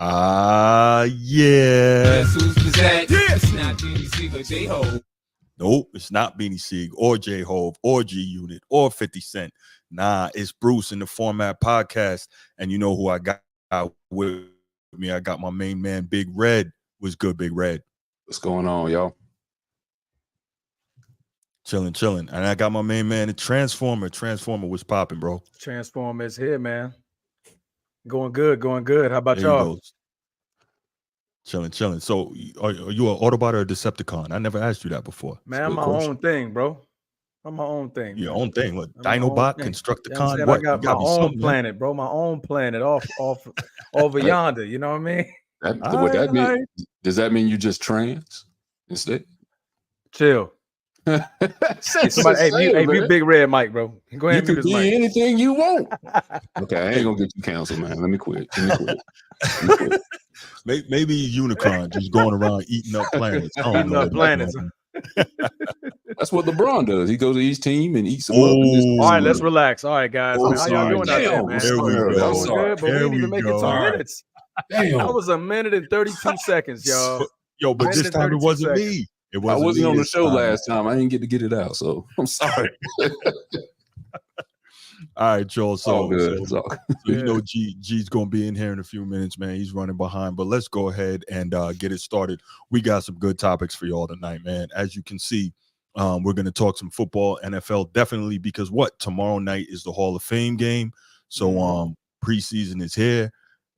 Yeah. Guess who's Pizzazz? Yeah. It's not Beanie Sieg or J-Ho. Nope, it's not Beanie Sieg or J-Hove or G-Unit or 50 Cent. Nah, it's Bruce in the Format Podcast. And you know who I got with me? I got my main man, Big Red. What's good, Big Red? What's going on, y'all? Chilling. And I got my main man, the Transformer. Transformer was popping, bro. Transformer is here, man. Going good. How about There y'all? Chilling. So, are you an Autobot or a Decepticon? I never asked you that before. Man, I'm my own thing, bro. I'm my own thing. Your own thing. What? Dinobot, Constructicon? You know what? I got my own planet, bro. My own planet off over yonder. You know what I mean? Does that mean you just trans instead? Chill. Hey, mute Big Red Mic, bro. Go ahead. You can be anything you want. Okay, I ain't gonna get you canceled, man. Let me quit. Maybe Unicron just going around eating up planets. Eating up planets. That's what LeBron does. He goes to each team and eats them up. All right, let's relax. All right, guys. How y'all doing out there, man? There we go. Good, but we didn't even make it 2 minutes. Damn. That was 1 minute and 32 seconds, y'all. Yo, but this time it wasn't me. I wasn't on the show last time. I didn't get it out, so I'm sorry. All right, Joel. So you know G's gonna be in here in a few minutes, man. He's running behind, but let's go ahead and get it started. We got some good topics for y'all tonight, man. As you can see, we're gonna talk some football, NFL, definitely, because tomorrow night is the Hall of Fame game. So preseason is here.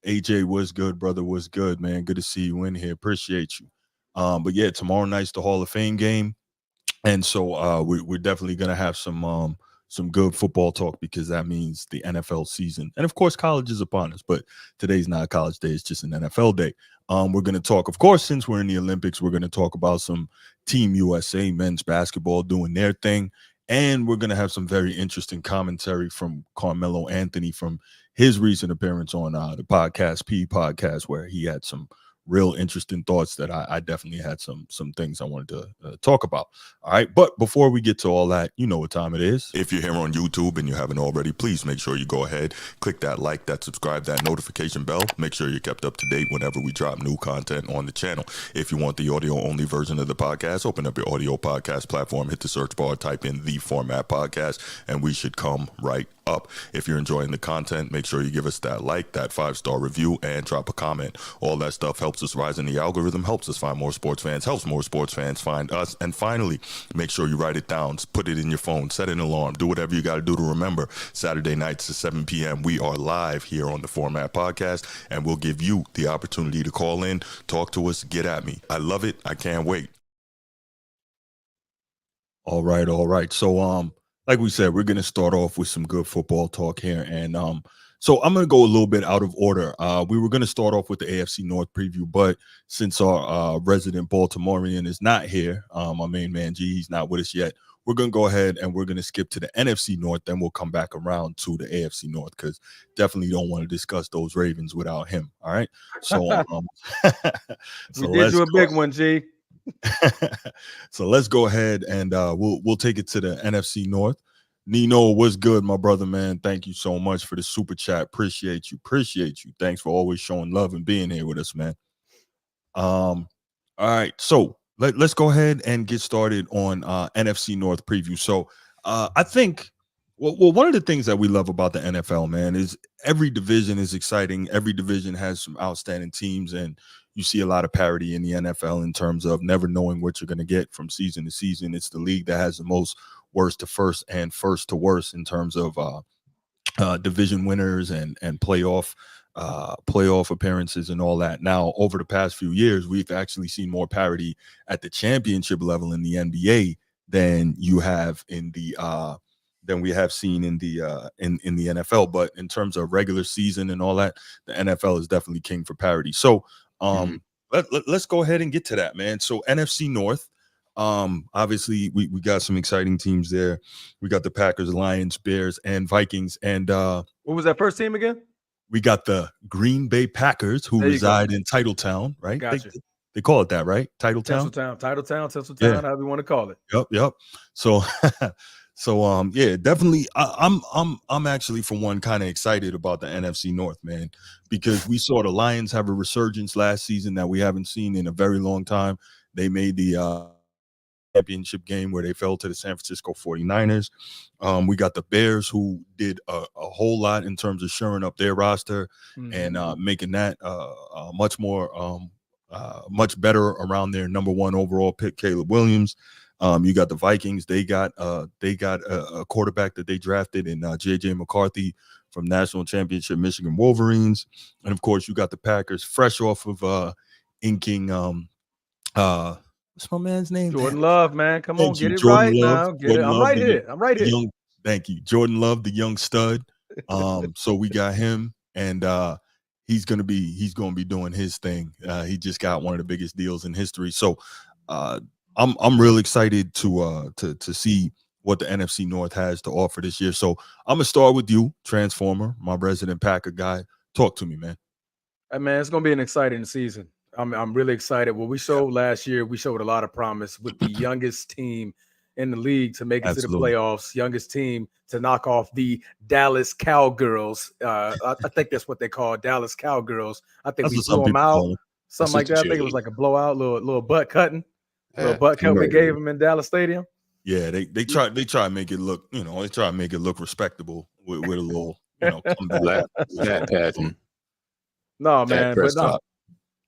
AJ, what's good, brother? What's good, man? Good to see you in here. Appreciate you. But yeah, tomorrow night's the Hall of Fame game, and so we're definitely gonna have some good football talk, because that means the NFL season, and of course college is upon us. But today's not a college day; it's just an NFL day. We're gonna talk, of course, since we're in the Olympics, we're gonna talk about some Team USA men's basketball doing their thing, and we're gonna have some very interesting commentary from Carmelo Anthony from his recent appearance on the podcast, where he had some real interesting thoughts that I definitely had some things I wanted to talk about. All right. But before we get to all that, you know what time it is. If you're here on YouTube and you haven't already, please make sure you go ahead, click that like, that subscribe, that notification bell. Make sure you're kept up to date whenever we drop new content on the channel. If you want the audio only version of the podcast, open up your audio podcast platform, hit the search bar, type in The Format Podcast, and we should come right up. If you're enjoying the content, make sure you give us that like, that 5-star review, and drop a comment. All that stuff helps us rise in the algorithm, helps us find more sports fans, helps more sports fans find us. And finally, make sure you write it down, put it in your phone, set an alarm, do whatever you got to do to remember. Saturday nights at 7 p.m. we are live here on the Format Podcast, and we'll give you the opportunity to call in, talk to us, get at me. I love it. I can't wait. All right. So like we said, we're going to start off with some good football talk here. And so I'm going to go a little bit out of order. We were going to start off with the AFC North preview, but since our resident Baltimorean is not here, my main man G, he's not with us yet, we're going to go ahead and we're going to skip to the NFC North. Then we'll come back around to the AFC North, because definitely don't want to discuss those Ravens without him. All right. So, we did you a big one, G. So let's go ahead and we'll take it to the NFC North. Nino, what's good, my brother, man? Thank you so much for the super chat. Appreciate you. Thanks for always showing love and being here with us, man. All right, so let's go ahead and get started on NFC North preview. So I think one of the things that we love about the NFL, man, is every division is exciting. Every division has some outstanding teams, and you see a lot of parity in the NFL in terms of never knowing what you're going to get from season to season. It's the league that has the most worst to first and first to worst in terms of division winners and playoff appearances and all that. Now, over the past few years, we've actually seen more parity at the championship level in the NBA than you have in the than we have seen in the NFL. But in terms of regular season and all that, the NFL is definitely king for parity. So let's go ahead and get to that, man. So NFC North, obviously we got some exciting teams there. We got the Packers, Lions, Bears, and Vikings. And what was that first team again? We got the Green Bay Packers, who reside in Titletown, right? Gotcha. They call it that, right? Titletown, Tinseltown, however you want to call it. Yep. So So yeah, definitely. I'm actually for one kind of excited about the NFC North, man, because we saw the Lions have a resurgence last season that we haven't seen in a very long time. They made the championship game where they fell to the San Francisco 49ers. We got the Bears, who did a whole lot in terms of shoring up their roster and making that much more much better around their number one overall pick, Caleb Williams. You got the Vikings. They got a quarterback that they drafted in JJ McCarthy from National Championship Michigan Wolverines. And of course, you got the Packers fresh off of inking what's my man's name? Jordan Love, man. Come on, get it Jordan right Love. now. Get it. Jordan I'm Love, right here. I'm right here. Thank you. Jordan Love, the young stud. So we got him, and he's gonna be doing his thing. He just got one of the biggest deals in history. So I'm real excited to see what the NFC North has to offer this year. So I'm gonna start with you, Transformer, my resident Packer guy. Talk to me, man. Hey, man, it's gonna be an exciting season. I'm really excited. What we showed last year, we showed a lot of promise with the youngest team in the league to make it to the playoffs, youngest team to knock off the Dallas Cowgirls. I think that's what they call Dallas Cowgirls. I think we blew them out, something like that. I think it was like a blowout, little butt cutting, little butt cut we gave them in Dallas Stadium. Yeah, they try to make it look, they try to make it look respectable with a little, comeback. That pattern. No, man,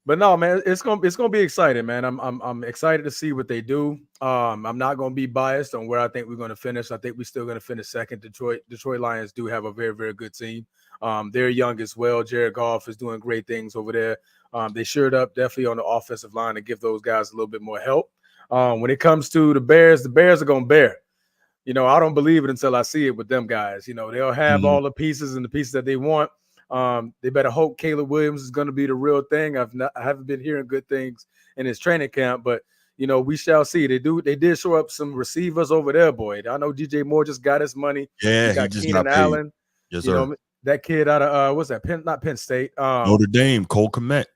but no, man, it's gonna be exciting, man. I'm excited to see what they do. I'm not gonna be biased on where I think we're gonna finish. I think we're still gonna finish second. Detroit Lions do have a very, very good team. They're young as well. Jared Goff is doing great things over there. They shored up definitely on the offensive line to give those guys a little bit more help. When it comes to the Bears are gonna bear. I don't believe it until I see it with them guys. They'll have all the pieces and the pieces that they want. They better hope Caleb Williams is going to be the real thing. I haven't been hearing good things in his training camp, but we shall see. They did show up some receivers over there, boy. I know DJ Moore just got his money. Yeah, he just got paid. Allen. Yes, sir. That kid out of what's that? Not Penn State. Notre Dame, Cole Kmet.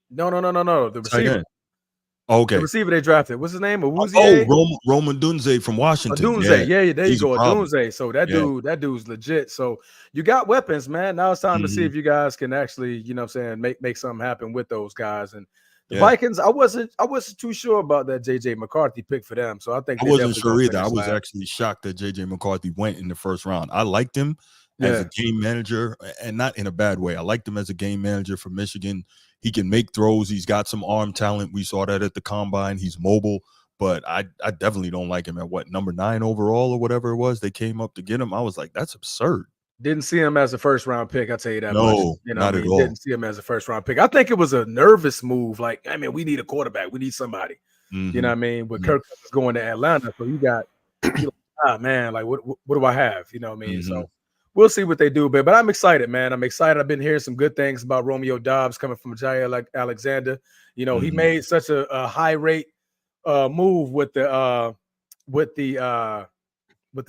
No. The receiver. Okay. The receiver they drafted. What's his name? Roman Dunze from Washington. Dunze. Yeah, there you go. Dunze. So that dude's legit. So you got weapons, man. Now it's time to see if you guys can actually, make something happen with those guys. And the Vikings, I wasn't too sure about that JJ McCarthy pick for them. So I think I wasn't sure either. I was actually shocked that JJ McCarthy went in the first round. I liked him as a game manager, and not in a bad way. I liked him as a game manager for Michigan. He can make throws. He's got some arm talent. We saw that at the combine. He's mobile, but I definitely don't like him at number 9 overall or whatever it was. They came up to get him. I was like, that's absurd. Didn't see him as a first round pick. I'll tell you that much. No, not at all. Didn't see him as a first round pick. I think it was a nervous move. Like, we need a quarterback. We need somebody. You know what I mean? But Kirk is going to Atlanta, so you got, man, like what do I have? You know what I mean? So we'll see what they do, but I'm excited, man. I'm excited. I've been hearing some good things about Romeo Doubs coming from Jair Alexander. He made such a high rate move with the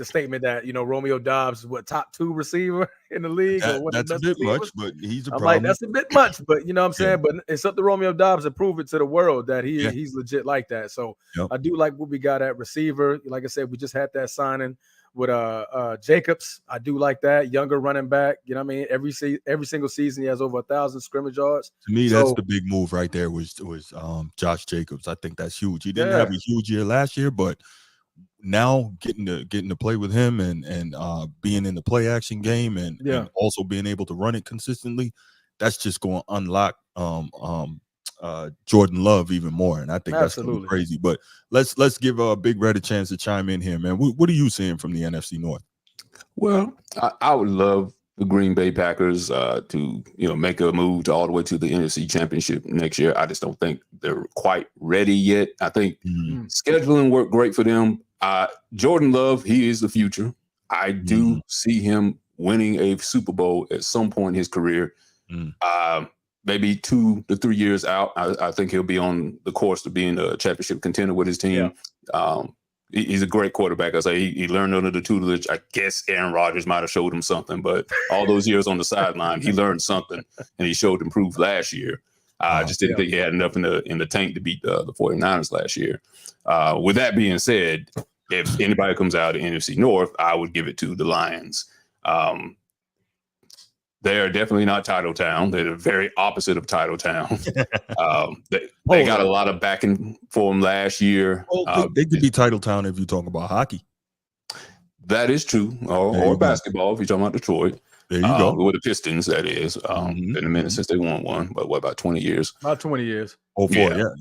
statement that Romeo Doubs is top 2 receiver in the league. That's a bit much, but he's a problem. Like, that's a bit much, but you know what I'm saying. But it's up to Romeo Doubs to prove it to the world that he's legit like that. So I do like what we got at receiver. Like I said, we just had that signing with Jacobs. I do like that younger running back. You know what I mean? Every single season he has over 1,000 scrimmage yards. To me, that's the big move right there. Was Josh Jacobs. I think that's huge. He didn't have a huge year last year, but now getting to play with him and being in the play action game and also being able to run it consistently, that's just going to unlock Jordan Love even more, and I think that's gonna be crazy. But let's give Big Red a chance to chime in here, man. What are you seeing from the NFC North? Well, I would love the Green Bay Packers to make a move to all the way to the NFC Championship next year. I just don't think they're quite ready yet. I think scheduling worked great for them. Jordan Love, he is the future. I do see him winning a Super Bowl at some point in his career. Maybe 2 to 3 years out, I think he'll be on the course to being a championship contender with his team. He's a great quarterback. I say he learned under the tutelage. I guess Aaron Rodgers might have showed him something, but all those years on the sideline, he learned something, and he showed improved last year. I just didn't think he had enough in the tank to beat the 49ers last year. With that being said, if anybody comes out of the NFC North, I would give it to the Lions. They are definitely not Title Town. They're the very opposite of Title Town. They got a lot of backing for them last year. They could be Title Town if you talk about hockey. That is true. Or basketball if you're talking about Detroit. There you go. With the Pistons, that is. Been a minute since they won one, but what, about 20 years? About 20 years. Oh,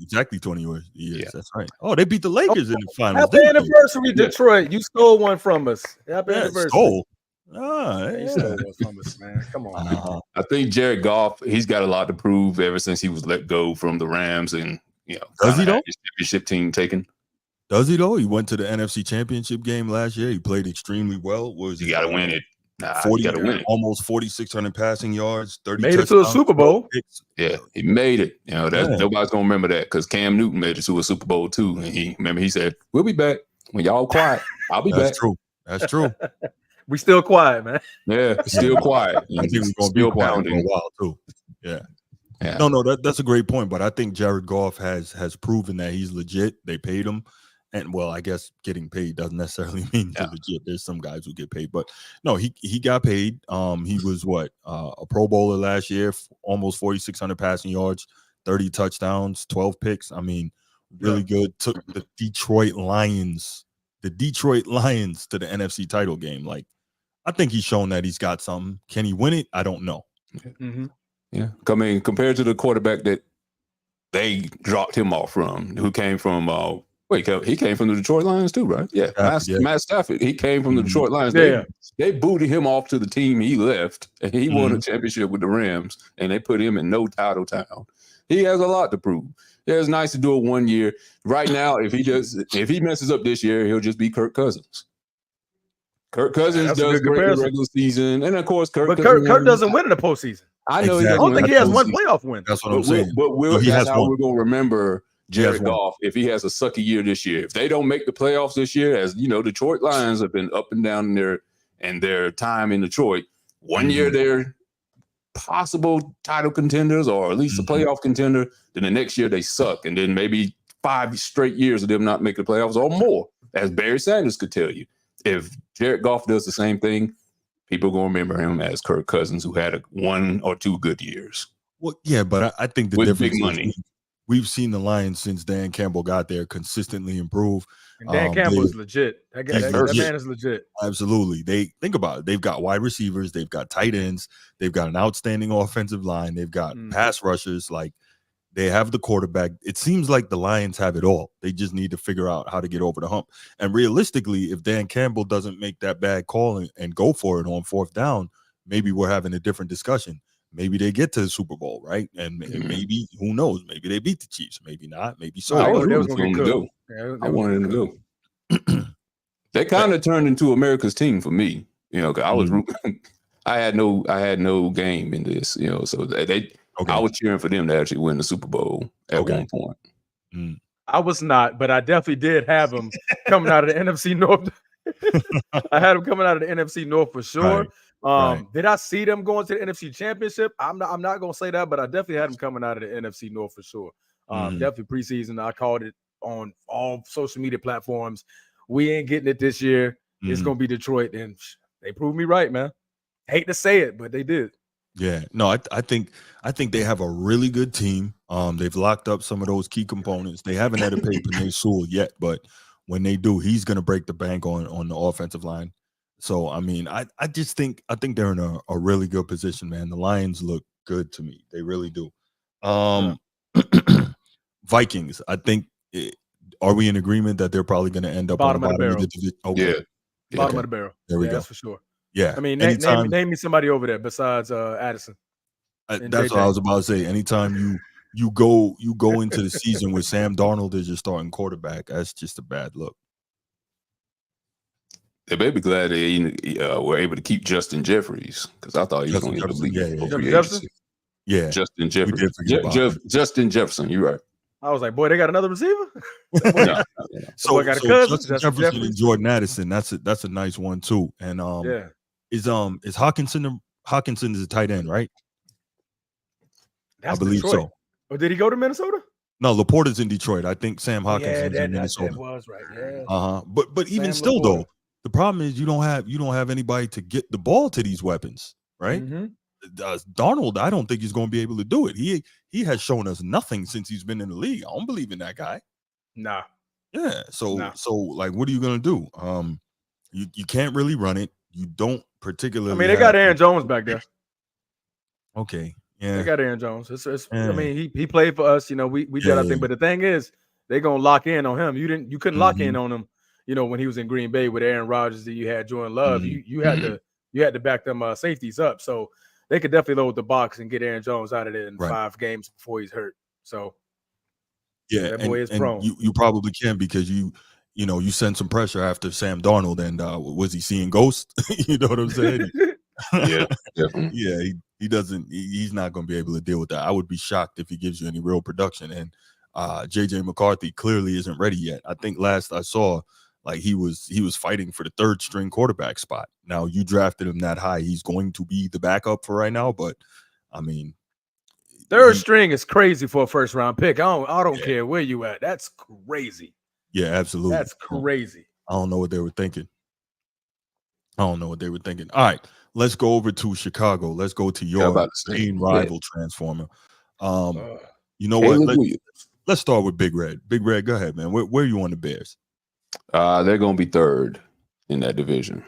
exactly 20 years. Yeah. That's right. Oh, they beat the Lakers in the finals. Happy anniversary, Detroit. You stole one from us. Happy anniversary. Stole. You stole one from us, man. Come on. I think Jared Goff, he's got a lot to prove ever since he was let go from the Rams and, does he though? His championship team taken. Does he though? He went to the NFC Championship game last year. He played extremely well. You got to win it. You got to win it. Almost 4,600 passing yards. 30 made it to a Super Bowl. Yeah, he made it. Nobody's gonna remember that because Cam Newton made it to a Super Bowl too, and he said, "We'll be back when y'all quiet. I'll be back." That's true. We still quiet, man. Yeah, still quiet. I think we're gonna be quiet for a while too. Yeah. No, that's a great point. But I think Jared Goff has proven that he's legit. They paid him. And well, I guess getting paid doesn't necessarily mean you're legit. There's some guys who get paid, but no, he got paid. He was a Pro Bowler last year, almost 4,600 passing yards, 30 touchdowns, 12 picks. I mean, really good. Took the Detroit Lions to the NFC title game. Like, I think he's shown that he's got something. Can he win it? I don't know. Yeah, I mean, compared to the quarterback that they dropped him off from, who came from. He came from the Detroit Lions too, right? Yeah, Matt Stafford. He came from the Detroit Lions. They booted him off to the team he left, and he won a championship with the Rams, and they put him in no title town. He has a lot to prove. Yeah, it's nice to do it 1 year. Right now, if he messes up this year, he'll just be Kirk Cousins. Kirk Cousins does great in the regular season, and of course, Kirk doesn't win in the postseason. I know. Exactly. I don't think he has one playoff win. That's what I'm saying. But that's how we're going to remember Jared Goff if he has a sucky year this year. If they don't make the playoffs this year, as you know, Detroit Lions have been up and down in their time in Detroit. 1 year they're possible title contenders or at least a playoff contender. Then the next year they suck, and then maybe 5 straight years of them not making the playoffs or more. As Barry Sanders could tell you, if Jared Goff does the same thing, people are going to remember him as Kirk Cousins, who had 1 or 2 good years. Well, yeah, but I think the with difference big money. We've seen the Lions since Dan Campbell got there consistently improve. And Dan Campbell is legit. That man is legit. Absolutely. They think about it. They've got wide receivers. They've got tight ends. They've got an outstanding offensive line. They've got pass rushers. Like, they have the quarterback. It seems like the Lions have it all. They just need to figure out how to get over the hump. And realistically, if Dan Campbell doesn't make that bad call and go for it on 4th down, maybe we're having a different discussion. Maybe they get to the Super Bowl, right? And maybe, who knows? Maybe they beat the Chiefs. Maybe not. Maybe so. I wanted them to go. They kind of turned into America's team for me. I was I had no game in this. So I was cheering for them to actually win the Super Bowl at one point. I was not, but I definitely did have them coming out of the NFC North. I had them coming out of the NFC North for sure. Did I see them going to the NFC Championship? I'm not gonna say that, but I definitely had them coming out of the NFC North for sure. Definitely preseason. I called it on all social media platforms. We ain't getting it this year. It's gonna be Detroit, and they proved me right, man. Hate to say it, but they did. Yeah, no, I think they have a really good team. They've locked up some of those key components. They haven't had to pay Penei Sewell yet, but when they do, he's gonna break the bank on the offensive line. So, I mean, I think they're in a really good position, man. The Lions look good to me. They really do. Vikings, I think, are we in agreement that they're probably going to end up bottom of the barrel? Okay. Yeah. Bottom of the barrel. There we go. That's for sure. Yeah. I mean, name me somebody over there besides Addison. That's what I was about to say. Anytime you go into the season with Sam Darnold as your starting quarterback, that's just a bad look. They better be glad they were able to keep Justin Jeffries, because I thought he was going to leave. Yeah. Justin Jefferson. Justin Jefferson. You're right. I was like, boy, they got another receiver. So got a cousin, Justin Jefferson and Jordan Addison. That's a nice one too. And is Hawkinson is a tight end, right? That's I believe Detroit. so. Or did he go to Minnesota? No, Laporta's in Detroit. I think Sam Hawkins is in that Minnesota. was right. Yeah. But even Sam still, Laporta. though, the problem is you don't have anybody to get the ball to these weapons, right? Darnold, I don't think he's going to be able to do it. He has shown us nothing since he's been in the league. I don't believe in that guy. Nah. Yeah. So like, what are you going to do? You can't really run it. You don't particularly. I mean, they got Aaron Jones back there. Okay. Yeah. They got Aaron Jones. I mean, he played for us. We did our thing. But the thing is, they're gonna lock in on him. You couldn't lock in on him. When he was in Green Bay with Aaron Rodgers, that you had Jordan Love. You had to back them safeties up. So they could definitely load the box and get Aaron Jones out of there in 5 games before he's hurt. So yeah, that boy is prone. You probably can because you sent some pressure after Sam Darnold, and was he seeing ghosts? You know what I'm saying? Yeah, definitely. Yeah, he doesn't. He's not going to be able to deal with that. I would be shocked if he gives you any real production. And JJ McCarthy clearly isn't ready yet. I think last I saw, like he was fighting for the 3rd string quarterback spot. Now you drafted him that high, he's going to be the backup for right now. But I mean, 3rd string is crazy for a 1st round pick. I don't care where you at. That's crazy. Yeah, absolutely. That's crazy. I don't know what they were thinking. All right, let's go over to Chicago. Let's go to your main rival transformer. You know what? Let's start with Big Red. Big Red, go ahead, man. Where are you on the Bears? They're going to be 3rd in that division,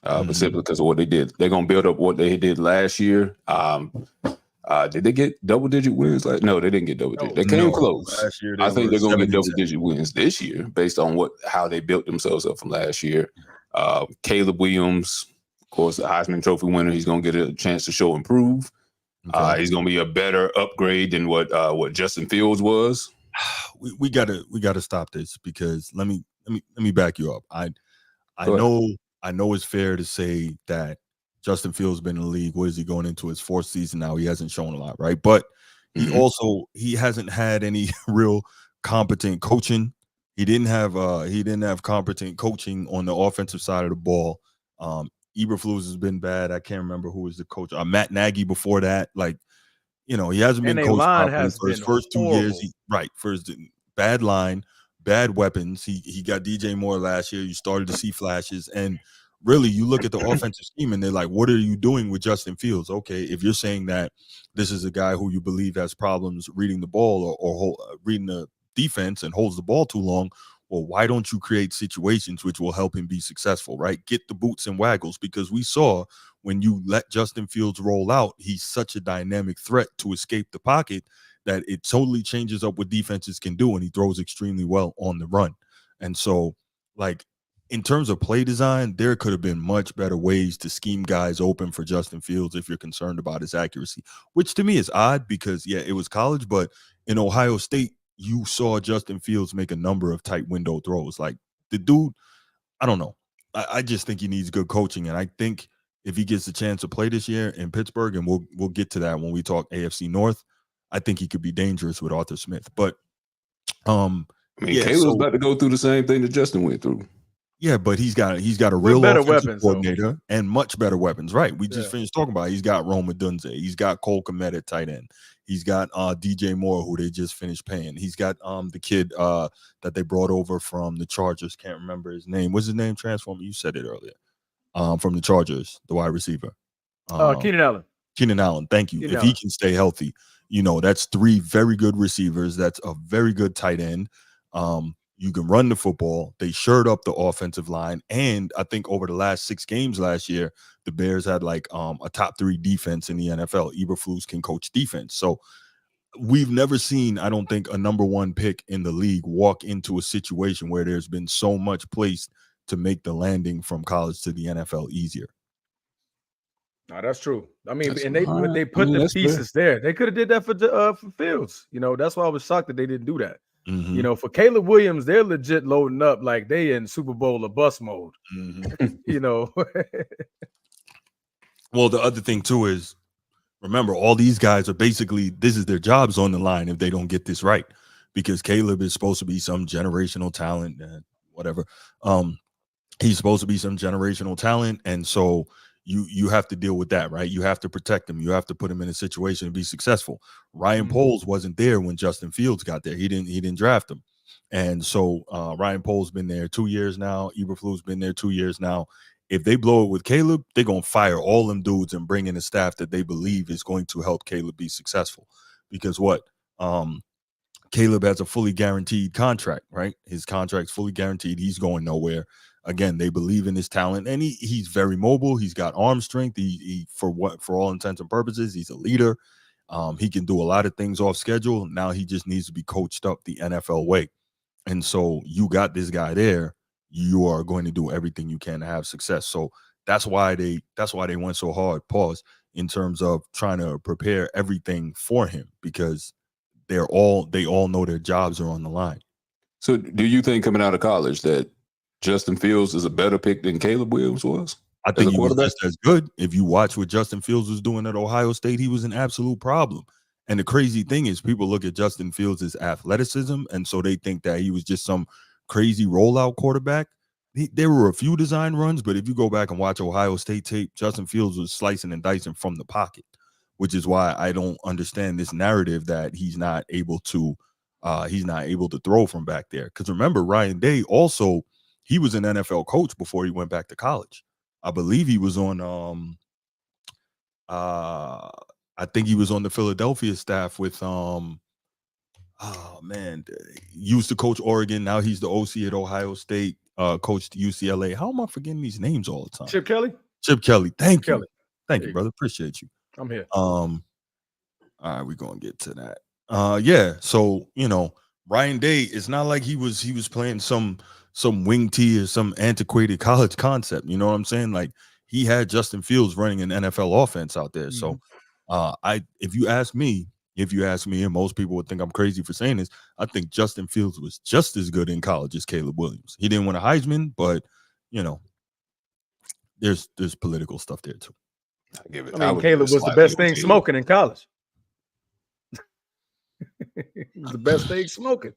but simply because of what they did. They're going to build up what they did last year. Did they get double-digit wins? No, they didn't get double-digit. They came close. Last year, I think they're going to get double-digit wins this year based on how they built themselves up from last year. Caleb Williams, of course, the Heisman Trophy winner. He's going to get a chance to show improve. Okay. He's going to be a better upgrade than what Justin Fields was. We gotta stop this because let me back you up. I know it's fair to say that Justin Fields been in the league. What is he going into his 4th season now? He hasn't shown a lot, right? But he hasn't had any real competent coaching. He didn't have competent coaching on the offensive side of the ball. Eberflus has been bad. I can't remember who was the coach. Matt Nagy before that. Like, he hasn't been coached properly for his first 2 years. First bad line, bad weapons. He got DJ Moore last year. You started to see flashes, and really, you look at the offensive scheme, and they're like, "What are you doing with Justin Fields?" Okay, if you're saying that this is a guy who you believe has problems reading the ball or reading the defense and holds the ball too long, well, why don't you create situations which will help him be successful, right? Get the boots and waggles, because we saw when you let Justin Fields roll out, he's such a dynamic threat to escape the pocket that it totally changes up what defenses can do, and he throws extremely well on the run. And so, like, in terms of play design, there could have been much better ways to scheme guys open for Justin Fields if you're concerned about his accuracy, which to me is odd because, yeah, it was college, but in Ohio State, you saw Justin Fields make a number of tight window throws. Like, the dude, I don't know. I just think he needs good coaching, and I think if he gets a chance to play this year in Pittsburgh, and we'll get to that when we talk AFC North, I think he could be dangerous with Arthur Smith. But Caleb's about to go through the same thing that Justin went through. Yeah, but he's got a real offensive coordinator and much better weapons. Right. We just finished talking about it. He's got Rome Odunze. He's got Cole Kmet at tight end. He's got DJ Moore, who they just finished paying. He's got the kid that they brought over from the Chargers. Can't remember his name. What's his name? Transformer. You said it earlier. From the Chargers, the wide receiver. Keenan Allen. Keenan Allen. Thank you. If he can stay healthy, that's 3 very good receivers. That's a very good tight end. You can run the football. They shored up the offensive line. And I think over the last 6 games last year, the Bears had like a top 3 defense in the NFL. Eberflus can coach defense. So we've never seen, I don't think, a number 1 pick in the league walk into a situation where there's been so much placed to make the landing from college to the NFL easier. No, that's true. I mean, and they put the pieces there. They could have did that for Fields. That's why I was shocked that they didn't do that. Mm-hmm. For Caleb Williams, they're legit loading up like they in Super Bowl or bust mode. Mm-hmm. Well, the other thing too is, remember, all these guys are basically, this is their jobs on the line if they don't get this right, because Caleb is supposed to be some generational talent, whatever. He's supposed to be some generational talent, and so you have to deal with that, right? You have to protect him. You have to put him in a situation to be successful. Ryan Poles wasn't there when Justin Fields got there. He didn't draft him. And so Ryan Poles been there 2 years now. Eberflus been there 2 years now. If they blow it with Caleb, they're going to fire all them dudes and bring in a staff that they believe is going to help Caleb be successful. Because what? Caleb has a fully guaranteed contract, right? His contract's fully guaranteed. He's going nowhere. Again, they believe in his talent, and he's very mobile. He's got arm strength. He for all intents and purposes, he's a leader. He can do a lot of things off schedule. Now he just needs to be coached up the NFL way. And so you got this guy there. You are going to do everything you can to have success. So that's why they went so hard, in terms of trying to prepare everything for him, because they all know their jobs are on the line. So do you think coming out of college that Justin Fields is a better pick than Caleb Williams was? I think he was just as good. If you watch what Justin Fields was doing at Ohio State, he was an absolute problem. And the crazy thing is, people look at Justin Fields' athleticism, and so they think that he was just some crazy rollout quarterback. There were a few design runs, but if you go back and watch Ohio State tape, Justin Fields was slicing and dicing from the pocket, which is why I don't understand this narrative that he's not able to throw from back there. Because remember, Ryan Day also, he was an NFL coach before he went back to college. I believe he was on I think he was on the Philadelphia staff with he used to coach Oregon. Now he's the OC at Ohio State, coached UCLA. How am I forgetting these names all the time? Chip Kelly. Thank you. Thank you, brother. Appreciate you. I'm here. All right, we're gonna get to that. Yeah. So Ryan Day, it's not like he was playing some wing tee or some antiquated college concept. You know what I'm saying? Like, he had Justin Fields running an NFL offense out there. So if you ask me, and most people would think I'm crazy for saying this, I think Justin Fields was just as good in college as Caleb Williams. He didn't win a Heisman, but there's political stuff there too. I mean, Caleb was the best thing smoking in college. He was the best thing smoking.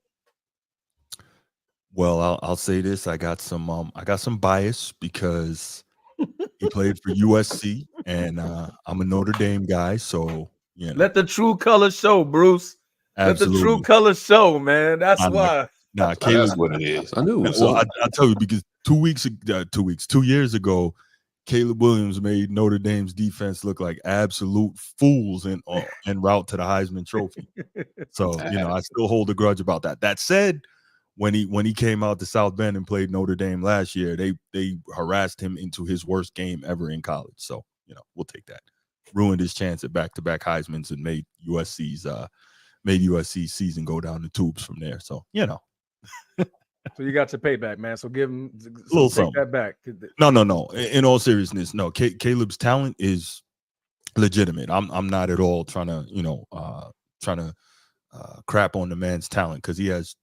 Well, I'll say this: I got some bias because he played for USC, and I'm a Notre Dame guy. So let the true colors show, Bruce. Absolutely. Let the true colors show, man. That's why. Nah, Caleb, that's what it is. I knew. Well, I'll tell you, because 2 years ago, Caleb Williams made Notre Dame's defense look like absolute fools en route to the Heisman Trophy. So, I still hold a grudge about that. That said, when he came out to South Bend and played Notre Dame last year, they harassed him into his worst game ever in college. So, we'll take that. Ruined his chance at back-to-back Heismans and made USC's season go down the tubes from there. So, So you got your payback, man. So give him a little something. That back. No. In all seriousness, no. Caleb's talent is legitimate. I'm not at all trying to crap on the man's talent, because he has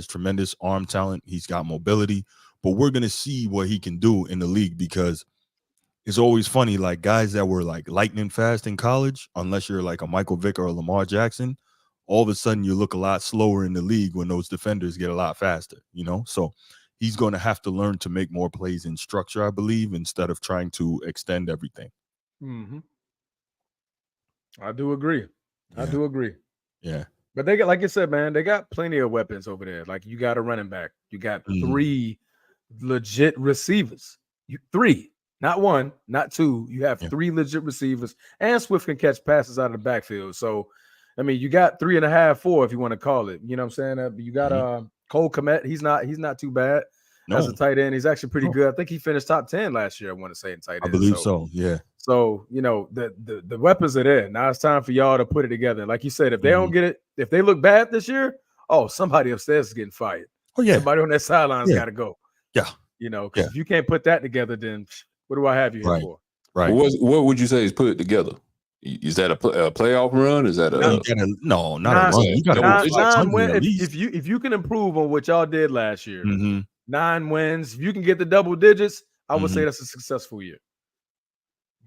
tremendous arm talent. He's got mobility, but we're gonna see what he can do in the league, because it's always funny, like, guys that were like lightning fast in college, unless you're like a Michael Vick or a Lamar Jackson, all of a sudden you look a lot slower in the league when those defenders get a lot faster, So he's going to have to learn to make more plays in structure, I believe, instead of trying to extend everything. Mm-hmm. I do agree. Yeah. But they got, like you said, man, they got plenty of weapons over there. Like, you got a running back. You got 3 legit receivers. 3, not 1, not 2. You have 3 legit receivers, and Swift can catch passes out of the backfield. So, I mean, you got 3.5, 4, if you want to call it. You know what I'm saying? You got Cole Kmet. He's not too bad as a tight end. He's actually pretty good. I think he finished top 10 last year, I want to say, in tight end. I believe so. Yeah. So, the weapons are there. Now it's time for y'all to put it together. Like you said, if they don't get it, if they look bad this year, somebody upstairs is getting fired. Oh, yeah. Somebody on that sideline got to go. Yeah. Because if you can't put that together, then what do I have you here for? Right. What would you say is put it together? Is that a playoff run? Is that a not a run? You got 9 wins. If you can improve on what y'all did last year, 9 wins. If you can get the double digits, I would say that's a successful year.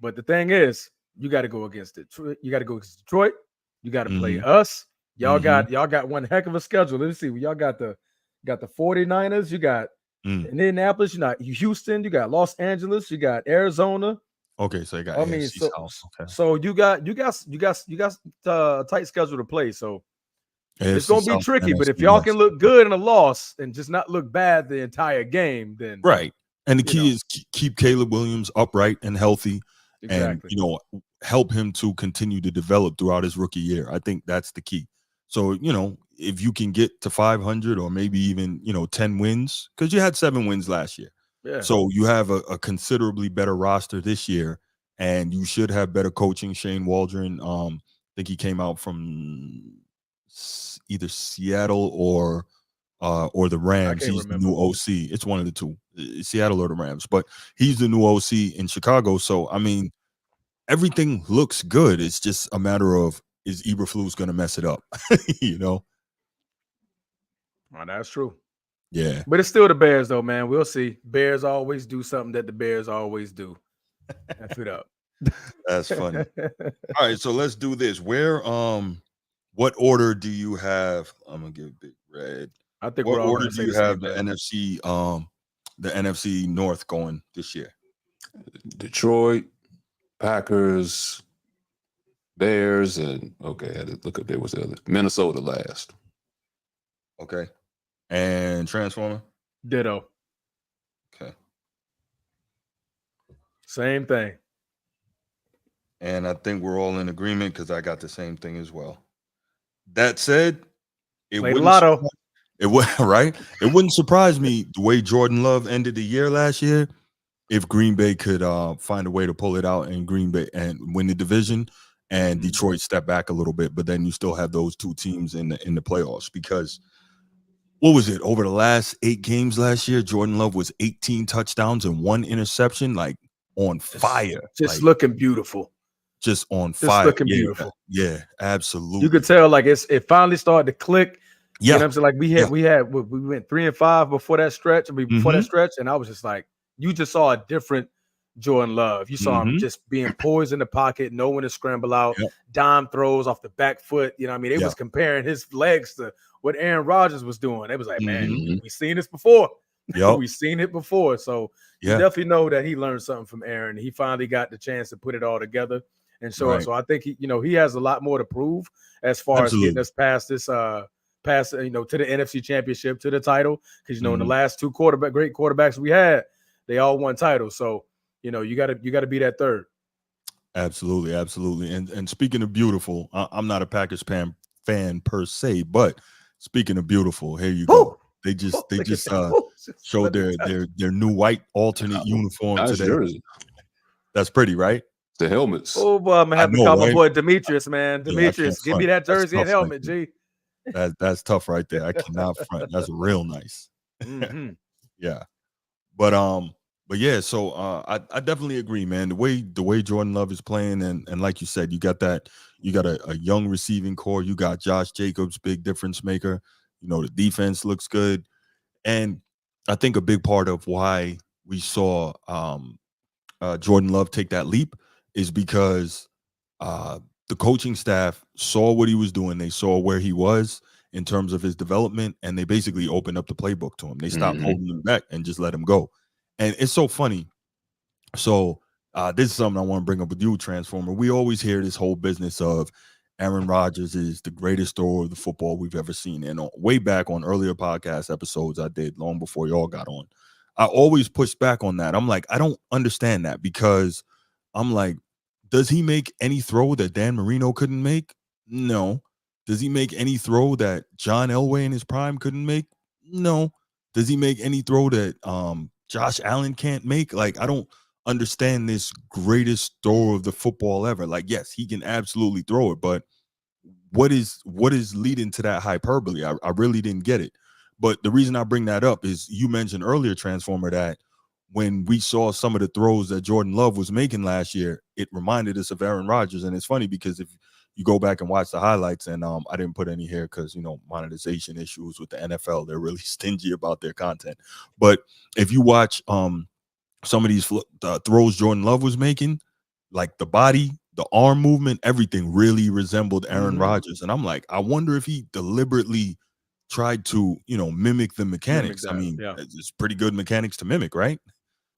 But the thing is, you got to go against it. You got to go against Detroit. You got to play us. Y'all got one heck of a schedule. Let me see. Y'all got the 49ers. You got Indianapolis. You got Houston. You got Los Angeles. You got Arizona. Okay, so you got I AFC mean, South. Okay. so you got a tight schedule to play. So it's AFC gonna be South, tricky. But if NFC y'all can West. look good in a loss and just not look bad the entire game, then Right. And the key is keep Caleb Williams upright and healthy, and exactly. help him to continue to develop throughout his rookie year. I think that's the key. So if you can get to 500 or maybe even 10 wins, because you had 7 wins last year. Yeah. So you have a considerably better roster this year, and you should have better coaching. Shane Waldron, I think he came out from either Seattle or the Rams. can't He's the remember. new OC. It's one of the two, Seattle or the Rams. But he's the new OC in Chicago. So I mean, everything looks good. It's just a matter of, is Eberflus going to mess it up? Well, that's true. Yeah. But it's still the Bears, though, man. We'll see. Bears always do something that the Bears always do. F it up. That's funny. All right, so let's do this. What order do you have? I'm gonna give Big Red. I think What we're all order gonna do say you the have same the NFC North going this year? Detroit, Packers, Bears, and I had to look up there. Was the other Minnesota last? Okay, and Transformer. Ditto. Okay, same thing. And I think we're all in agreement because I got the same thing as well. That said, it Played wouldn't lotto. It would right. It wouldn't surprise me the way Jordan Love ended the year last year if Green Bay could find a way to pull it out in Green Bay and win the division, and Detroit step back a little bit. But then you still have those two teams in the playoffs, because what was it, over the last 8 games last year? Jordan Love was 18 touchdowns and 1 interception, like on fire, just like, looking beautiful. just on Just fire. looking Yeah, beautiful. Yeah, absolutely. You could tell like it finally started to click. Yeah. You know what I'm saying? Like we went 3-5 before that stretch. That stretch, and I was just like, you just saw a different Jordan Love. You saw him just being poised in the pocket, knowing to scramble out, dime throws off the back foot. You know what I mean? It was comparing his legs to what Aaron Rodgers was doing. It was like, man, we've seen this before. We've seen it before. So you definitely know that he learned something from Aaron. He finally got the chance to put it all together and show us. So I think he has a lot more to prove as far as getting us past this to the NFC Championship, to the title. Because in the last 2 great quarterbacks we had, they all won titles. So you got to be that third. Absolutely. And speaking of beautiful, I'm not a Packers fan per se, but speaking of beautiful, here you go. They just showed their new white alternate uniform today. Jersey. That's pretty, right? The helmets. Oh, boy, I'm gonna have to call my boy Demetrius, man. Demetrius, give me that jersey and helmet, G. That's tough right there. I cannot front. That's real nice. Yeah. But yeah, so I definitely agree, man. The way Jordan Love is playing, and like you said, you got a young receiving core. You got Josh Jacobs, big difference maker. The defense looks good. And I think a big part of why we saw Jordan Love take that leap is because the coaching staff saw what he was doing. They saw where he was in terms of his development, and they basically opened up the playbook to him. They stopped holding him back and just let him go. And it's so funny. So this is something I want to bring up with you, Transformer. We always hear this whole business of Aaron Rodgers is the greatest thrower of the football we've ever seen. And way back on earlier podcast episodes I did long before y'all got on, I always pushed back on that. I'm like, I don't understand that, because I'm like, does he make any throw that Dan Marino couldn't make? No. Does he make any throw that John Elway in his prime couldn't make? No. Does he make any throw that Josh Allen can't make? Like, I don't understand this greatest thrower of the football ever. Like, yes, he can absolutely throw it, but what is leading to that hyperbole? I really didn't get it. But the reason I bring that up is you mentioned earlier, Transformer, that when we saw some of the throws that Jordan Love was making last year, it reminded us of Aaron Rodgers. And it's funny because if you go back and watch the highlights, and I didn't put any here because, monetization issues with the NFL, they're really stingy about their content. But if you watch some of these throws Jordan Love was making, like the body, the arm movement, everything really resembled Aaron Rodgers. And I'm like, I wonder if he deliberately tried to, mimic the mechanics. I mean, it's pretty good mechanics to mimic, right?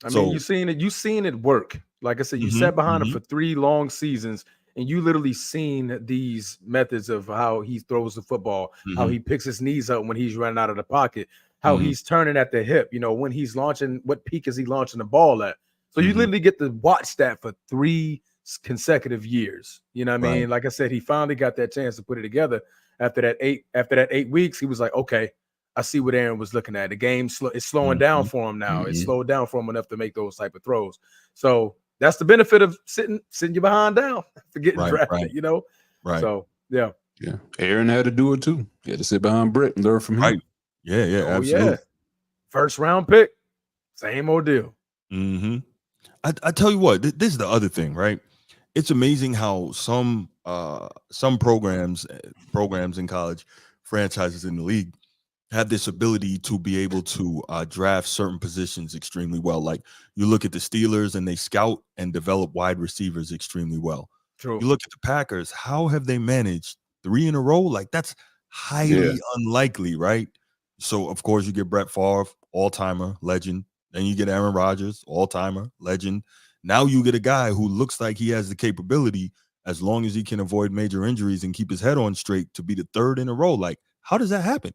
I mean, you've seen it work. Like I said, you sat behind him for 3 long seasons, and you literally seen these methods of how he throws the football, how he picks his knees up when he's running out of the pocket, how he's turning at the hip, when he's launching, what peak is he launching the ball at? So you literally get to watch that for 3 consecutive years. You know what I mean? Like I said, he finally got that chance to put it together after that 8 weeks. He was like, okay, I see what Aaron was looking at. The game is slowing down for him now. It's slowed down for him enough to make those type of throws. So that's the benefit of sitting you behind down for getting drafted, Right. So yeah. Aaron had to do it too. He had to sit behind Brett and learn from him. Right. Yeah, absolutely. Yeah. First round pick, same old deal. I tell you what, this is the other thing, right? It's amazing how some programs in college, franchises in the league, have this ability to be able to draft certain positions extremely well. Like you look at the Steelers and they scout and develop wide receivers extremely well. True. You look at the Packers, how have they managed 3 in a row? Like that's highly unlikely, right? So of course you get Brett Favre, all-timer, legend. Then you get Aaron Rodgers, all-timer, legend. Now you get a guy who looks like he has the capability, as long as he can avoid major injuries and keep his head on straight, to be the 3rd in a row. Like, how does that happen?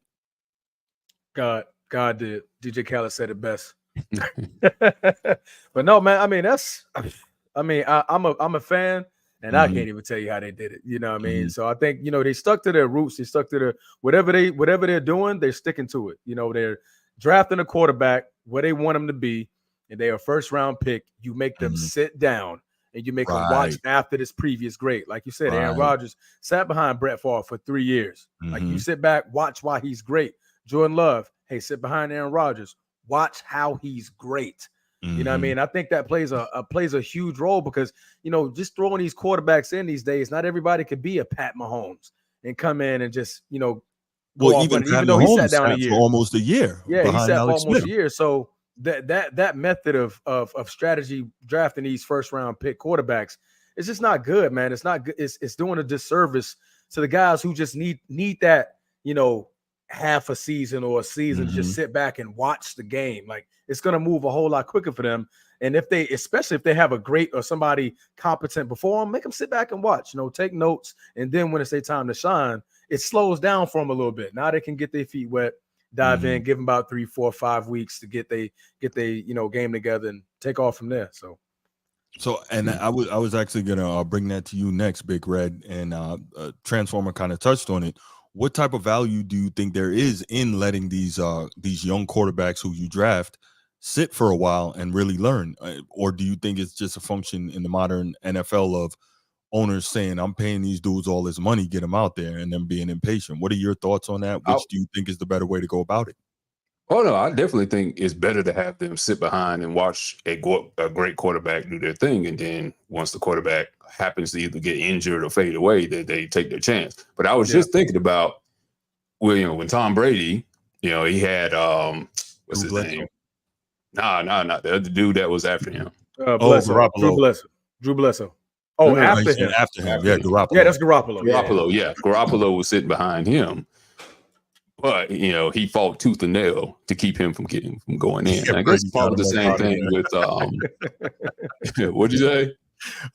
God did. DJ Khaled said it best. But no, man, I mean, I'm a fan, and I can't even tell you how they did it. You know what I mean? So I think, they stuck to their roots. They stuck to their whatever they're doing, they're sticking to it. They're drafting a quarterback where they want him to be, and they are a first round pick. You make them sit down and you make them watch after this previous great. Like you said, Aaron Rodgers sat behind Brett Favre for 3 years. Like you sit back, watch why he's great. Jordan Love, hey, sit behind Aaron Rodgers. Watch how he's great. You know what I mean? I think that plays a huge role because, just throwing these quarterbacks in these days, not everybody could be a Pat Mahomes and come in and just, well, even though he sat down for almost a year. Yeah, he sat for almost a year. So that method of strategy drafting these first round pick quarterbacks is just not good, man. It's not good. It's doing a disservice to the guys who just need that, half a season or a season to just sit back and watch the game. Like it's going to move a whole lot quicker for them. And especially if they have a great or somebody competent before them, make them sit back and watch, take notes. And then when it's their time to shine, it slows down for them a little bit. Now they can get their feet wet, dive in, give them about 3, 4, 5 weeks to get they game together and take off from there. So, and I was actually gonna bring that to you next, Big Red, and Transformer kind of touched on it. What type of value do you think there is in letting these young quarterbacks who you draft sit for a while and really learn, or do you think it's just a function in the modern NFL of owners saying, "I'm paying these dudes all this money, get them out there," and them being impatient? What are your thoughts on that? Which do you think is the better way to go about it? Oh no, I definitely think it's better to have them sit behind and watch a great quarterback do their thing, and then once the quarterback happens to either get injured or fade away, that they take their chance. But I was just thinking about, when Tom Brady, he had what's his name? Not the other dude that was after him. Garoppolo. Drew Bledsoe. Oh, no, after him. Yeah, Garoppolo. Yeah, that's Garoppolo. Garoppolo was sitting behind him. But he fought tooth and nail to keep him from going in. I guess probably the same thing with what'd you say?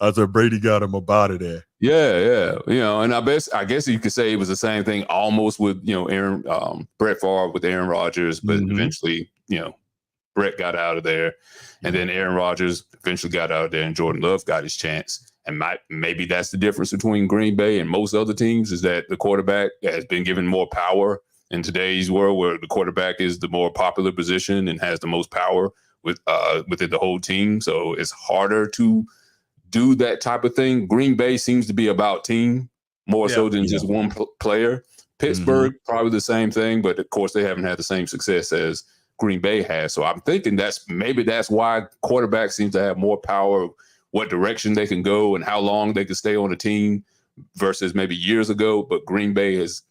I said Brady got him up out of there. Yeah. And I guess you could say it was the same thing almost with Aaron Brett Favre with Aaron Rodgers, but eventually Brett got out of there, and then Aaron Rodgers eventually got out of there, and Jordan Love got his chance. And maybe that's the difference between Green Bay and most other teams, is that the quarterback has been given more power in today's world, where the quarterback is the more popular position and has the most power within the whole team. So it's harder to do that type of thing. Green Bay seems to be about team more so than just one player. Pittsburgh, probably the same thing, but of course they haven't had the same success as Green Bay has. So I'm thinking that's why quarterbacks seem to have more power, what direction they can go and how long they can stay on a team versus maybe years ago. But Green Bay has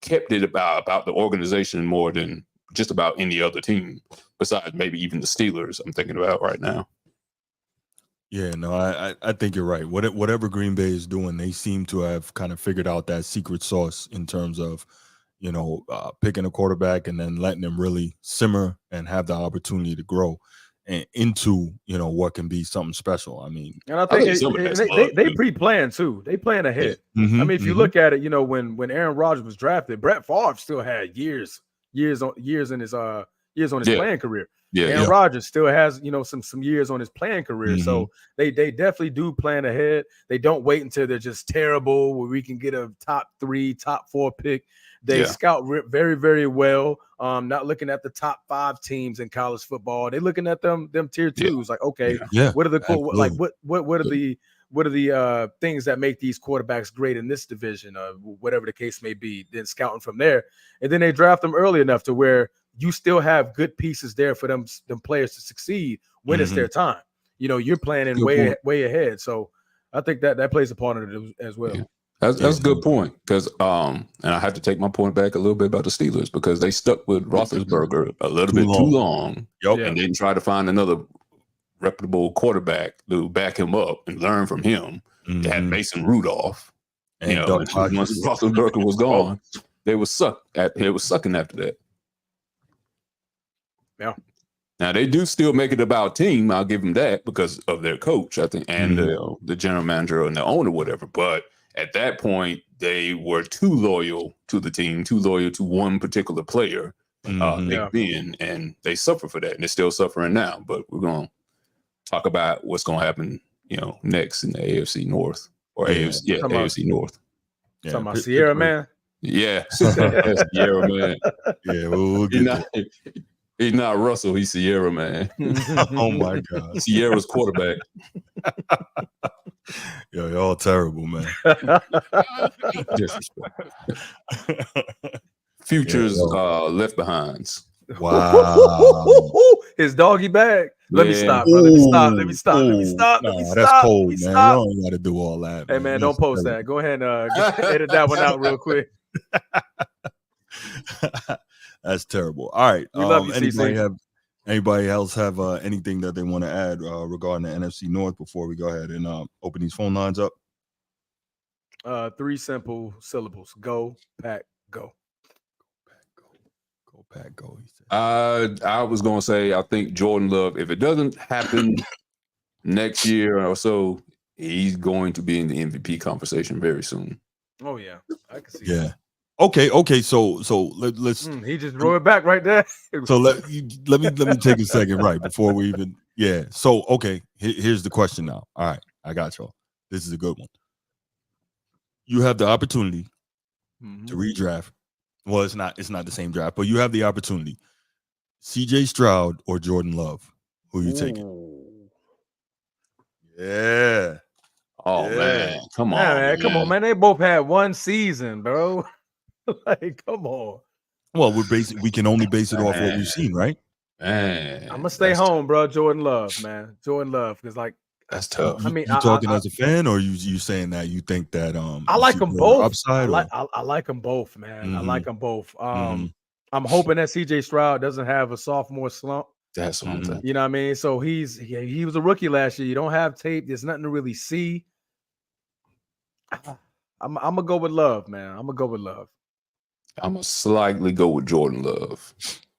kept it about the organization more than just about any other team, besides maybe even the Steelers I'm thinking about right now. Yeah, no, I think you're right. Whatever Green Bay is doing, they seem to have kind of figured out that secret sauce in terms of, picking a quarterback and then letting them really simmer and have the opportunity to grow. into what can be something special. I mean, and I think they pre-planned too. They plan ahead. Yeah. Mm-hmm, I mean, if you look at it, when Aaron Rodgers was drafted, Brett Favre still had years on his playing career. Yeah, Aaron Rodgers still has some years on his playing career. Mm-hmm. So they definitely do plan ahead. They don't wait until they're just terrible where we can get a top 3, top 4 pick. They scout very, very well. Not looking at the top 5 teams in college football. They're looking at them tier 2s. Like, okay, what are the cool? Like, what are the things that make these quarterbacks great in this division? Whatever the case may be. Then scouting from there, and then they draft them early enough to where you still have good pieces there for them players to succeed when it's their time. You're planning way ahead. So I think that plays a part of it as well. Yeah. That's a good point because and I have to take my point back a little bit about the Steelers because they stuck with Roethlisberger a little bit too long and didn't try to find another reputable quarterback to back him up and learn from him. They had Mason Rudolph, and once Roethlisberger was gone, they were sucking after that. Yeah. Now they do still make it about team. I'll give them that because of their coach, I think, and the general manager and the owner, whatever. But at that point, they were too loyal to the team, too loyal to one particular player, Big Ben, and they suffer for that, and they're still suffering now. But we're going to talk about what's going to happen, next in the AFC North or AFC North. Yeah, talking about Sierra Man. Yeah, Sierra Man. Yeah, we'll get that. He's not Russell. He's Sierra, man. Oh my God, Sierra's quarterback. Yo, y'all terrible, man. Disrespect. Futures left behinds. Wow. His doggy bag. Let me stop, bro. Let me stop. That's cold, man. You don't got to do all that. Hey, man, don't post that. Go ahead and edit that one out real quick. That's terrible. All right. We love you, anybody else have anything that they want to add regarding the NFC North before we go ahead and open these phone lines up? 3 simple syllables. Go, Pack, go. Go, Pack, go. He said. I was going to say, I think Jordan Love, if it doesn't happen next year or so, he's going to be in the MVP conversation very soon. Oh, yeah. I can see that. Okay. So let's. He just threw it back right there. So let me take a second, right, before we even. Yeah. So okay, here's the question now. All right, I got y'all. This is a good one. You have the opportunity to redraft. Well, it's not the same draft, but you have the opportunity. CJ Stroud or Jordan Love, who you taking? Yeah. Oh man, come on, man. Come on, man. They both had one season, bro. Like, come on. Well, we can only base it off what we've seen, right? Man, I'm gonna stay home, bro. Jordan Love, man. Jordan Love, because that's tough. I mean, you talking as a fan, or you saying that you think that I like them both. Upside, I like them both, man. I like them both. I'm hoping that CJ Stroud doesn't have a sophomore slump. That's what I'm thinking. You know what I mean? So he was a rookie last year. You don't have tape. There's nothing to really see. I'm gonna go with Love, man. I'm gonna go with Love. I'm gonna slightly go with Jordan Love.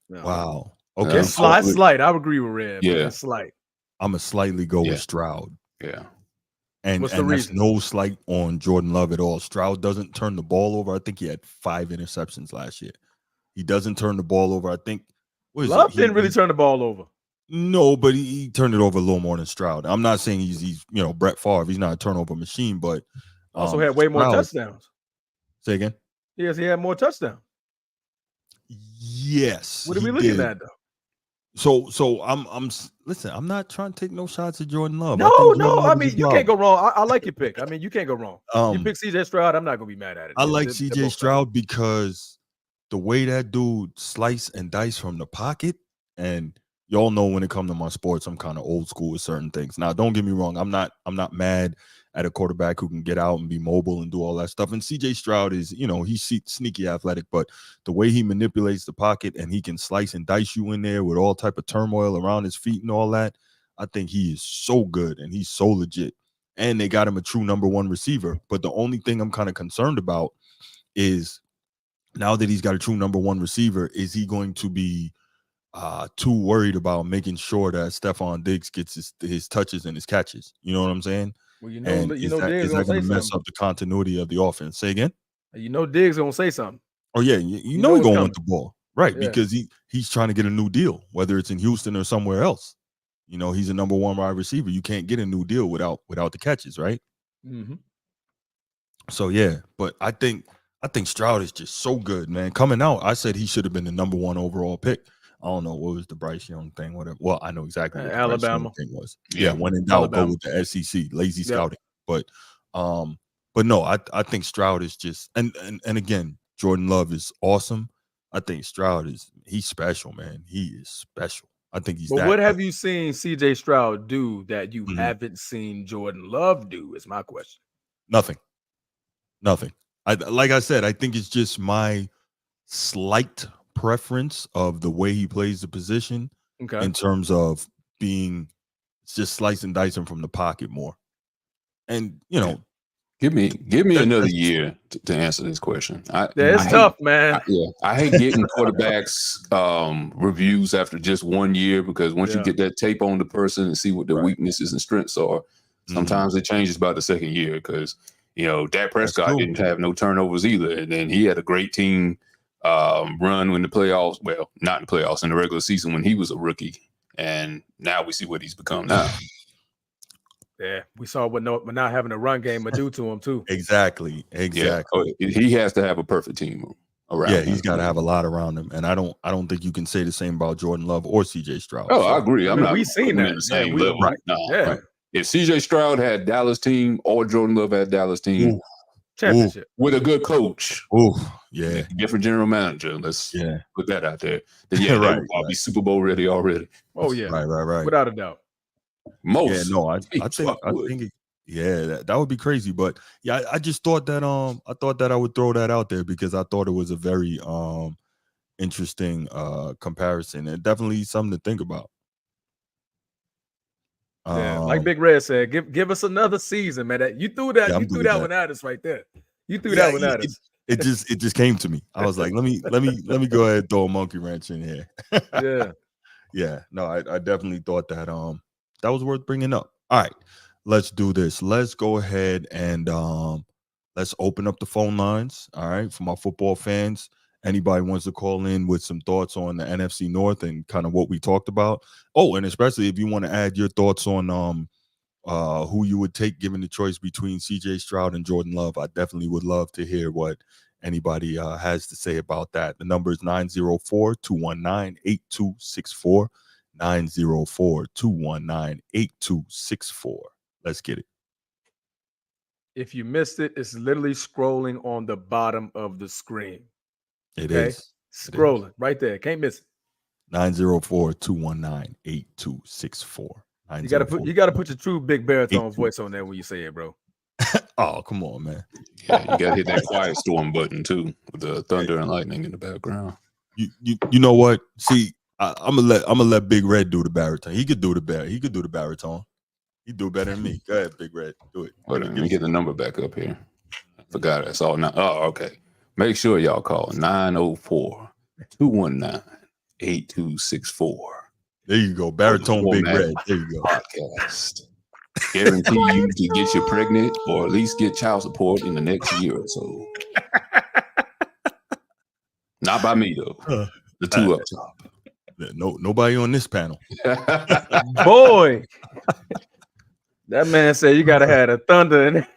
Wow. Okay. It's slight. I would agree with Red. Yeah. It's slight. I'm gonna slightly go with Stroud. Yeah. And there's no slight on Jordan Love at all. Stroud doesn't turn the ball over. I think he had 5 interceptions last year. He doesn't turn the ball over. I think Love didn't really turn the ball over. No, but he turned it over a little more than Stroud. I'm not saying he's Brett Favre. He's not a turnover machine, but also had way more touchdowns. Say again. Yes, he had more touchdowns. Yes. What are we looking at though? So I'm listen. I'm not trying to take no shots at Jordan Love. No. I mean, you can't go wrong. I like your pick. I mean, you can't go wrong. You pick CJ Stroud. I'm not gonna be mad at it. I like CJ Stroud because the way that dude slice and dice from the pocket, and y'all know when it comes to my sports, I'm kind of old school with certain things. Now, don't get me wrong. I'm not mad at a quarterback who can get out and be mobile and do all that stuff. And CJ Stroud is, he's sneaky athletic, but the way he manipulates the pocket and he can slice and dice you in there with all type of turmoil around his feet and all that, I think he is so good and he's so legit. And they got him a true number 1 receiver. But the only thing I'm kind of concerned about is now that he's got a true number 1 receiver, is he going to be too worried about making sure that Stephon Diggs gets his touches and his catches. You know what I'm saying? Well, And Diggs is that going to mess something. up the continuity of the offense? Say again? Diggs gonna say something. Oh yeah, you know he's going to want the ball, right? Yeah. Because he's trying to get a new deal, whether it's in Houston or somewhere else. You know, he's a number 1 wide receiver. You can't get a new deal without the catches, right? Mm-hmm. So yeah, but I think Stroud is just so good, man. Coming out, I said he should have been the number 1 overall pick. I don't know what was the Bryce Young thing, whatever. Well, I know exactly what the Alabama Bryce Young thing was. Yeah, when in doubt, go with the SEC, lazy scouting. But no, I think Stroud is just and again, Jordan Love is awesome. I think Stroud he's special, man. He is special. I think he's. But what have you seen CJ Stroud do that you haven't seen Jordan Love do? Is my question. Nothing. Like I said, I think it's just my slight preference of the way he plays the position in terms of being just slicing and dicing from the pocket more. And you know, give me another year to answer this question. It's tough, man. I hate getting quarterbacks reviews after just 1 year, because once you get that tape on the person and see what their weaknesses and strengths are, sometimes it changes by the second year. Because Dak Prescott didn't have no turnovers either, and then he had a great team run in the playoffs. Well, not in the playoffs, in the regular season when he was a rookie, and now we see what he's become now. Yeah, we saw what not having a run game would do to him too. Exactly. Yeah. He has to have a perfect team around. Yeah, he's got to have a lot around him, and I don't think you can say the same about Jordan Love or CJ Stroud. Oh, so. I agree. We've seen that in the same level. Right. No, right. If CJ Stroud had Dallas team or Jordan Love had Dallas team, championship with a good coach, different general manager. Let's put that out there. Then they would probably be Super Bowl ready already. Oh yeah, right, without a doubt. Most, I think that would be crazy. But yeah, I just thought that I would throw that out there because I thought it was a very interesting comparison and definitely something to think about. Yeah, like Big Red said, give us another season, man. You threw that. You threw that one at us right there. You threw that one at us. It just came to me. I was like, let me go ahead and throw a monkey wrench in here. Yeah. No, I definitely thought that that was worth bringing up. All right, let's do this. Let's go ahead and let's open up the phone lines. All right, for my football fans. Anybody wants to call in with some thoughts on the NFC North and kind of what we talked about. Oh, and especially if you want to add your thoughts on who you would take given the choice between CJ Stroud and Jordan Love. I definitely would love to hear what anybody has to say about that. The number is 904-219-8264. 904-219-8264. Let's get it. If you missed it, it's literally scrolling on the bottom of the screen. It is. Scrolling right there. Can't miss it. 904-219-8264. You gotta put your true big baritone voice on there when you say it, bro. Oh, come on, man. Yeah, you gotta hit that quiet storm button too, with the thunder and lightning in the background. You know what? See, I'm gonna let Big Red do the baritone. He could do the baritone. He do better than me. Go ahead, Big Red. Do it. Wait a minute, let me get the number back up here. I forgot that's all now. Oh, okay. Make sure y'all call 904-219-8264. There you go. Baritone Big Red. There you go. Podcast. Guarantee you to get you pregnant or at least get child support in the next year or so. Not by me though. The two up top. Nobody on this panel. Boy. That man said you gotta have a thunder in it.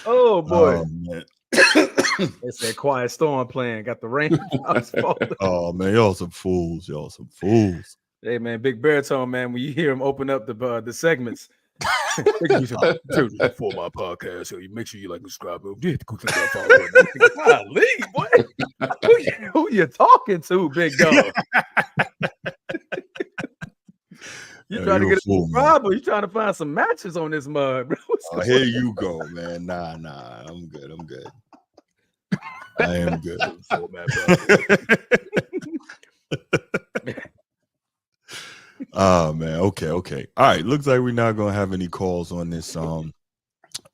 Oh boy. Man. It's that quiet storm playing. Got the rain. Oh man, y'all some fools. Hey man, Big Baritone, man. When you hear him open up the segments, for my podcast, so you make sure you like and subscribe. Who you talking to, big dog? You trying to get a subscriber? You trying to find some matches on this mug, bro? Here you go, man. Nah. I'm good. I am good. Oh man. Okay. All right. Looks like we're not gonna have any calls on this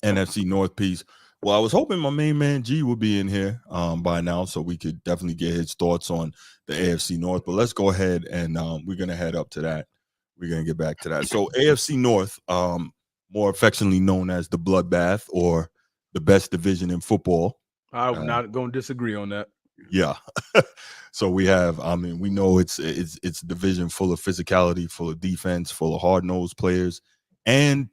NFC North piece. Well, I was hoping my main man G would be in here by now, so we could definitely get his thoughts on the AFC North. But let's go ahead and we're gonna head up to that. We're gonna get back to that. So AFC North, more affectionately known as the bloodbath or the best division in football. I'm not going to disagree on that. Yeah. So we have, I mean, we know it's a division full of physicality, full of defense, full of hard-nosed players, and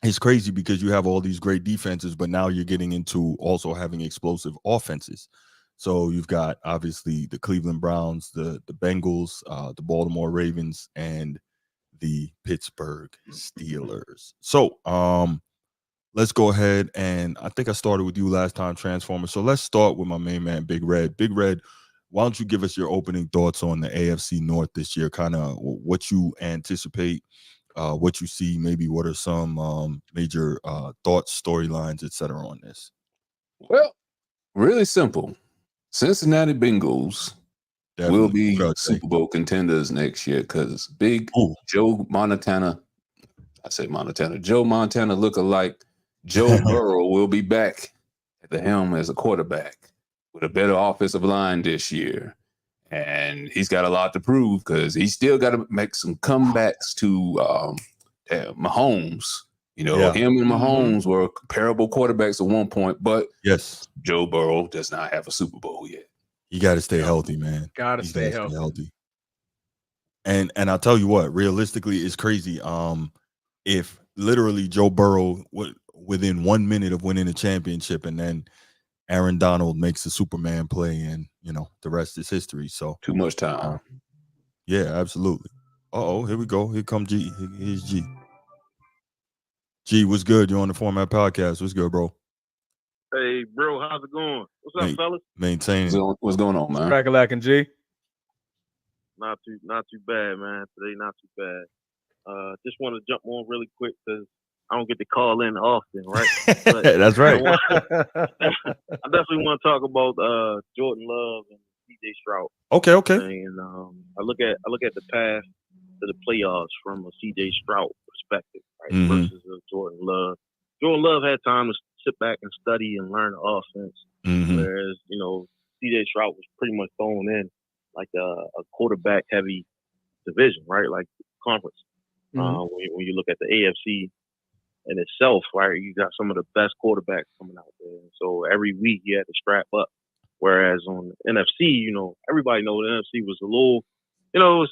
it's crazy because you have all these great defenses, but now you're getting into also having explosive offenses. So you've got obviously the Cleveland Browns, the Bengals, the Baltimore Ravens, and the Pittsburgh Steelers. So let's go ahead, and I think I started with you last time, Transformer. So let's start with my main man, Big Red. Big Red, why don't you give us your opening thoughts on the AFC North this year, kind of what you anticipate, what you see, maybe what are some major thoughts, storylines, etc. on this? Well, really simple. Cincinnati Bengals will be Super Bowl contenders next year because Joe Montana lookalike Joe Burrow will be back at the helm as a quarterback with a better offensive line this year. And he's got a lot to prove because he's still got to make some comebacks to Mahomes. You know, him and Mahomes were comparable quarterbacks at one point, but yes, Joe Burrow does not have a Super Bowl yet. You got to stay healthy, man. Got to stay healthy. And I'll tell you what, realistically, it's crazy. If literally Joe Burrow within 1 minute of winning a championship, and then Aaron Donald makes a Superman play, and you know the rest is history. So too much time. Yeah, absolutely. Here we go. Here come G. Here's G. G, what's good? You're on the Format Podcast. What's good, bro? Hey, bro, how's it going? What's up, fellas? Maintaining. What's going on, man? Crack-a-lackin' G. Not too bad, man. Today, not too bad. Just want to jump on really quick because I don't get to call in often, right? But that's right. I definitely want to talk about Jordan Love and CJ Stroud. Okay. And I look at the path to the playoffs from a CJ Stroud perspective, right? Versus Jordan Love. Jordan Love had time to sit back and study and learn the offense, whereas CJ Stroud was pretty much thrown in like a quarterback heavy division, right? Like conference. When you look at the AFC in itself, right, you got some of the best quarterbacks coming out there. And so every week you had to strap up. Whereas on the NFC, everybody knows the NFC was a little, the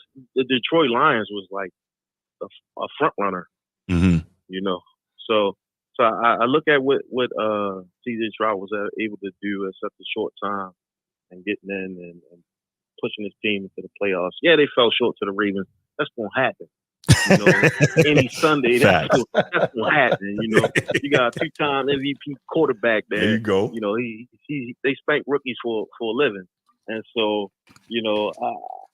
Detroit Lions was like a front runner, So I look at what CJ Stroud was able to do in such a short time and getting in and pushing his team into the playoffs. Yeah, they fell short to the Ravens. That's going to happen. Any Sunday, that's going to happen. You got a 2-time MVP quarterback there. There you go. They spank rookies for a living. And so,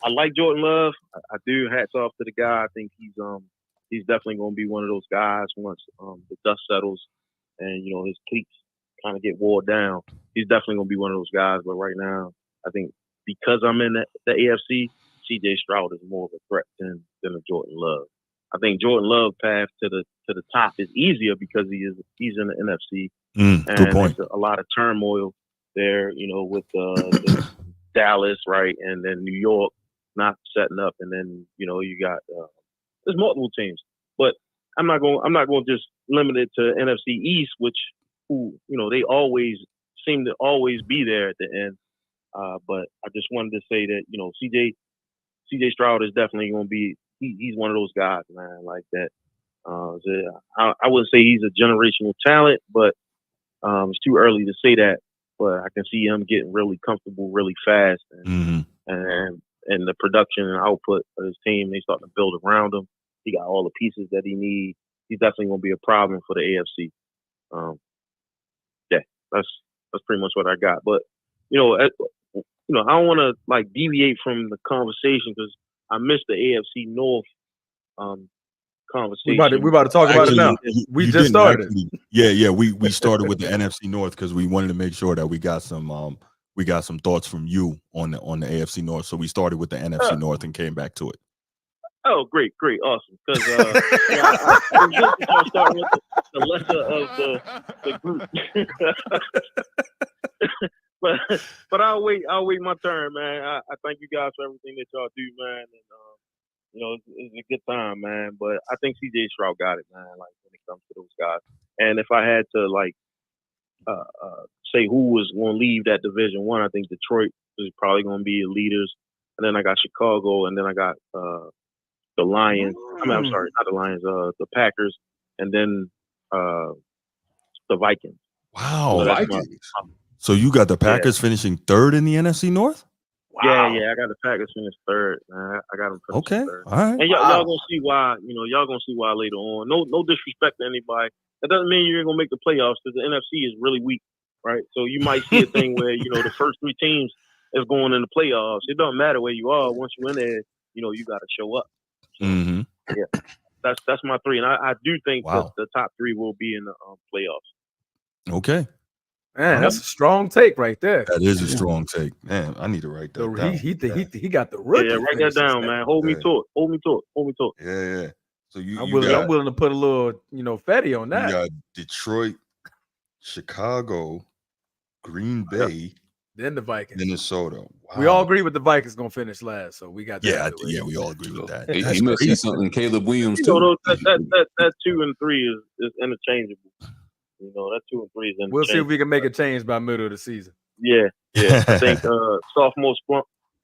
I like Jordan Love. I do. Hats off to the guy. I think he's definitely going to be one of those guys once the dust settles and, his cleats kind of get wore down. He's definitely going to be one of those guys. But right now, I think because I'm in the AFC, CJ Stroud is more of a threat than a Jordan Love. I think Jordan Love path to the top is easier because he's in the NFC. And good point. There's a lot of turmoil there, with the Dallas, right, and then New York not setting up, and then you got there's multiple teams. But I'm not going to just limit it to NFC East, which they always seem to always be there at the end. But I just wanted to say that CJ Stroud is definitely going to be. He's one of those guys, man, like that. I wouldn't say he's a generational talent, but it's too early to say that. But I can see him getting really comfortable really fast, and the production and output of his team, they starting to build around him. He got all the pieces that he needs. He's definitely going to be a problem for the AFC. That's pretty much what I got. But I don't want to deviate from the conversation because I missed the AFC North conversation. We about to talk about it now. We just started. We started with the NFC North because we wanted to make sure that we got some thoughts from you on the AFC North. So we started with the NFC North and came back to it. Oh, great, awesome. Because I was just gonna start with the lesser of the group. but I'll wait my turn, man. I thank you guys for everything that y'all do, man. And it's a good time, man. But I think CJ Stroud got it, man. Like when it comes to those guys, and if I had to say who was going to leave that Division One, I think Detroit is probably going to be the leaders, and then I got Chicago, and then I got the Lions. I'm sorry, not the Lions. The Packers, and then the Vikings. Wow, so Vikings. So you got the Packers finishing third in the NFC North? Wow. Yeah, I got the Packers finish third. Man. I got them finishing third. All right. And y'all gonna see why. Y'all gonna see why later on. No disrespect to anybody. That doesn't mean you're gonna make the playoffs because the NFC is really weak, right? So you might see a thing where the first three teams is going in the playoffs. It doesn't matter where you are. Once you're in there, you got to show up. So, yeah, that's my three, and I do think that the top three will be in the playoffs. Okay. Man, that's a strong take right there. That is a strong take. Man, I need to write that down. He got the rookie. Yeah, write that down, man. Hold me to it. Yeah. So I'm willing to put a little, fatty on that. You got Detroit, Chicago, Green Bay, then the Vikings, Minnesota. Wow. We all agree with the Vikings gonna finish last, so we got that. Yeah, we all agree with that. He must see something. Caleb Williams too. That 2 and 3 is interchangeable. That 2 and 3 is interchangeable. We'll see if we can make a change by middle of the season. Yeah. I think sophomore sprung.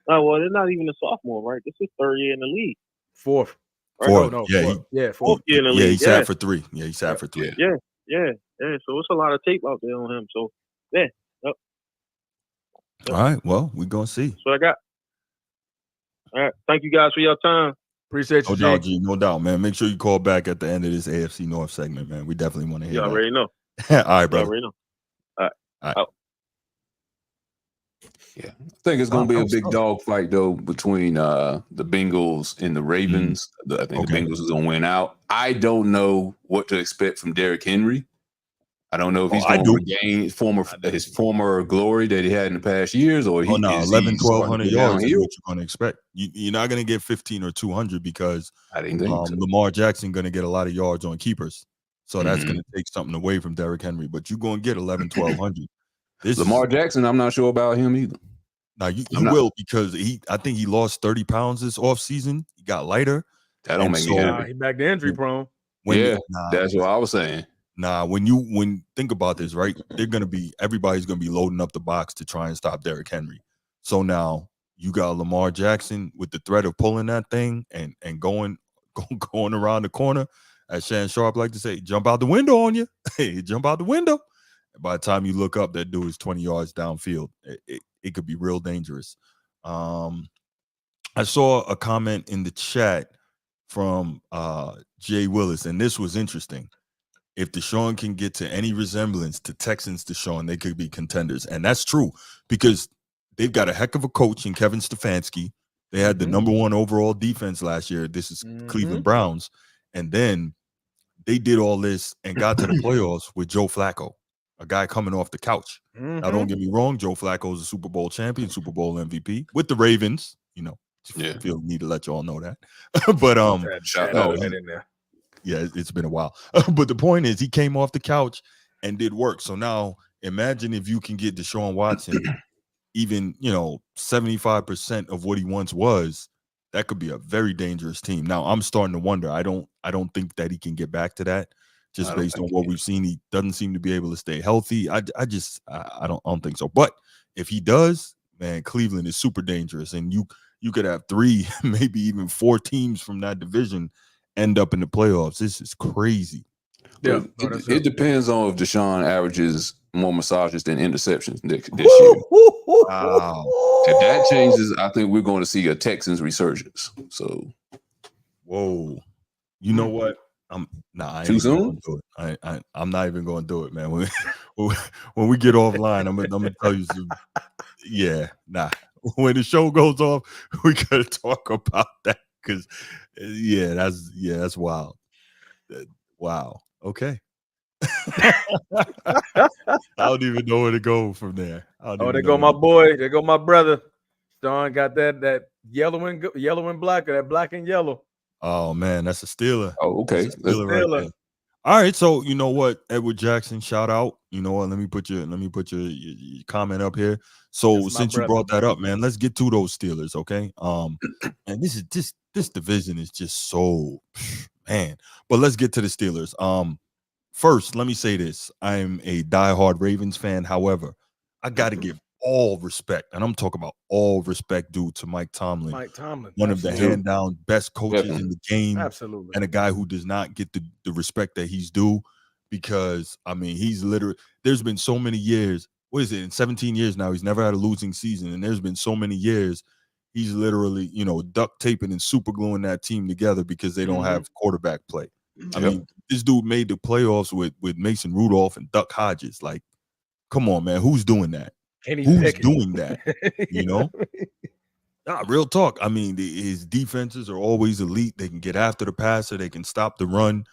Oh, well, they're not even a sophomore, right? This is third year in the league. Fourth. Right? Fourth. No, fourth year in the league. Yeah, he sat for 3. Yeah, he sat for 3. Yeah. So it's a lot of tape out there on him. So yeah. Yep. All right. Well, we're gonna see. That's what I got. All right. Thank you guys for your time. Appreciate you, G. No doubt, man. Make sure you call back at the end of this AFC North segment, man. We definitely want to hear. You already know. All right, brother. You already know. All right. Yeah, I think it's going to be a big dog fight though between the Bengals and the Ravens. I think the Bengals is going to win out. I don't know what to expect from Derrick Henry. I don't know if he's going to regain his former glory that he had in the past years, or 1,100 yards is what you're going to expect. You're not going to get 15 or 200 because I didn't think so. Lamar Jackson going to get a lot of yards on keepers, so that's going to take something away from Derrick Henry. But you're going to get 1,100. Lamar Jackson, I'm not sure about him either. Now you will, because I think he lost 30 pounds this offseason. He got lighter. That don't make me happy. He back to injury prone. That's what I was saying. When think about this, right? Everybody's gonna be loading up the box to try and stop Derrick Henry. So now you got Lamar Jackson with the threat of pulling that thing and going around the corner, as Shannon Sharp like to say, jump out the window on you. Hey, jump out the window. By the time you look up, that dude is 20 yards downfield. It could be real dangerous. I saw a comment in the chat from Jay Willis, and this was interesting. If Deshaun can get to any resemblance to Texans Deshaun, they could be contenders. And that's true, because they've got a heck of a coach in Kevin Stefanski. They had the number 1 overall defense last year. This is Cleveland Browns. And then they did all this and got to the playoffs with Joe Flacco, a guy coming off the couch. Now, don't get me wrong. Joe Flacco is a Super Bowl champion, Super Bowl MVP with the Ravens. I feel the need to let you all know that. But yeah, it's been a while. But the point is, he came off the couch and did work. So now imagine if you can get Deshaun Watson even, 75% of what he once was. That could be a very dangerous team. Now I'm starting to wonder. I don't think that he can get back to that, just based on what we've seen. He doesn't seem to be able to stay healthy. I don't think so. But if he does, man, Cleveland is super dangerous, and you could have 3, maybe even 4 teams from that division end up in the playoffs. This is crazy. Yeah, it depends on if Deshaun averages more massages than interceptions this year. Wow. If that changes, I think we're going to see a Texans resurgence. So, whoa, you know what? Too soon. I'm not even going to do it, man. When we get offline, I'm gonna tell you some. Yeah, when the show goes off, we gotta talk about that, because that's wild. Wow. Okay. I don't even know where to go from there. There go my boy. There go my brother. Sean got that yellow and black, or that black and yellow. Oh man, that's a Steeler. Oh, okay. That's a Steeler right there. All right, so you know what, Edward Jackson, shout out. You know what? Let me put your comment up here. So since you brought that up, man, let's get to those Steelers, okay? And this division is just so man. But let's get to the Steelers. First, let me say this: I'm a diehard Ravens fan. However, I got to give all respect, and I'm talking about all respect due to Mike Tomlin. One of the hand down best coaches in the game. Absolutely. And a guy who does not get the respect that he's due, because I mean, he's literally, there's been so many years, what is it, in 17 years now, he's never had a losing season. And there's been so many years he's literally, you know, duct taping and super gluing that team together because they don't have quarterback play. I mean, this dude made the playoffs with Mason Rudolph and Duck Hodges. Like, come on, man, who's doing that? Who's doing that? You know? Nah, real talk. I mean, his defenses are always elite. They can get after the passer. They can stop the run.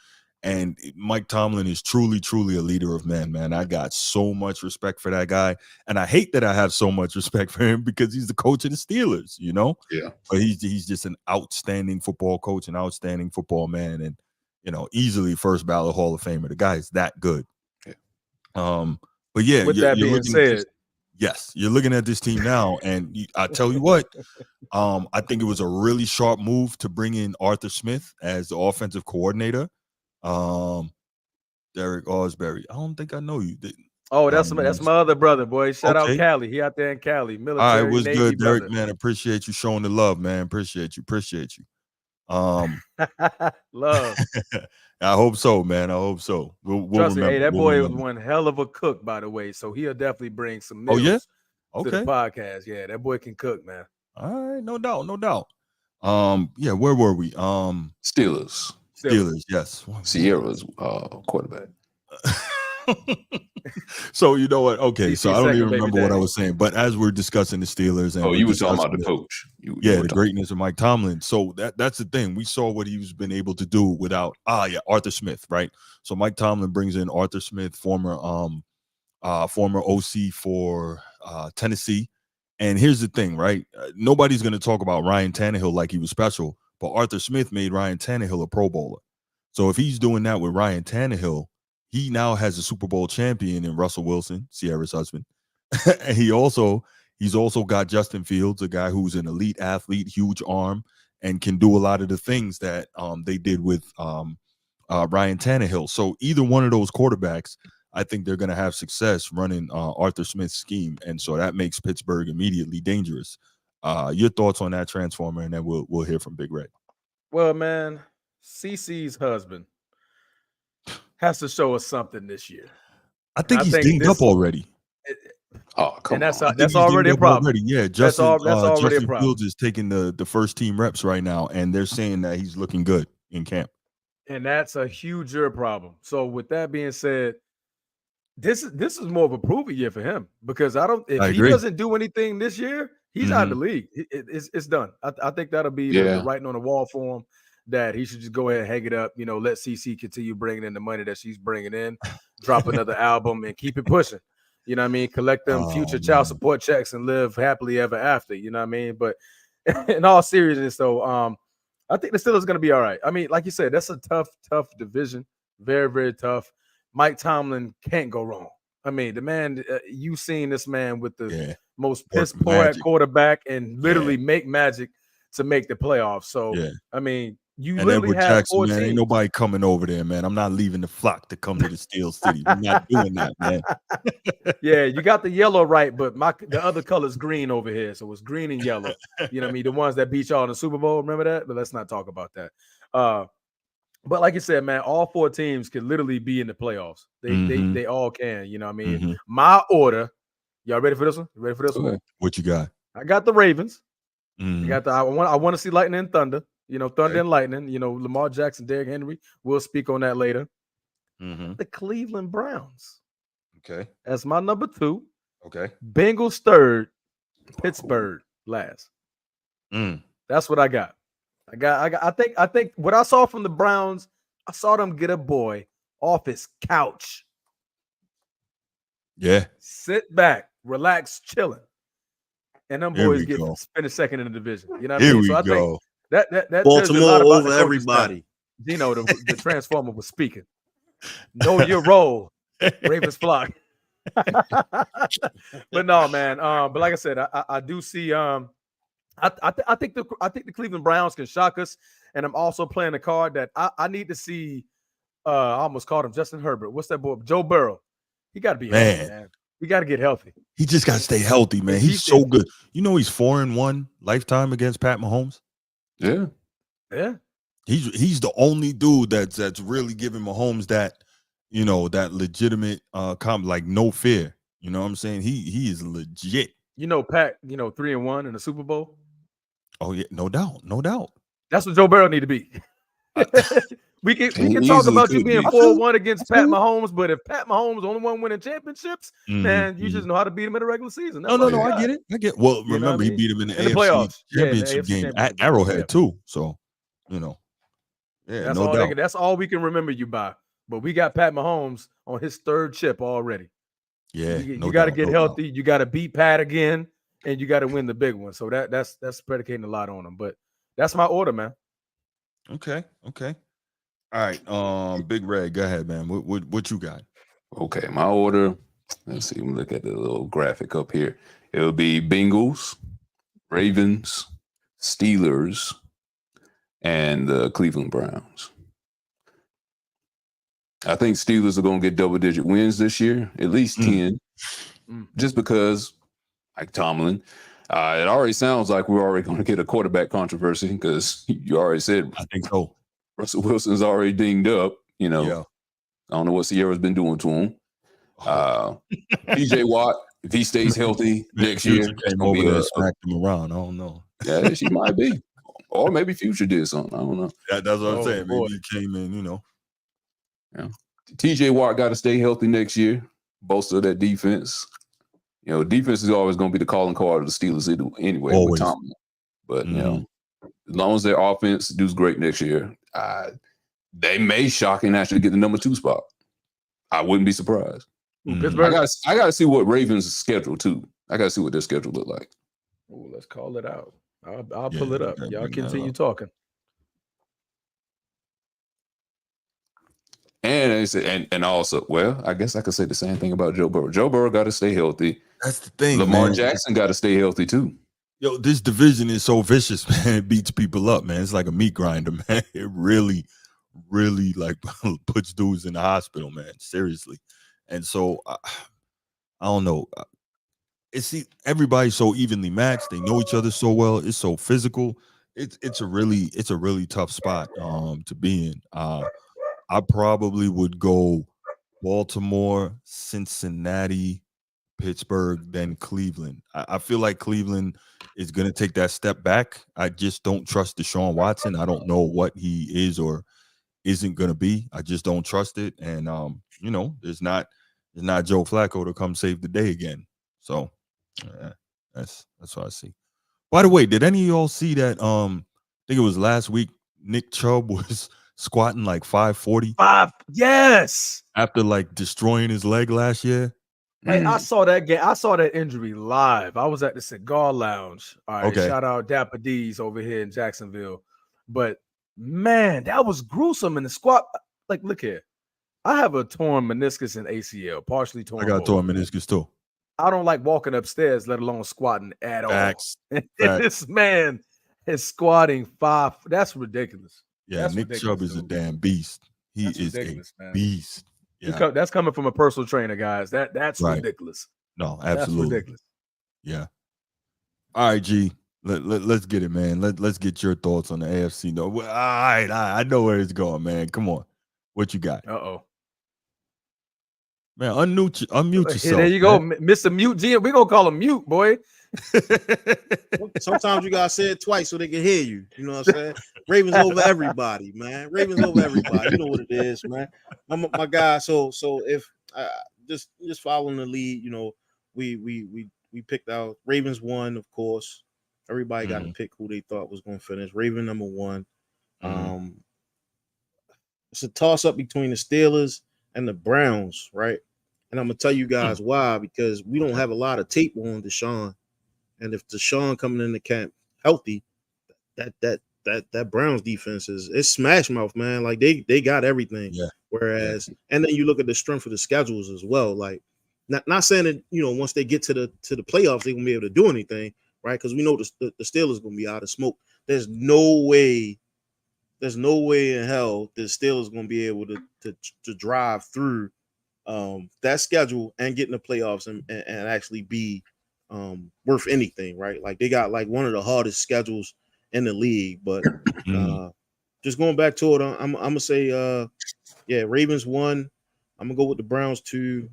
And Mike Tomlin is truly, truly a leader of men, man. I got so much respect for that guy. And I hate that I have so much respect for him because he's the coach of the Steelers, you know? Yeah. But he's just an outstanding football coach, an outstanding football man, and, you know, easily first ballot Hall of Famer. The guy is that good. Yeah. But yeah, with that being said, yes, you're looking at this team now, and I tell you what, I think it was a really sharp move to bring in Arthur Smith as the offensive coordinator. Derek Osbury, I don't think I know you. Oh, that's my other brother, boy. Shout out Cali. He out there in Cali. Military. All right, was Navy good, brother. Derek, man. Appreciate you showing the love, man. Appreciate you. Love. I hope so, man. I hope so. We'll Trust me, hey, that boy was remember. one hell of a cook, by the way. So he'll definitely bring some meals to the podcast. Yeah, that boy can cook, man. All right, no doubt. Yeah, where were we? Steelers, yes. Sierra's quarterback. So you know what? Okay, so I don't even remember what I was saying, but as we're discussing the Steelers, and you were talking about the coach. The greatness of Mike Tomlin. So that's the thing. We saw what he's been able to do without Arthur Smith, right? So Mike Tomlin brings in Arthur Smith, former OC for Tennessee. And here's the thing, right? Nobody's going to talk about Ryan Tannehill like he was special, but Arthur Smith made Ryan Tannehill a Pro Bowler. So if he's doing that with Ryan Tannehill, he now has a Super Bowl champion in Russell Wilson, Sierra's husband. And he's also got Justin Fields, a guy who's an elite athlete, huge arm, and can do a lot of the things that they did with Ryan Tannehill. So either one of those quarterbacks, I think they're going to have success running Arthur Smith's scheme. And so that makes Pittsburgh immediately dangerous. Your thoughts on that, Transformer, and then we'll hear from Big Red. Well, man, CC's husband has to show us something this year. I think he's dinged up already. Come on. That's already a problem. Already. Yeah, Justin Fields is taking the first team reps right now, and they're saying that he's looking good in camp. And that's a huger problem. So with that being said, this is more of a prove-it year for him, because if he doesn't do anything this year, he's out of the league. It's done. I think that'll be the writing on the wall for him, that he should just go ahead and hang it up. You know, let CC continue bringing in the money that she's bringing in, drop another album, and keep it pushing. You know what I mean? Collect them future child support checks and live happily ever after. You know what I mean? But in all seriousness, though, I think the Steelers are going to be all right. I mean, like you said, that's a tough division. Very, very tough. Mike Tomlin can't go wrong. I mean, the man, you've seen this man with the most piss poor at quarterback and literally make magic to make the playoffs. So, I mean, you literally have Jackson, 4 man, teams. ain't nobody coming over there, man. I'm not leaving the flock to come to the Steel City. We're not doing that, man. Yeah, you got the yellow right, but the other color's green over here. So it's green and yellow. You know what I mean? The ones that beat y'all in the Super Bowl, remember that? But let's not talk about that. But like you said, man, all 4 teams can literally be in the playoffs. They all can. You know what I mean? My order. Y'all ready for this one? You ready for this one? What you got? I got the Ravens. I got I want to see lightning and thunder. You know, thunder and lightning. You know, Lamar Jackson, Derrick Henry. We'll speak on that later. The Cleveland Browns. Okay. That's my number 2. Okay. Bengals 3rd. Pittsburgh last. That's what I got. I think what I saw from the Browns, I saw them get a boy off his couch. Yeah. Sit back, relax, chilling. And them boys finish second in the division. You know what I mean? So That tells you a Baltimore lot about over the everybody. Gino, the Transformer was speaking. Know your role, Ravens flock. But no, man. But like I said, I do see. I think the Cleveland Browns can shock us, and I'm also playing the card that I need to see. I almost called him Justin Herbert. What's that boy? Joe Burrow. He got to be healthy, man. He got to get healthy. He just got to stay healthy, man. He's so good. You know, he's 4-1 lifetime against Pat Mahomes. Yeah. He's the only dude that's really giving Mahomes that, you know, that legitimate like no fear. You know what I'm saying? He is legit. You know, Pat, 3-1 in the Super Bowl. Oh yeah, no doubt. That's what Joe Burrow need to be. We can talk about you being 4-1 against Pat Mahomes, but if Pat Mahomes is the only one winning championships, man, you just know how to beat him in the regular season. No, I get it. Well, remember he beat him in the AFC playoffs, championship game at Arrowhead too. So, you know, that's no doubt. That's all we can remember you by. But we got Pat Mahomes on his third chip already. Yeah, you got to get healthy. You got to beat Pat again, and you got to win the big one. So that's predicating a lot on him. But that's my order, man. Okay. All right, Big Red, go ahead, man. What you got? Okay, my order. Let's see. Let me look at the little graphic up here. It'll be Bengals, Ravens, Steelers, and the Cleveland Browns. I think Steelers are going to get double-digit wins this year, at least 10, just because, like Tomlin, it already sounds like we're already going to get a quarterback controversy because you already said. I think so. Russell Wilson's already dinged up, you know. Yeah. I don't know what Sierra's been doing to him. TJ Watt, if he stays healthy next year, came over there and smacked him around. I don't know. Yeah, she might be. Or maybe Future did something. I don't know. Yeah, that's what I'm saying. Maybe he came in, you know. Yeah. TJ Watt got to stay healthy next year, bolster that defense. You know, defense is always going to be the calling card of the Steelers anyway with Tomlin. But, you know, as long as their offense does great next year, they may shock and actually get the number 2 spot. I wouldn't be surprised. Pittsburgh. I got to see what Ravens' schedule too. I got to see what their schedule look like. Ooh, let's call it out. I'll pull it up. Y'all continue talking. And also, well, I guess I could say the same thing about Joe Burrow. Joe Burrow got to stay healthy. That's the thing. Lamar Jackson got to stay healthy too. Yo, this division is so vicious, man. It beats people up, man. It's like a meat grinder, man. It really like puts dudes in the hospital, man. Seriously. And so I don't know. Everybody's so evenly matched. They know each other so well. It's so physical. It's a really tough spot to be in. I probably would go Baltimore, Cincinnati, Pittsburgh, then Cleveland. I feel like Cleveland is going to take that step back. I just don't trust Deshaun Watson. I don't know what he is or isn't going to be. I just don't trust it. And, you know, there's not Joe Flacco to come save the day again. So that's what I see. By the way, did any of y'all see that? I think it was last week, Nick Chubb was squatting like 540. Yes. After like destroying his leg last year. Hey, I saw that game. I saw that injury live. I was at the cigar lounge. All right. Okay. Shout out Dapper D's over here in Jacksonville. But man, that was gruesome in the squat. Like, look here. I have a torn meniscus and ACL, partially torn. I got torn meniscus too. I don't like walking upstairs, let alone squatting at all. This man is squatting 5. That's ridiculous. Yeah, that's Nick Chubb is a damn beast. He is a beast. Yeah. That's coming from a personal trainer, guys. That's ridiculous. No, absolutely. That's ridiculous. Yeah. All right, G. Let's get it, man. Let's get your thoughts on the AFC. No, all right. I know where it's going, man. Come on. What you got? Uh-oh. Man, unmute yourself. There you go, Mr. Mute G. We're gonna call him Mute, boy. Sometimes you gotta say it twice so they can hear you. You know what I'm saying? Ravens over everybody, man. Ravens over everybody. You know what it is, man. My guy. So if just following the lead, you know, we picked out Ravens 1, of course. Everybody got to pick who they thought was going to finish. Raven number 1. It's a toss up between the Steelers and the Browns, right? And I'm gonna tell you guys why, because we don't have a lot of tape on Deshaun. And if Deshaun coming in the camp healthy, that that Browns defense it's smash mouth, man. Like they got everything. Yeah. Whereas, and then you look at the strength of the schedules as well. Like, not saying that once they get to the playoffs they're gonna be able to do anything, right? Because we know the Steelers gonna be out of smoke. There's no way in hell the Steelers gonna be able to drive through that schedule and get in the playoffs and actually be worth anything, right? Like they got like one of the hardest schedules in the league. But just going back to it, I'm gonna say Ravens 1. I'm gonna go with the Browns 2.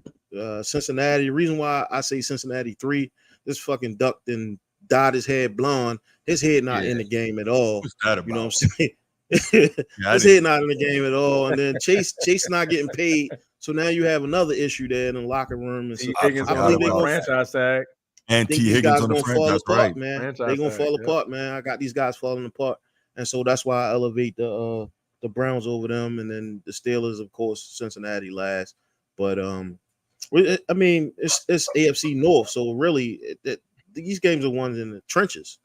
Cincinnati. The reason why I say Cincinnati 3, this fucking duck then dyed his head blonde. His head not in the game at all. What's that about? You know what I'm saying? His head not in the game at all. And then Chase not getting paid. So now you have another issue there in the locker room. And so Higgins on the franchise tag. And T. Higgins on the franchise, right? Man. They're gonna fall apart, man. I got these guys falling apart. And so that's why I elevate the Browns over them, and then the Steelers, of course, Cincinnati last. But I mean, it's AFC North, so really these games are ones in the trenches,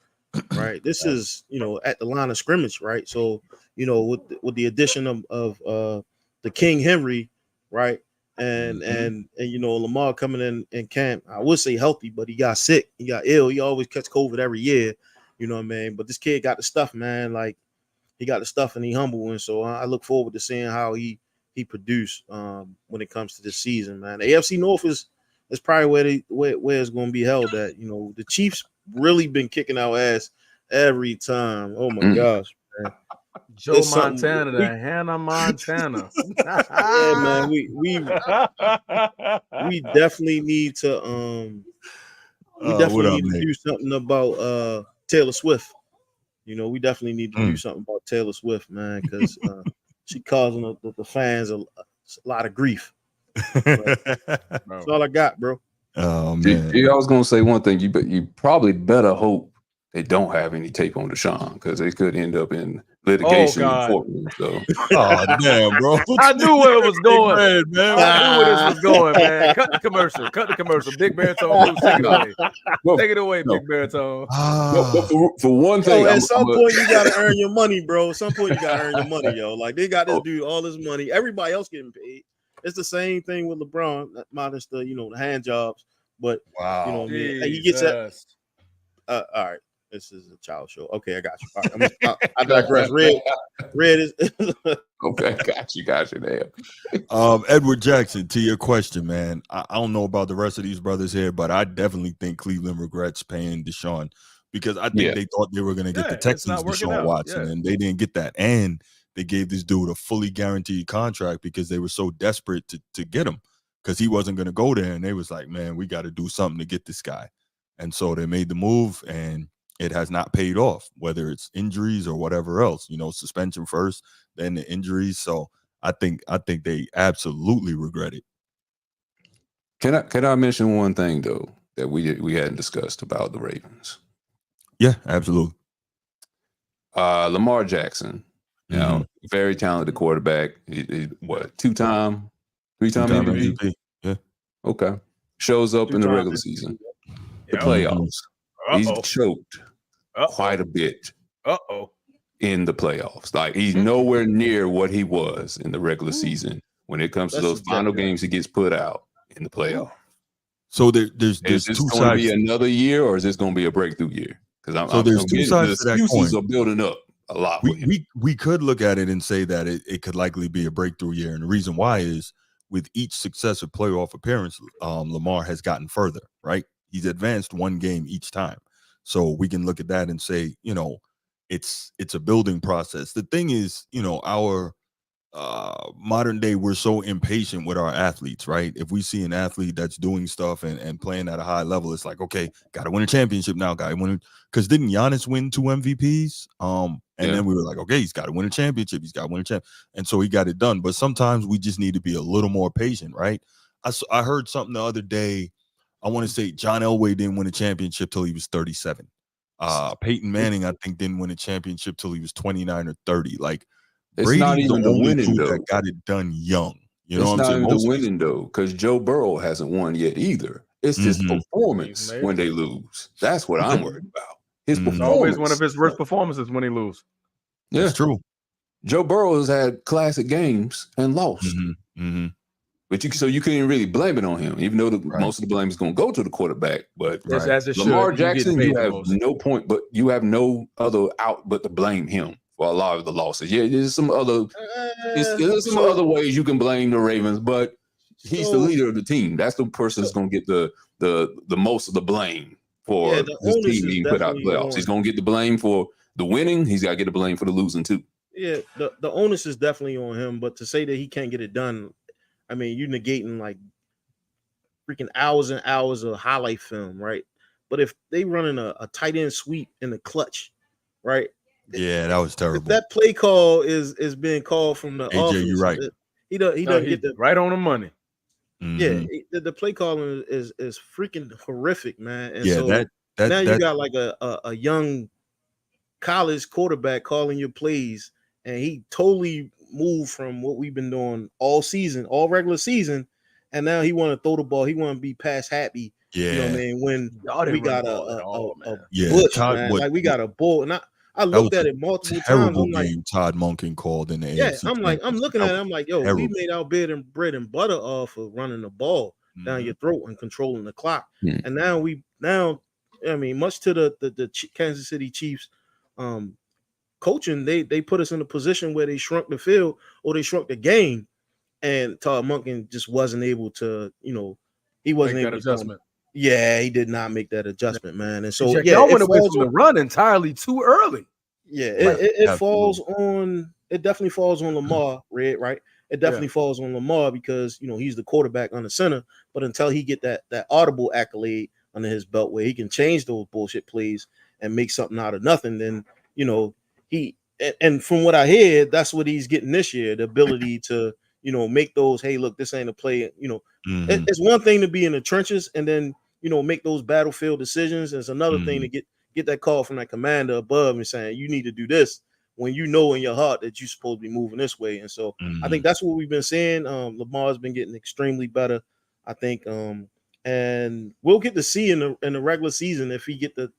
right? This is at the line of scrimmage, right? So with the addition of the King Henry, right, and Lamar coming in camp, I would say healthy, but he got sick, he got ill. He always catch COVID every year, you know what I mean? But this kid got the stuff, man. Like he got the stuff, and he humble, and so I look forward to seeing how he produce when it comes to this season, man. The AFC North is probably where it's going to be held at. The Chiefs really been kicking our ass every time. Oh my gosh, man. Joe Montana, the Hannah Montana. Yeah, man. We definitely need to do something about Taylor Swift. We definitely need to do something about Taylor Swift, man, because she causing the fans a lot of grief. That's all I got, bro. Oh man, I was gonna say one thing. You probably better hope they don't have any tape on Deshaun, because they could end up in litigation in courtroom. So, oh damn, bro! I knew where it was going, man. I knew where this was going, man. Cut the commercial. Big Baritone, take it away. Take it away, Big Baritone. For one thing, at some point you gotta earn your money, bro. At some point you gotta earn your money, yo. Like they got this dude all this money. Everybody else getting paid. It's the same thing with LeBron, minus the the hand jobs. But wow, he gets that. All right. This is a child show. Okay, I got you. All right, I digress. Red is okay. Got you there. Edward Jackson, to your question, man. I don't know about the rest of these brothers here, but I definitely think Cleveland regrets paying Deshaun, because I think they thought they were going to get the Texans Deshaun Watson, and they didn't get that. And they gave this dude a fully guaranteed contract because they were so desperate to get him, because he wasn't going to go there, and they was like, man, we got to do something to get this guy. And so they made the move, and it has not paid off, whether it's injuries or whatever else, suspension first, then the injuries. So I think they absolutely regret it. Can I mention one thing though that we hadn't discussed about the Ravens? Yeah, absolutely. Lamar Jackson, very talented quarterback. What, 2-time, 3-time MVP? Yeah. Okay. Shows up in the regular season. The playoffs. He's choked quite a bit in the playoffs. Like he's nowhere near what he was in the regular season. When it comes to those final games, he gets put out in the playoff. So there's is this two going sides. to be another year, or is this going to be a breakthrough year? Because there's two sides to that coin. Excuses are building up a lot. We could look at it and say that it could likely be a breakthrough year, and the reason why is with each successive playoff appearance, Lamar has gotten further. Right, he's advanced one game each time. So we can look at that and say, it's a building process. The thing is, our modern day, we're so impatient with our athletes, right? If we see an athlete that's doing stuff and playing at a high level, it's like, okay, got to win a championship now, guy. Because didn't Giannis win 2 MVPs? Then we were like, okay, he's got to win a championship. He's got to win a champ. And so he got it done. But sometimes we just need to be a little more patient, right? I heard something the other day. I want to say John Elway didn't win a championship till he was 37. Peyton Manning, I think, didn't win a championship till he was 29 or 30. Like, it's not even the winning though. That got it done young. It's not even the winning though, because Joe Burrow hasn't won yet either. It's his performance when they lose. That's what I'm worried about. His performance. Always one of his worst performances when he lose. Yeah, it's true. Joe Burrow has had classic games and lost. But you couldn't really blame it on him, even though most of the blame is going to go to the quarterback. But as it Lamar should. Jackson, you have no point, but you have no other out but to blame him for a lot of the losses. Yeah, there's some other other ways you can blame the Ravens, but he's the leader of the team. That's the person that's going to get the most of the blame for his team being put out the playoffs. He's going to get the blame for the winning. He's got to get the blame for the losing too. Yeah, the onus is definitely on him. But to say that he can't get it done, I mean, you're negating like freaking hours and hours of highlight film, right? But if they running a tight end sweep in the clutch, right? Yeah, that was terrible. If that play call is being called from the AJ, offense, you're right. He doesn't get the right on the money. Yeah, the play calling is freaking horrific, man. And yeah, so now you got like a young college quarterback calling your plays, and he totally moved from what we've been doing all season, all regular season, and now he want to throw the ball. He want to be pass happy. Yeah, you know what I mean. When we got a bush, man, like we got a bull, and I looked at it multiple times. I'm like, Todd Monken called in the AFC. I'm looking at it. I'm like, yo, we made our bread and butter off of running the ball down your throat and controlling the clock, and now, I mean, much to the Kansas City Chiefs. Coaching, they put us in a position where they shrunk the field or they shrunk the game, and Todd Monken just wasn't able to, he wasn't able to adjustment. Yeah, he did not make that adjustment, man. And so y'all went away from the run entirely too early. Yeah, it falls on. It definitely falls on Lamar, right? It definitely falls on Lamar because he's the quarterback on the center. But until he get that audible accolade under his belt where he can change those bullshit plays and make something out of nothing, then he and from what I hear, that's what he's getting this year, the ability to make those, hey, look, this ain't a play. It's one thing to be in the trenches and then make those battlefield decisions. It's another thing to get that call from that commander above and saying you need to do this when you know in your heart that you're supposed to be moving this way. And so I think that's what we've been seeing. Lamar's been getting extremely better, I think, and we'll get to see in the regular season if he get to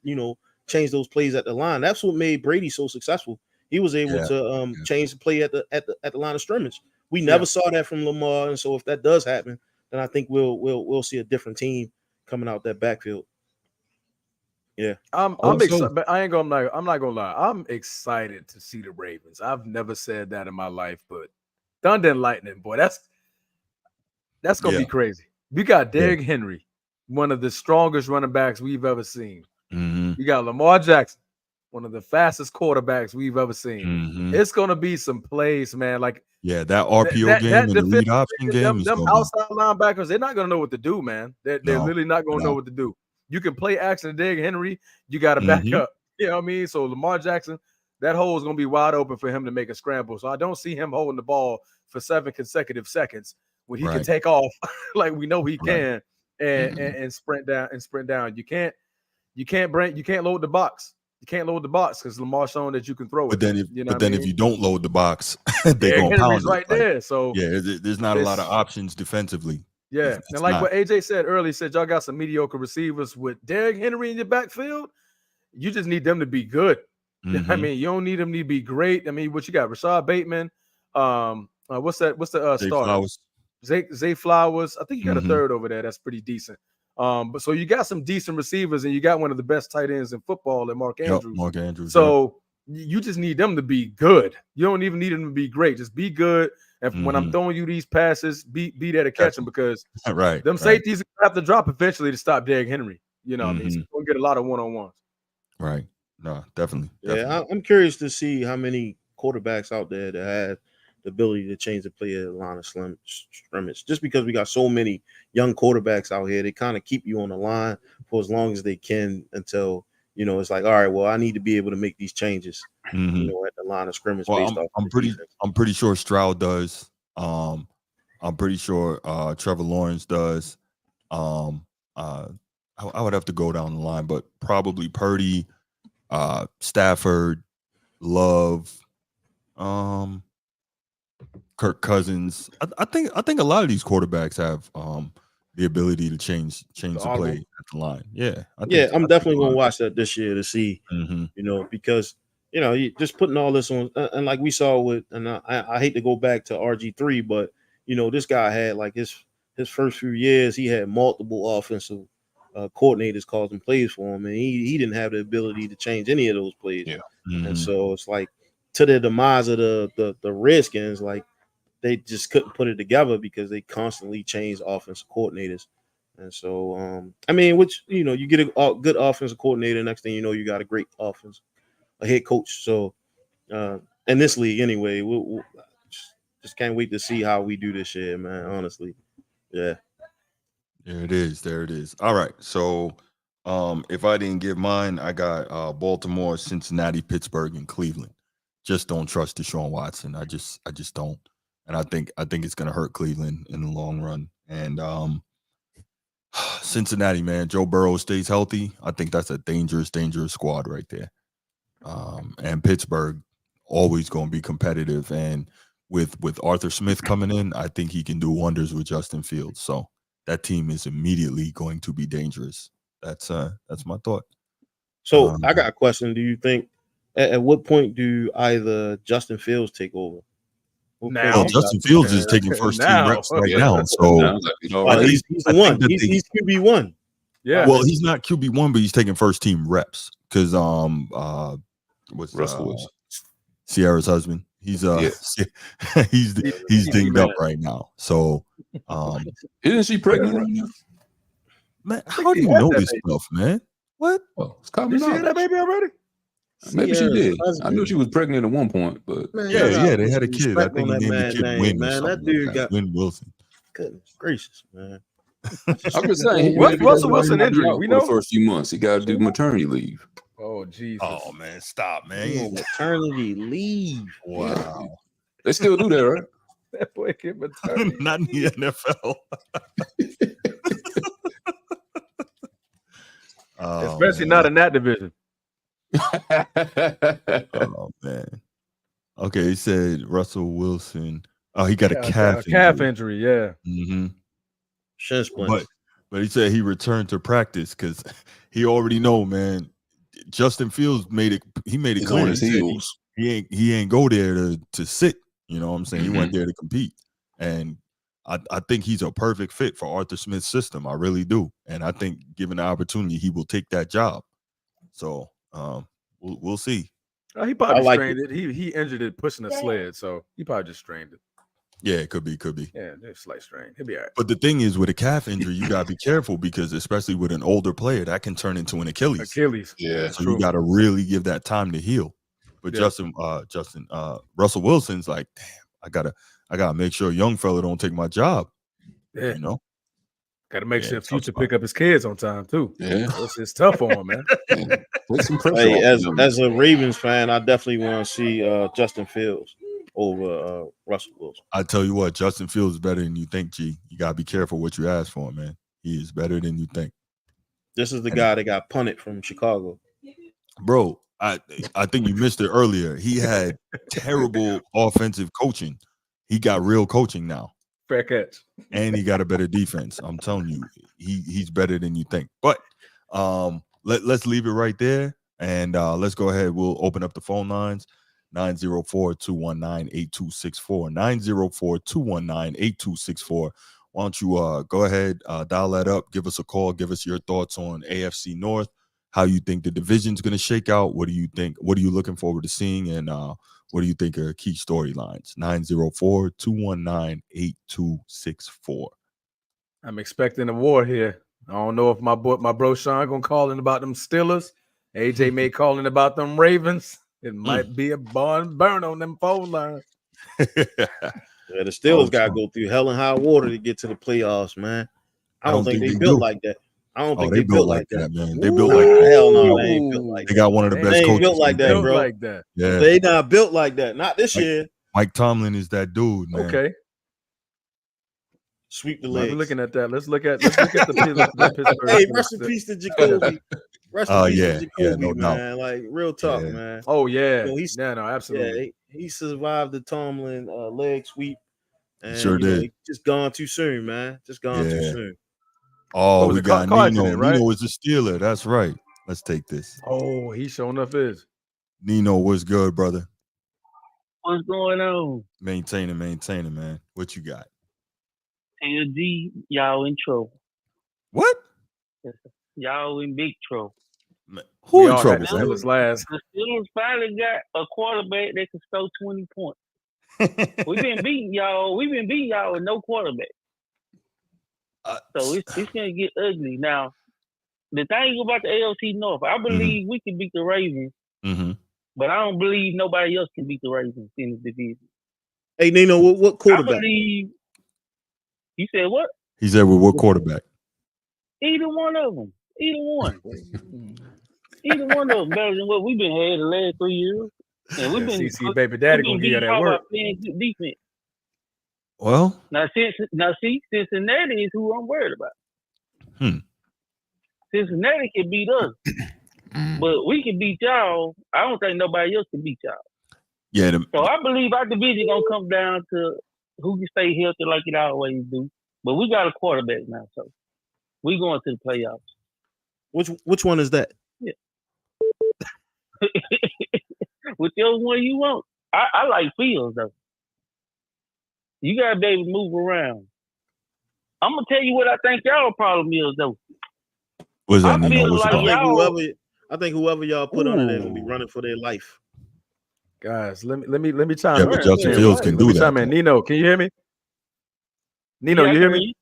change those plays at the line. That's what made Brady so successful. He was able to change the play at the line of scrimmage. We never saw that from Lamar, and so if that does happen, then I think we'll see a different team coming out that backfield. Yeah, I'm excited, but I'm not gonna lie. I'm excited to see the Ravens. I've never said that in my life, but thunder and lightning, boy, that's gonna be crazy. We got Derrick Henry, one of the strongest running backs we've ever seen. We got Lamar Jackson, one of the fastest quarterbacks we've ever seen. It's gonna be some plays, man. Like that RPO game and the read option game. Them outside linebackers, they're not gonna know what to do, man. They're literally not gonna know what to do. You can play action to Derrick Henry, you got to back up. You know what I mean? So Lamar Jackson, that hole is gonna be wide open for him to make a scramble. So I don't see him holding the ball for 7 consecutive seconds when he can take off like we know he can and sprint down. You can't load the box. You can't load the box because Lamar's showing that you can throw it. But then if you don't load the box, they're gonna pound it right there. So there's not a lot of options defensively. Yeah, and like what AJ said earlier, he said y'all got some mediocre receivers with Derrick Henry in your backfield. You just need them to be good. I mean, you don't need them to be great. I mean, what you got? Rashad Bateman. What's the starter? Zay Flowers. I think you got a third over there. That's pretty decent. But so you got some decent receivers, and you got one of the best tight ends in football, in Mark Andrews. So you just need them to be good. You don't even need them to be great. Just be good. And when I'm throwing you these passes, be there to catch them because them safeties have to drop eventually to stop Derrick Henry. You know what I mean? So you're gonna get a lot of one-on-ones. Right. No, definitely. Yeah, I'm curious to see how many quarterbacks out there that have the ability to change the play at the line of scrimmage. Just because we got so many young quarterbacks out here, they kind of keep you on the line for as long as they can until it's like, all right, well, I need to be able to make these changes. At the line of scrimmage. Well, I'm pretty sure Stroud does. I'm pretty sure Trevor Lawrence does. I would have to go down the line, but probably Purdy, Stafford, Love, Kirk Cousins. I think a lot of these quarterbacks have the ability to change the play at the line. Yeah. I'm definitely gonna watch that this year to see, because you just putting all this on, and like we saw with, and I hate to go back to RG3, but this guy had like his first few years, he had multiple offensive coordinators calling plays for him, and he didn't have the ability to change any of those plays. Yeah. And so it's like to the demise of the Redskins, like they just couldn't put it together because they constantly changed offensive coordinators. And so, I mean, which you get a good offensive coordinator, next thing you know, you got a great a head coach. So, in this league, anyway, we'll just can't wait to see how we do this year, man. Honestly, yeah. There it is. There it is. All right. So, if I didn't give mine, I got Baltimore, Cincinnati, Pittsburgh, and Cleveland. Just don't trust Deshaun Watson. I just don't. And I think it's gonna hurt Cleveland in the long run. And Cincinnati, man, Joe Burrow stays healthy. I think that's a dangerous squad right there. And Pittsburgh always going to be competitive. And with Arthur Smith coming in, I think he can do wonders with Justin Fields. So that team is immediately going to be dangerous. That's my thought. So I got a question. Do you think at what point do either Justin Fields take over? Now, well, Justin Fields is taking first team reps right now. So he's the one. He's QB1. Yeah. Well, he's not QB1, but he's taking first team reps because what's Russell Wilson, Sierra's husband. He's he's dinged up right now. So isn't she pregnant right now? Man, how do you know this stuff, man? What? Oh, it's coming Did she have that baby already? Maybe she did. I knew she was pregnant at one point, but yeah, they had a kid. I think he named the kid Win. Man, that dude got Win Wilson. Goodness gracious, man. I'm just saying. What's Russell Wilson injury? We know the first few months he got to do maternity leave. Oh Jesus! Oh man, stop, man. Maternity leave. Wow. They still do that, right? That boy get maternity. Not in the NFL. Especially not in that division. Oh man. Okay, he said Russell Wilson. Oh, he got a calf injury. Yeah. Mm-hmm. Shin splint. But he said he returned to practice because he already know, man. Justin Fields made it. He made it clear. He ain't go there to sit. You know what I'm saying? He went there to compete, and I think he's a perfect fit for Arthur Smith's system. I really do, and I think given the opportunity, he will take that job. So we'll see. Oh, he probably strained it. He injured it pushing a sled, so he probably just strained it. Yeah, it could be. Yeah, there's a slight strain. He'll be all right. But the thing is, with a calf injury, you gotta be careful because especially with an older player, that can turn into an Achilles. Yeah. So you gotta really give that time to heal. But Russell Wilson's like, damn, I gotta make sure a young fella don't take my job. Yeah. You know? Gotta make sure Future pick up his kids on time too. Yeah. It's tough for him, man. Put some pressure hey, as a Ravens fan, I definitely want to see Justin Fields over Russell Wilson. I tell you what, Justin Fields is better than you think, G. You gotta be careful what you ask for, man. He is better than you think. This is the guy that got punted from Chicago. Bro, I think you missed it earlier. He had terrible offensive coaching. He got real coaching now. Fair catch. And he got a better defense. I'm telling you, he's better than you think. But let's leave it right there. And let's go ahead. We'll open up the phone lines. 904-219-8264. 904-219-8264. Why don't you go ahead, dial that up, give us a call, give us your thoughts on AFC North, how you think the division's going to shake out. What do you think? What are you looking forward to seeing? And what do you think are key storylines? 904-219-8264. I'm expecting a war here. I don't know if my bro Sean gonna call in about them Steelers. AJ may call in about them Ravens. It might be a barn burn on them phone lines. Yeah, the Steelers got to go through hell and high water to get to the playoffs, man. I don't think they built like that. I don't think they built like that, man. They built like that. Hell no, they ain't built like that. They got one of the best coaches. They ain't built like that, bro. Like that. Yeah. They not built like that. Not this year. Mike Tomlin is that dude, man. Okay. Sweep the legs. We're looking at that. Let's look at the Pittsburgh. Hey, rest in peace to Jacoby. Rest in peace to Jacoby, no man. doubt. Like real talk, man. Oh yeah. No, absolutely. Yeah, he survived the Tomlin leg sweep. And, sure did. He just gone too soon, man. Just gone too soon. Oh, we got Nino. Right? Nino is a Steeler. That's right. Let's take this. Oh, he sure enough is. Nino, what's good, brother? What's going on? Maintaining, man. What you got? LG, y'all in trouble. What? Y'all in big trouble. Man, who in all trouble, had bro? Steelers last. The Steelers finally got a quarterback that can score 20 points. We've been beating y'all with no quarterback. So it's gonna get ugly. Now, the thing about the AFC North, I believe we can beat the Ravens, but I don't believe nobody else can beat the Ravens in the division. Hey, Nino, what quarterback? I believe. You said what? He said, "With what quarterback?" Either one of them. Either one. Either one of them better than what we've been had the last 3 years. And we've been CC baby daddy gonna give you that work. Playing good defense. Well, now Cincinnati is who I'm worried about. Cincinnati can beat us, but we can beat y'all. I don't think nobody else can beat y'all. Yeah. So I believe our division gonna come down to who can stay healthy like it always do. But we got a quarterback now, so we going to the playoffs. Which one is that? Yeah. Whichever one you want. I like Fields though. You gotta be able to move around. I'm gonna tell you what I think y'all problem is though. What's that? I think whoever y'all put on it, they're gonna be running for their life. Guys, let me chime in. But Justin Fields can do that. Nino, can you hear me? Nino, you hear me?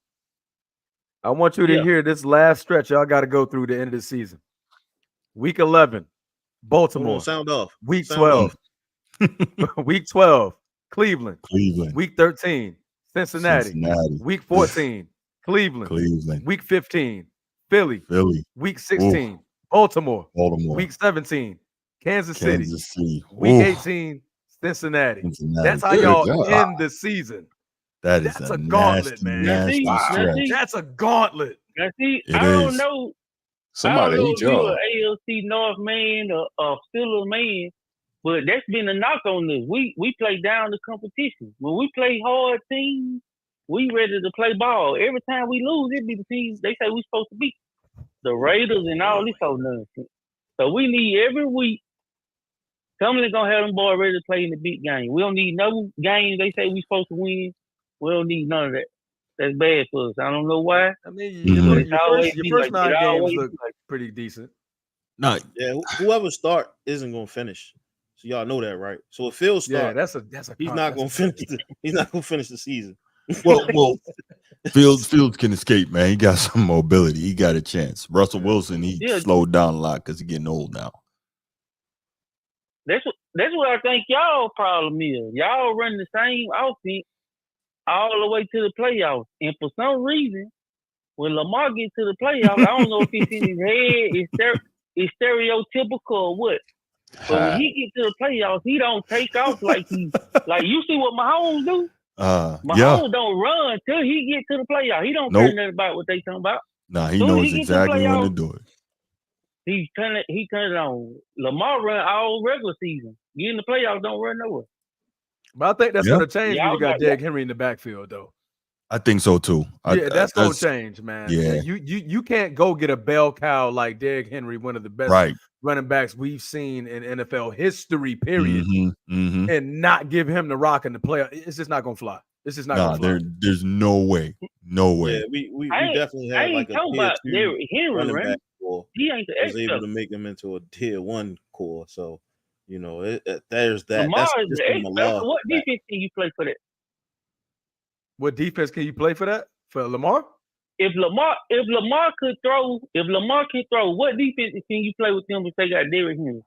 I want you to hear this last stretch y'all got to go through the end of the season. Week 11, Baltimore. Sound off. Week 12. Week 12, Cleveland. Week 13, Cincinnati. Week 14, Cleveland. Week 15, Philly. Week 16, Baltimore. Week 17, Kansas City. Week 18, Cincinnati. That's how y'all end the season. That's a gauntlet, man. That's a gauntlet. Now, see, I don't know. Somebody eat y'all. An AFC North man or Steelers man, but that's been a knock on us. We play down the competition. When we play hard teams, we ready to play ball. Every time we lose, it be the teams they say we supposed to beat. The Raiders and all this old nonsense. So we need every week. Somebody's gonna have them boys ready to play in the big game. We don't need no game they say we supposed to win. We don't need none of that. That's bad for us. I don't know why. I mean, your first 9 games look pretty decent. Yeah, whoever start isn't gonna finish. So y'all know that, right? So if Phil start, that's a he's not gonna finish. He's not gonna finish the season. Well, Fields can escape, man. He got some mobility. He got a chance. Russell Wilson, he slowed down a lot because he's getting old now. That's what I think y'all problem is. Y'all run the same offense all the way to the playoffs. And for some reason, when Lamar gets to the playoffs, I don't know if it's in his head, it's stereotypical or what. But when he gets to the playoffs, he don't take off like you see what Mahomes do? Mahomes don't run till he get to the playoffs. He don't care nothing about what they talking about. Nah, he knows exactly when to do it. He turned it on. Lamar run all regular season. You in the playoffs, don't run nowhere. But I think that's going to change when you got Derrick Henry in the backfield, though. I think so too. That's going to change, man. Yeah, you can't go get a bell cow like Derrick Henry, one of the best running backs we've seen in NFL history, period, and not give him the rock in the playoff. It's just not going to fly. It's just not going to fly. There's no way. No way. Yeah, we definitely have like a tier 2 running back core. He ain't the was able to make him into a tier 1 core. So, you know, there's that. Lamar is the X. What defense can you play for that? What defense can you play for that? For Lamar? If Lamar can throw, what defense can you play with them if they got Derrick Henry?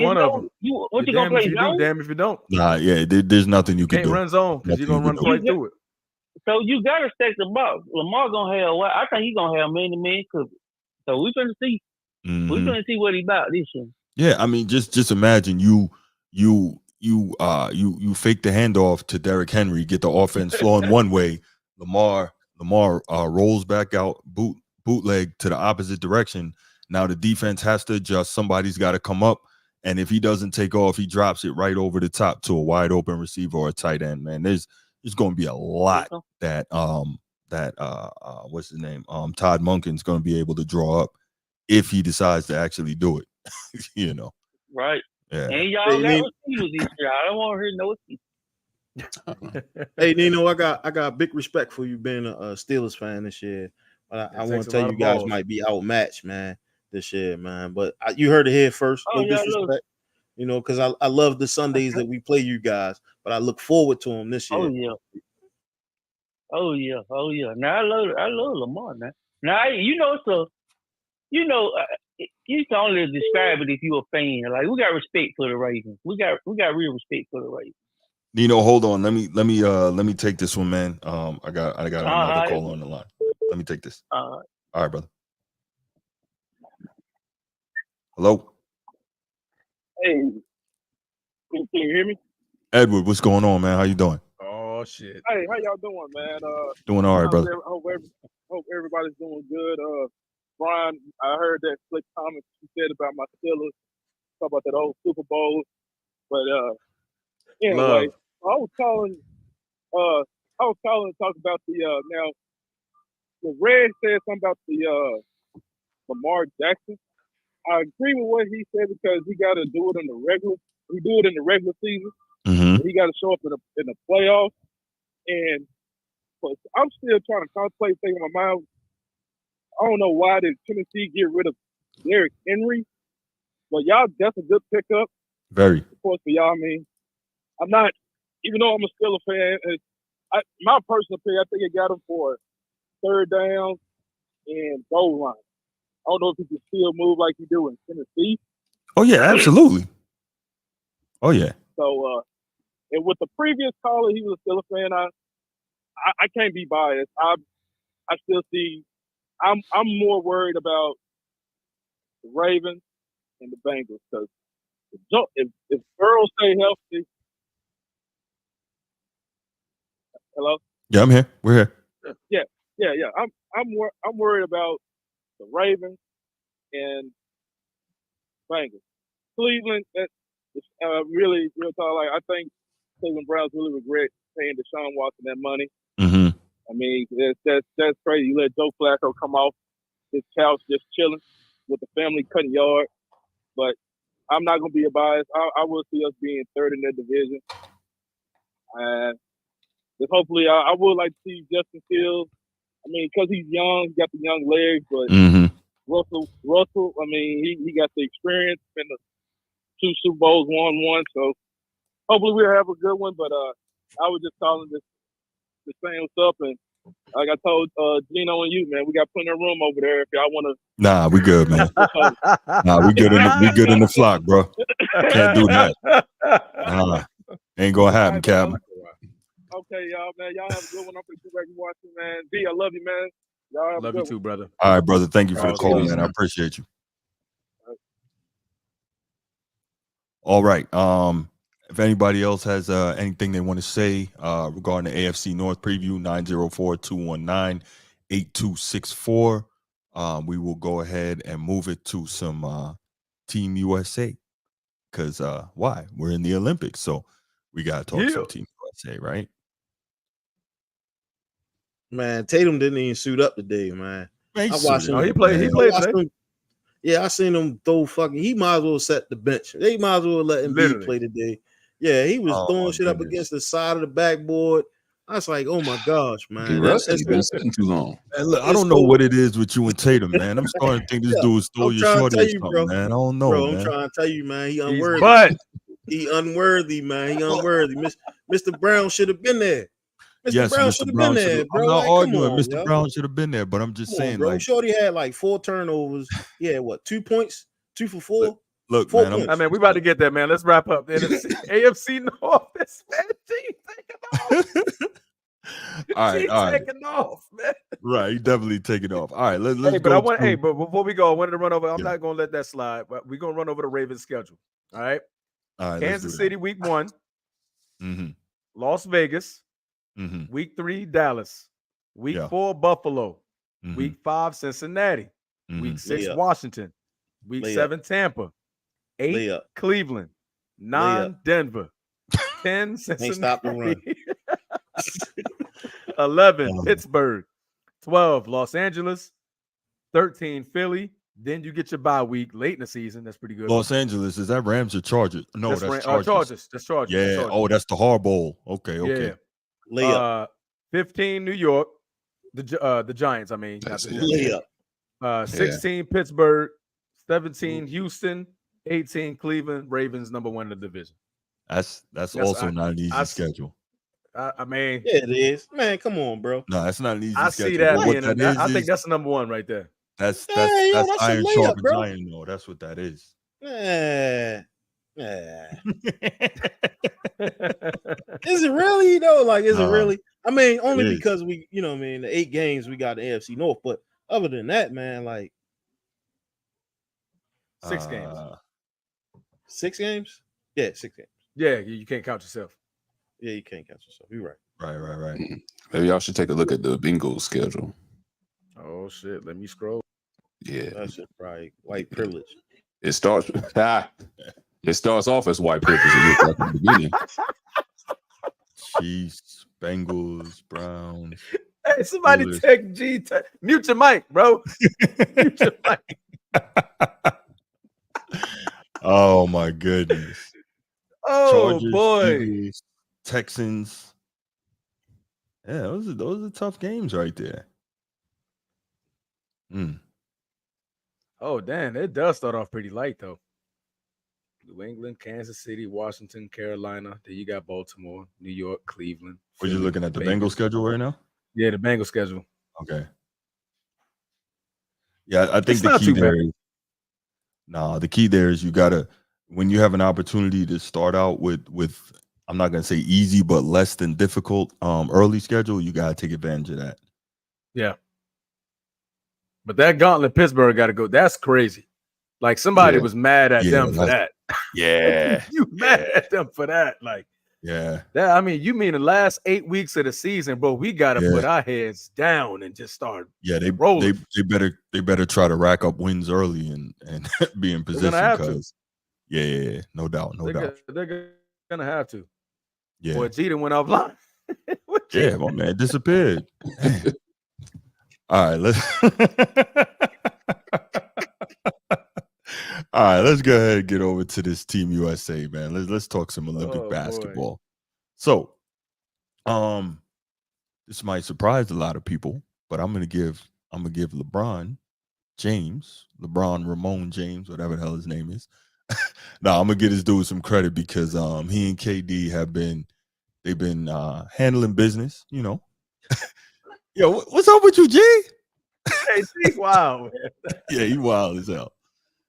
One of them. What you gonna play? Damn if you don't. Nah, yeah, there's nothing you can do. Can't run zone because you're gonna run right through it. So you gotta stack the box. Lamar gonna have what? I think he's gonna have man-to-man coverage. So we're gonna see. We're gonna see what he about this year. Yeah, I mean, just imagine you fake the handoff to Derrick Henry, get the offense flowing one way. Lamar rolls back out, bootleg to the opposite direction. Now the defense has to adjust. Somebody's got to come up, and if he doesn't take off, he drops it right over the top to a wide open receiver or a tight end. Man, there's going to be a lot that what's his name? Todd Monken's going to be able to draw up if he decides to actually do it. You know. Right. Yeah. And y'all got receivers this year. I don't want to hear no excuses. Hey, Nino, I got big respect for you being a Steelers fan this year. But I want to tell you guys might be outmatched, man, this year, man. But you heard it here first. No disrespect, you know, because I love the Sundays that we play you guys, but I look forward to them this year. Oh yeah. Now I love Lamar. Now you can only describe it if you're a fan. Like, we got respect for the Ravens. We got real respect for the Ravens. Nino, hold on. Let me take this one, man. I got another call on the line. Let me take this. All right, brother. Hello. Hey, can you hear me? Edward, what's going on, man? How you doing? Oh shit. Hey, how y'all doing, man? Doing all right, brother. Hope everybody's doing good. Brian, I heard that slick comment you said about my Steelers, talk about that old Super Bowl. But anyway, I was calling to talk about the now the Red said something about the Lamar Jackson. I agree with what he said because he got to do it in the regular. We do it in the regular season. Mm-hmm. He got to show up in the playoffs. And but I'm still trying to contemplate, thinking in my mind. I don't know why did Tennessee get rid of Derrick Henry, but y'all, that's a good pickup. Very. Of course, for y'all. I mean, I'm not, even though I'm still a fan. My personal opinion, I think it got him for third down and goal line. I don't know if he can still move like he do in Tennessee. Oh yeah, absolutely. Oh yeah. So, and with the previous caller, he was still a fan. I can't be biased. I still see. I'm more worried about the Ravens and the Bengals because if Burrow stay healthy. Hello. Yeah, I'm here. We're here. Yeah. I'm worried about the Ravens and Bengals. Cleveland, that's really real talk. Like, I think Cleveland Browns really regret paying Deshaun Watson that money. Mm-hmm. I mean, that's crazy. You let Joe Flacco come off his couch just chilling with the family cutting yard. But I'm not going to be a bias. I will see us being third in that division. And hopefully, I would like to see Justin Fields. I mean, because he's young, he got the young legs. But Russell, I mean, he got the experience in the 2 Super Bowls, won one. So hopefully we'll have a good one. But I was just calling to say what's up. And like I told Gino and you, man, we got plenty of room over there if y'all want to. Nah, we good, man. We good in the flock, bro. Can't do that. Nah, ain't gonna happen, Captain. Okay, y'all, man. Y'all have a good one. I'm going to back and watching, man. D, I love you, man. Y'all have love a good you too, brother. All right, brother. Thank you for the call, man. I appreciate you. All right. If anybody else has anything they want to say regarding the AFC North preview, 904-219-8264. We will go ahead and move it to some Team USA. Because why? We're in the Olympics, so we got to talk some Team USA, right? Man, Tatum didn't even suit up today, man. I watched him. He played today. Yeah, I seen him throw fucking. He might as well set the bench. They might as well let Embiid play today. Yeah, he was throwing shit up against the side of the backboard. I was like, oh my gosh, man. He's been sitting too long. Look, I don't know what it is with you and Tatum, man. I'm starting to think this dude stole your shorty or something, man. I don't know, bro. man. I'm trying to tell you, man. He unworthy. He unworthy, man. He unworthy. Mr. Brown should have been there. Mr. Brown should have been there, bro. I'm not arguing. On, Mr. Brown should have been there, but I'm just saying, bro. like, Shorty had like 4 turnovers. Yeah, what? 2 points? 2 for 4. Look, 4 man. points. We about to get there, man. Let's wrap up. The AFC North. This man, taking off. All right. Taking off, man. Right, he definitely taking off. All right, let's go. But but before we go, I wanted to run over. I'm not gonna let that slide, but we're gonna run over the Ravens schedule. All right. Kansas City, week 1. Mm-hmm. Las Vegas. Mm-hmm. Week 3, Dallas. Week 4, Buffalo. Mm-hmm. Week 5, Cincinnati. Mm-hmm. Week 6, Washington. Week 7, Tampa. 8, Cleveland. 9, Denver. 10, Cincinnati. 11, Pittsburgh. 12, Los Angeles. 13, Philly. Then you get your bye week late in the season. That's pretty good. Los Angeles, is that Rams or Chargers? No, that's Chargers. Chargers. That's Chargers. Yeah. That's Chargers. Oh, that's the Hard Bowl. Okay. Yeah. Layup. 15 New York, the Giants. I mean, That's not it. Layup. 16 Pittsburgh, 17 Houston, 18 Cleveland. Ravens #1 in the division. That's also not an easy schedule. I mean, Yeah, it is. Man, come on, bro. No, that's not an easy I schedule. see that. What that I think that's the #1 right there. That's that's iron layup, sharpens bro. iron, though. That's what that is. Yeah. Is it really though? Like, is it really? I mean, only because we, you know, what I mean, the 8 games we got the AFC North, but other than that, man, like 6 games. 6 games? Yeah, 6 games. Yeah, you can't count yourself. Yeah, you can't count yourself. You're right. Right. Maybe y'all should take a look at the Bengals schedule. Oh shit! Let me scroll. Yeah, that's probably white privilege. It starts. It starts off as white privilege at the beginning. Chiefs, Bengals, Browns. Hey, somebody Steelers. take G. Mute your mic, bro. Mute your mic. Oh my goodness. Oh Chargers, boy. Eagles, Texans. Yeah, those are tough games right there. Oh damn, it does start off pretty light though. New England, Kansas City, Washington, Carolina. Then you got Baltimore, New York, Cleveland. Were you looking at the Bengals schedule right now? Yeah, the Bengals schedule. Okay. Yeah, I think the key there is the key there is you gotta, when you have an opportunity to start out with I'm not gonna say easy, but less than difficult early schedule, you gotta take advantage of that. Yeah. But that gauntlet Pittsburgh got to go. That's crazy. Like somebody was mad at them for that. Yeah. You mad at them for that. Like, that, I mean, you mean the last 8 weeks of the season, bro, we got to put our heads down and just start rolling. They better try to rack up wins early and be in position. Because no doubt. They're gonna have to. Yeah. Boy, Jeter went offline. Yeah, my man disappeared. All right, let's go ahead and get over to this Team USA, man. Let's talk some Olympic basketball. Boy. So, this might surprise a lot of people, but I'm gonna give LeBron Ramon James, whatever the hell his name is. Now I'm gonna get this dude some credit because he and KD they've been handling business, you know. Yo, what's up with you, G? Hey, he's wild. Yeah, he wild as hell.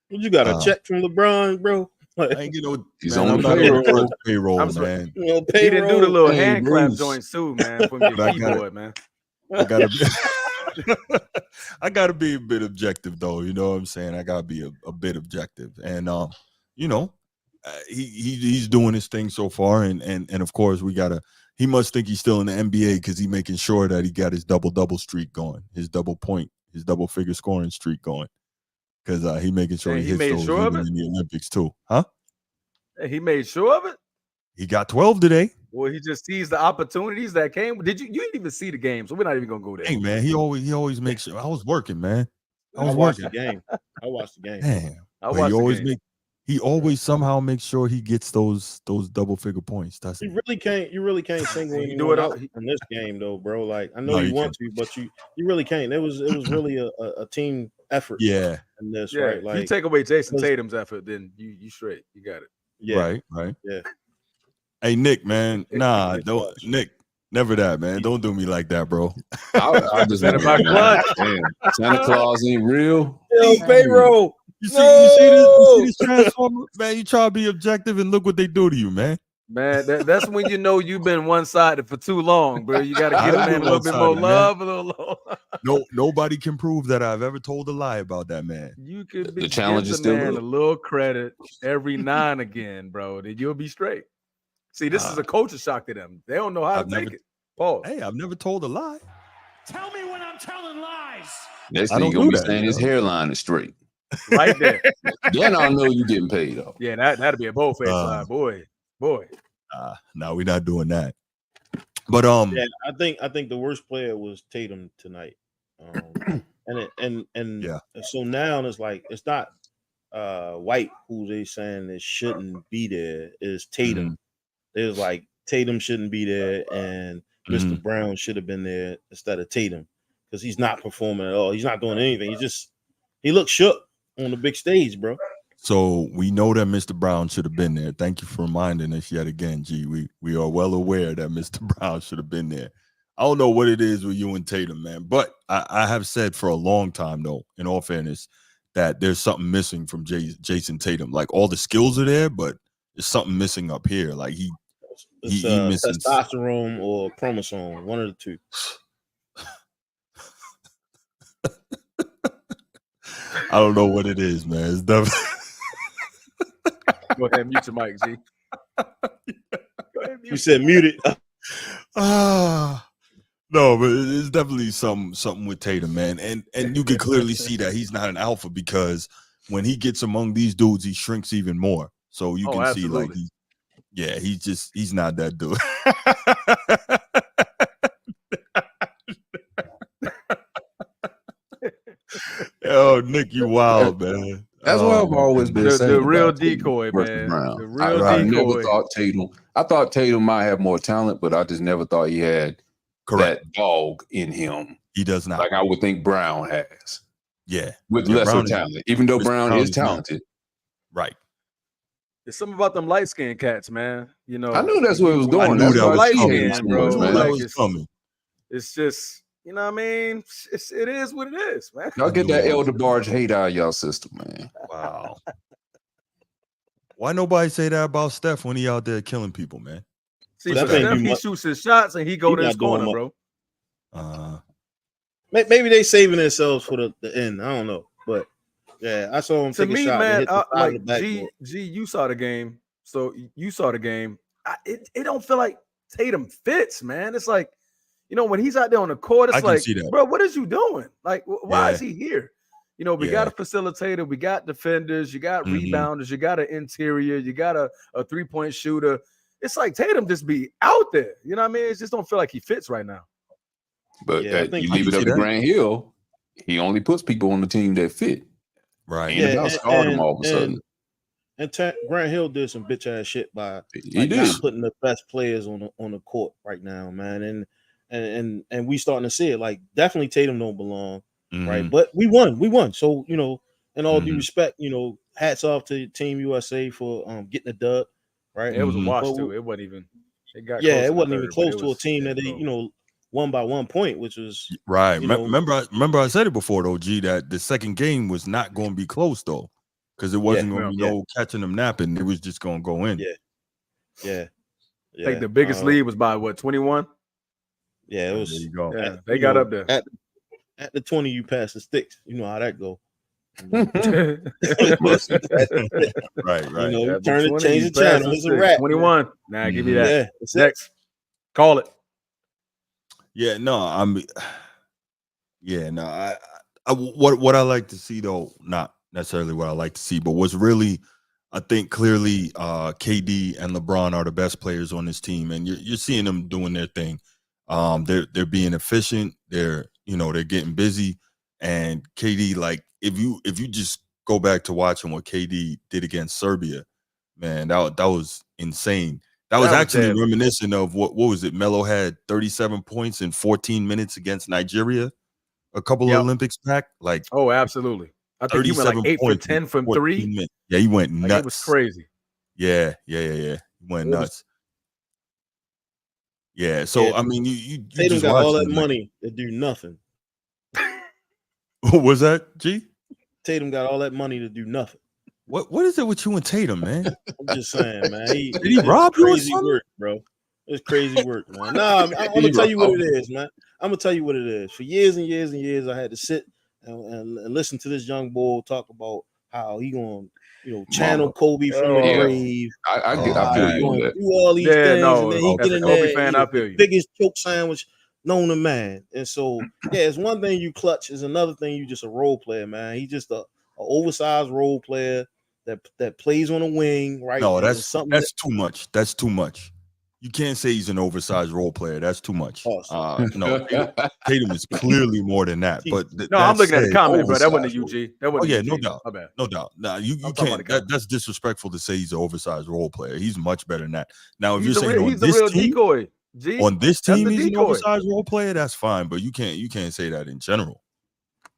You got a check from LeBron, bro? I ain't get no. He's on the payroll, man. You know, he didn't do the little hand clap joints too, man. From your keyboard, man. I gotta be a bit objective, though. You know what I'm saying? I gotta be a bit objective, and you know, he's doing his thing so far, and of course we gotta. He must think he's still in the NBA because he's making sure that he got his double streak going, his double figure scoring streak going, because he making sure he hits those even in the Olympics too, huh? He made sure of it. He got 12 today. Well, he just seized the opportunities that came. You didn't even see the game, so we're not even gonna go there. Hey man, he always makes sure. I was working, man. I watched the game. Damn. He always somehow makes sure he gets those double figure points. You really can't single anyone out in this game though, bro. Like I know you want to, but you really can't. It was really a team effort. Yeah. In this, right? Like you take away Jason Tatum's effort, then you straight. You got it. Yeah. Right. Yeah. Hey Nick, man. Nah, don't Nick. Never that, man. Don't do me like that, bro. I just want to Santa Claus ain't real. Yo, payroll. You see this transformer, man. You try to be objective and look what they do to you, man. Man, that's when you know you've been one-sided for too long, bro. You got to give a man a little bit more love, a little low. Nobody can prove that I've ever told a lie about that man. You could be the challenge is still a little credit every now and again, bro. Then you'll be straight. See, this is a culture shock to them. They don't know how to take it. Pause. Hey, I've never told a lie. Tell me when I'm telling lies. Next thing you're gonna be saying his hairline is straight. Right there. Then I'll know you getting paid off. Yeah, that'd be a bold face line, boy. No, we're not doing that. But yeah, I think the worst player was Tatum tonight. And so now it's like it's not White who they saying it shouldn't be there, is Tatum. There's like Tatum shouldn't be there and Mr. Brown should have been there instead of Tatum because he's not performing at all. He's not doing anything. He looks shook on the big stage, bro. So we know that Mr. Brown should have been there. Thank you for reminding us yet again, G. We are well aware that Mr. Brown should have been there. I don't know what it is with you and Tatum, man, but I have said for a long time, though, in all fairness, that there's something missing from Jason Tatum. Like all the skills are there, but there's something missing up here. Like he misses testosterone or chromosome, one of the two. I don't know what it is, man. It's definitely. Go ahead, mute your mic, G. You said mute it. No, but it's definitely something with Tatum, man. And you can clearly see that he's not an alpha because when he gets among these dudes, he shrinks even more. So you can see like he's not that dude. Oh, Nick, you wild, man. That's what I've always been saying. The real decoy, man. The real decoy. I never thought Tatum. I thought Tatum might have more talent, but I just never thought he had that dog in him. He does not. Like I would think Brown has. Yeah. With lesser talent. Even though Brown is talented. Right. It's something about them light-skinned cats, man. You know, I knew that's where it was going. That's what light skin, bro. That was coming. It's just, you know what I mean? It is what it is, man. Y'all get that Elder Barge hate out of y'all system, man. Wow. Why nobody say that about Steph when he out there killing people, man? See, so Steph, he shoots his shots and he go to his corner, bro. Maybe they saving themselves for the end. I don't know, but yeah, I saw him take a shot. Man, like G, you saw the game, so you saw the game. It don't feel like Tatum fits, man. It's like, you know, when he's out there on the court, it's like, bro, what is you doing? Like, why is he here? You know, we got a facilitator, we got defenders, you got rebounders, you got an interior, you got a 3-point shooter. It's like Tatum just be out there. You know what I mean? It just don't feel like he fits right now. But you leave it up to Grant Hill, he only puts people on the team that fit. Right. Ain't about start him all of a sudden. And Grant Hill did some bitch ass shit by not putting the best players on the court right now, man. And we starting to see it. Like definitely Tatum don't belong, right? But we won. So, you know, in all due respect, you know, hats off to Team USA for getting the dub, right? It was a wash too. It wasn't even. It wasn't even close to a team that they, you know, won by 1 point, which was right. Remember I said it before though, G, that the second game was not going to be close though, because it wasn't going to be no catching them napping. It was just going to go in. Yeah. I think the biggest lead was by what, 21? Yeah, it was. There you go. Yeah, they got up there. At the 20, you pass the sticks. You know how that go. Right. You know, you turn it, change the channel. It's a wrap. 21. Nah, give me that. Next. Call it. Yeah, no, what I like to see though, not necessarily what I like to see, but what's really, I think clearly KD and LeBron are the best players on this team, and you're seeing them doing their thing. They're being efficient. They're getting busy, and KD, like if you just go back to watching what KD did against Serbia, man, that was insane. That was actually reminiscent of what was it? Melo had 37 points in 14 minutes against Nigeria a couple of Olympics back. Like, oh, absolutely. I think he went like 8 for 10 from 3. Minutes. Yeah, he went nuts. It was crazy. Yeah. He went nuts. Yeah. So I mean, you Tatum got all that money to do nothing. What was that, G? Tatum got all that money to do nothing. What is it with you and Tatum, man? I'm just saying, man. Did he rob you or something? Work, bro. It's crazy work, man. Nah, I'm gonna tell you what it is, man. I'm gonna tell you what it is. For years and years and years, I had to sit and listen to this young boy talk about how he gonna, channel Kobe from the grave. I feel you on that. Do all these things, and then he get in there. Fan, I feel you. Biggest choke sandwich known to man. And so, it's one thing you clutch, is another thing you just a role player, man. He just a oversized role player that plays on a wing, right? No, that's too much. That's too much. You can't say he's an oversized role player. That's too much. Awesome. No, Tatum is clearly more than that. But I'm looking at the comment, bro. That wasn't a UG. That wasn't yeah, UG. no doubt. My bad. No doubt. Now you can't. That's disrespectful to say he's an oversized role player. He's much better than that. Now, if you're saying he's the real decoy. On this team, he's an oversized role player. That's fine, but you can't say that in general.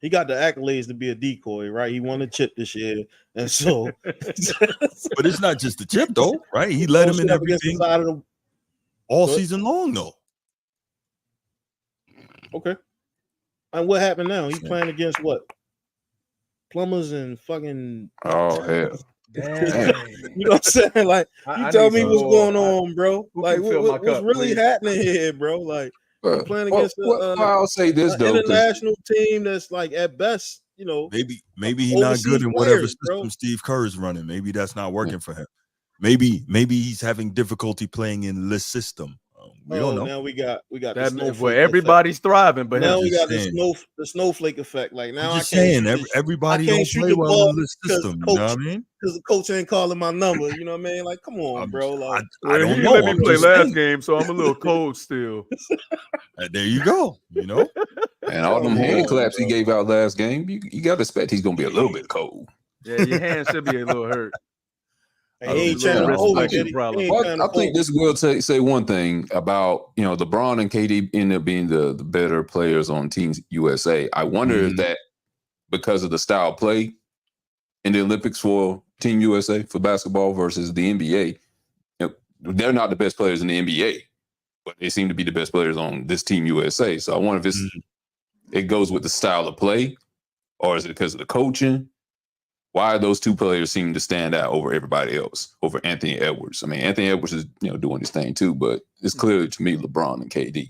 He got the accolades to be a decoy, right? He won a chip this year, and so. But it's not just the chip, though, right? He led him in everything all season long, though. Okay. And what happened now? He's playing against what? Plumbers and fucking. Oh hell. Damn. You know what I'm saying? Like, you tell me what's going on, bro. Like, what's really happening here, bro? Like, playing against I'll say this though, international team that's like at best, you know, maybe he's not good in whatever system Steve Kerr is running. Maybe that's not working for him. Maybe he's having difficulty playing in this system. We don't know. Now we got that where everybody's thriving, but now we got the snowflake effect. Like now I'm just saying everybody don't play well in this system. You know what I mean? Because the coach ain't calling my number. You know what I mean? Like, come on, bro. Like, I don't know. Let me play last game, so I'm a little cold still. There you go. You know, and all them hand claps he gave out last game, you got to expect he's gonna be a little bit cold. Yeah, your hand should be a little hurt. I think this will say one thing about LeBron and KD end up being the better players on Team USA. I wonder if that because of the style of play in the Olympics for Team USA for basketball versus the NBA, they're not the best players in the NBA, but they seem to be the best players on this Team USA. So I wonder if it goes with the style of play, or is it because of the coaching? Why those two players seem to stand out over everybody else, over Anthony Edwards? I mean, Anthony Edwards is doing his thing too, but it's clearly to me LeBron and KD.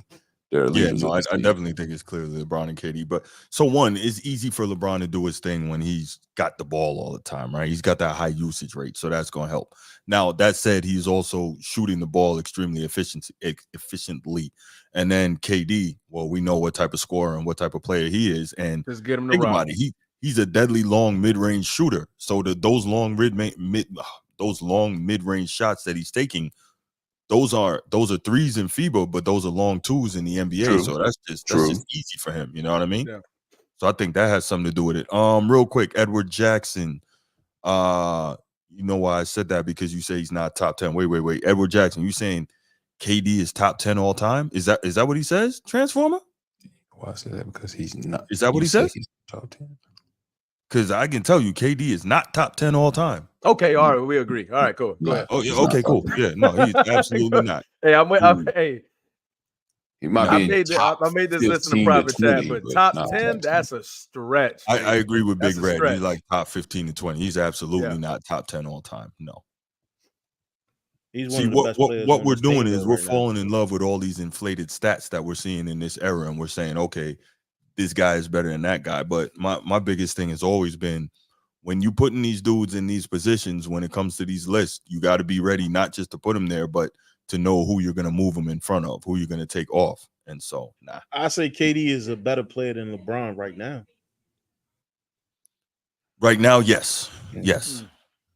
They're leaders. I definitely think it's clearly LeBron and KD. But so one, it's easy for LeBron to do his thing when he's got the ball all the time, right? He's got that high usage rate, so that's going to help. Now that said, he's also shooting the ball extremely efficiently. And then KD, well, we know what type of scorer and what type of player he is, and just get him think about it. He's a deadly long mid-range shooter. So those long mid-range shots that he's taking, those are threes in FIBA, but those are long twos in the NBA. True. So that's just easy for him. You know what I mean? Yeah. So I think that has something to do with it. Real quick, Edward Jackson. You know why I said that? Because you say he's not top 10. Wait. Edward Jackson, you saying KD is top 10 all time? Is that what he says? Transformer? Why I say that? Because he's not. Is that what he says? He's top 10. Because I can tell you, KD is not top 10 all time. Okay, all right, we agree. All right, cool. Go ahead. Oh, yeah, okay, cool. Yeah, no, he's absolutely not. Hey, he might be. I made this list in the private chat, but top 10, that's a stretch. I agree with Big Red. He's like top 15 to 20. He's absolutely not top 10 all time. No. See, what we're doing is we're falling in love with all these inflated stats that we're seeing in this era, and we're saying, okay, this guy is better than that guy. But my biggest thing has always been when you putting these dudes in these positions, when it comes to these lists, you got to be ready not just to put them there, but to know who you're going to move them in front of, who you're going to take off. And so, I say KD is a better player than LeBron right now. Right now, yes. Yes.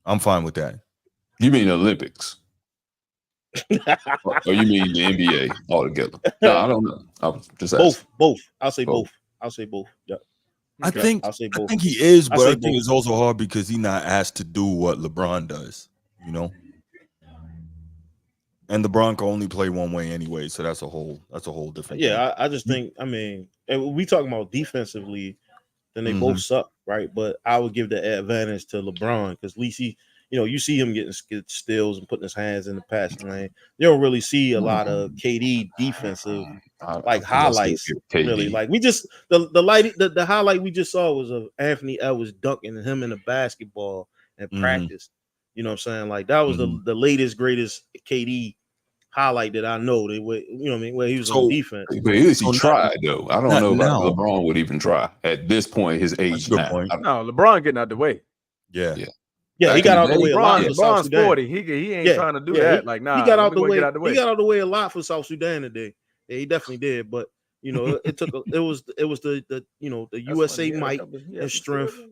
I'm fine with that. You mean Olympics? Or you mean the NBA altogether? No, I don't know. I'll just ask. Both. I'll say both. Yeah. I think he is, but I think it's also hard because he's not asked to do what LeBron does, you know. And LeBron can only play one way anyway, so that's a whole different. Yeah, thing. I just think, I mean, we talking about defensively, then they both suck, right? But I would give the advantage to LeBron because at least he, you see him getting steals and putting his hands in the passing lane. You don't really see a lot of KD defensive highlights. Really, like we just the highlight we just saw was of Anthony Edwards dunking him in the basketball in practice. You know what I'm saying? Like that was the latest greatest KD highlight that I know. Where he was on defense. But at least he tried though. I don't know if LeBron would even try at this point. His age now. No, LeBron getting out the way. Yeah. Yeah, he got out the way a lot. LeBron's 40. He ain't trying to do that. Like, nah, he got out the way. He got out the way a lot for South Sudan today. Yeah, he definitely did. But it was the USA might and strength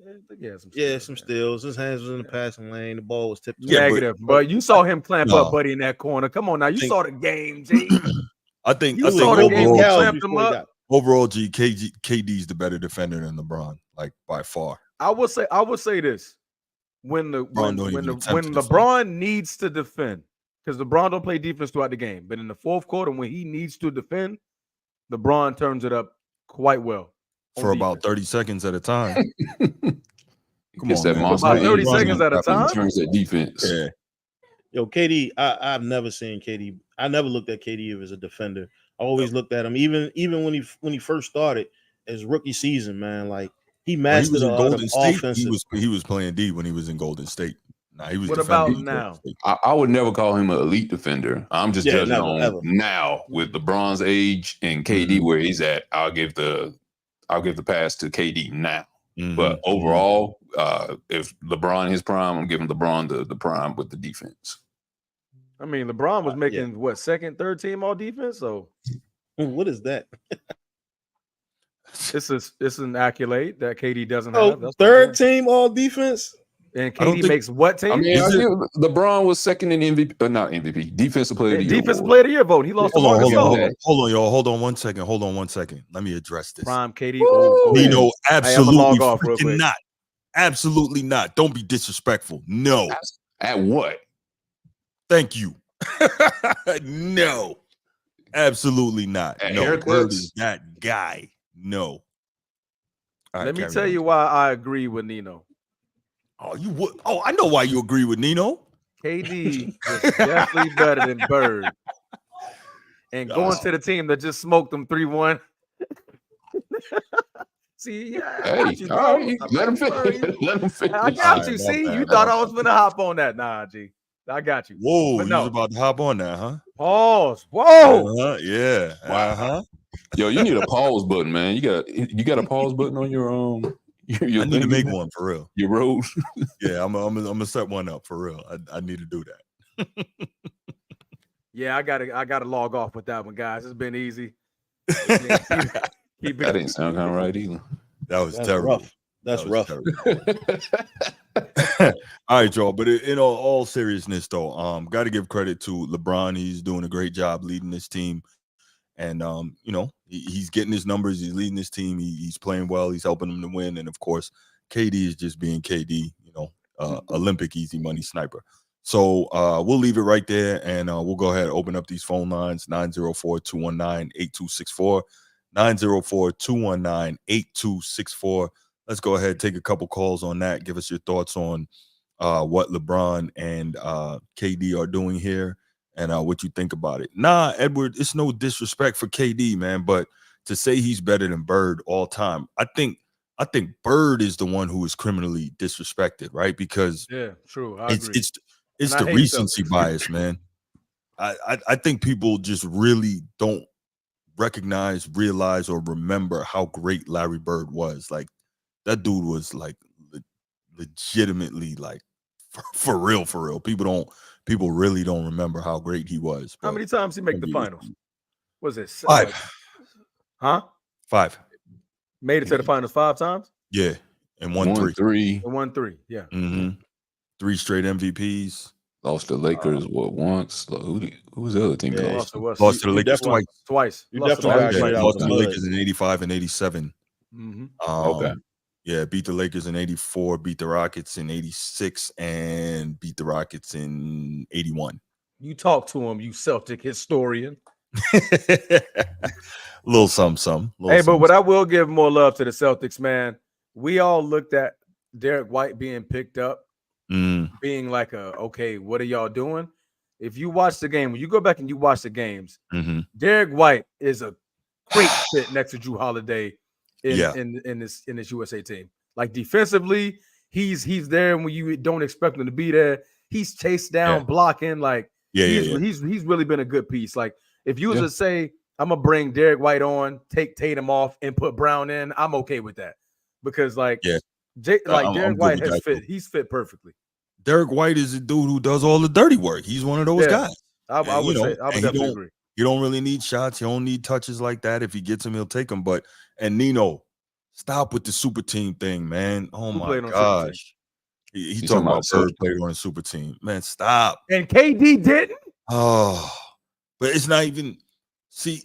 some steals. His hands was in the passing lane. The ball was tipped. Negative, but you saw him clamp up Buddy in that corner. Come on now, you saw the game, G. I think overall, G, KD's the better defender than LeBron, like by far. I would say this: when LeBron needs to defend, because LeBron don't play defense throughout the game, but in the fourth quarter when he needs to defend, LeBron turns it up quite well for about 30 seconds at a time. Come on, that monster. About 30 seconds at a time. Turns that defense. Yeah. Yo, KD, I've never seen KD. I never looked at KD as a defender. I always looked at him, even when he first started as rookie season, man. Like he mastered the offensive. He was playing D when he was in Golden State. Nah, he was. What about now? I would never call him an elite defender. I'm just judging on now with LeBron's age and KD where he's at. I'll give the pass to KD now. But overall, if LeBron his prime, I'm giving LeBron the prime with the defense. I mean, LeBron was making what, second, third team all defense. So, what is that? It's an accolade that KD doesn't have. That's third team all defense. And KD makes what team? I mean, LeBron was second in MVP, not MVP, defensive player of the year. Defensive player of the year vote. He lost. Hold on, y'all. Hold on one second. Let me address this. Prime KD. Nino, absolutely not. Absolutely not. Don't be disrespectful. No. At what? Thank you. No. Absolutely not. At no. Bird is that guy. No. Let me tell you why I agree with Nino. Oh, you would. Oh, I know why you agree with Nino. KD is definitely better than Bird. And going to the team that just smoked them 3-1. See, let him finish. I got you. See, you thought I was gonna hop on that. Nah, G. I got you. Whoa, you was about to hop on that, huh? Pause. Whoa. Yeah. Wow. Yo, you need a pause button, man. You got a pause button on your I need to make one for real. Your road. Yeah, I'm gonna set one up for real. I need to do that. Yeah, I gotta log off with that one, guys. It's been easy. That didn't sound kind of right either. That's terrible. Rough. That's rough. All right, y'all. But in all seriousness, though, got to give credit to LeBron. He's doing a great job leading this team, and he's getting his numbers. He's leading this team. He's playing well. He's helping them to win, and of course, KD is just being KD. Olympic easy money sniper. So we'll leave it right there, and we'll go ahead and open up these phone lines: 904-219-8264. 904-219-8264. Let's go ahead and take a couple calls on that. Give us your thoughts on what LeBron and KD are doing here and what you think about it. Nah, Edward, it's no disrespect for KD, man, but to say he's better than Bird all time, I think Bird is the one who is criminally disrespected, right? Because true. It's the recency bias, man. I think people just really don't realize, or remember how great Larry Bird was. Like, that dude was like legitimately like for real. People really don't remember how great he was. How many times he make the finals? Was it 5? Huh? 5. Made it to the finals 5 times? Yeah. And won 3. And won 3. Yeah. 3 straight MVPs. Lost to Lakers once? Who was the other team? Lost to the Lakers twice. You lost definitely to the Lakers in 85 and 87. Okay. Yeah, beat the Lakers in 84, beat the Rockets in 86, and beat the Rockets in 81. You talk to him, you Celtic historian. Little some. But what I will give more love to the Celtics, man. We all looked at Derek White being picked up, being like, okay, what are y'all doing? If you watch the game, when you go back and you watch the games, Derek White is a great fit next to Drew Holiday in this USA team. Like, defensively, he's there when you don't expect him to be there. He's chased down, blocking. Like, he's really been a good piece. Like, if you was to say, I'm gonna bring Derek White on, take Tatum off, and put Brown in, I'm okay with that, because Derek White has fit. He's fit perfectly. Derek White is a dude who does all the dirty work. He's one of those guys. I would definitely agree. You don't really need shots. You don't need touches like that. If he gets them, he'll take them. And Nino, Stop with the super team thing, man. Oh Who my played on gosh. He talking about Bird played on a super team. Man, stop. And KD didn't? Oh, but it's not even. See,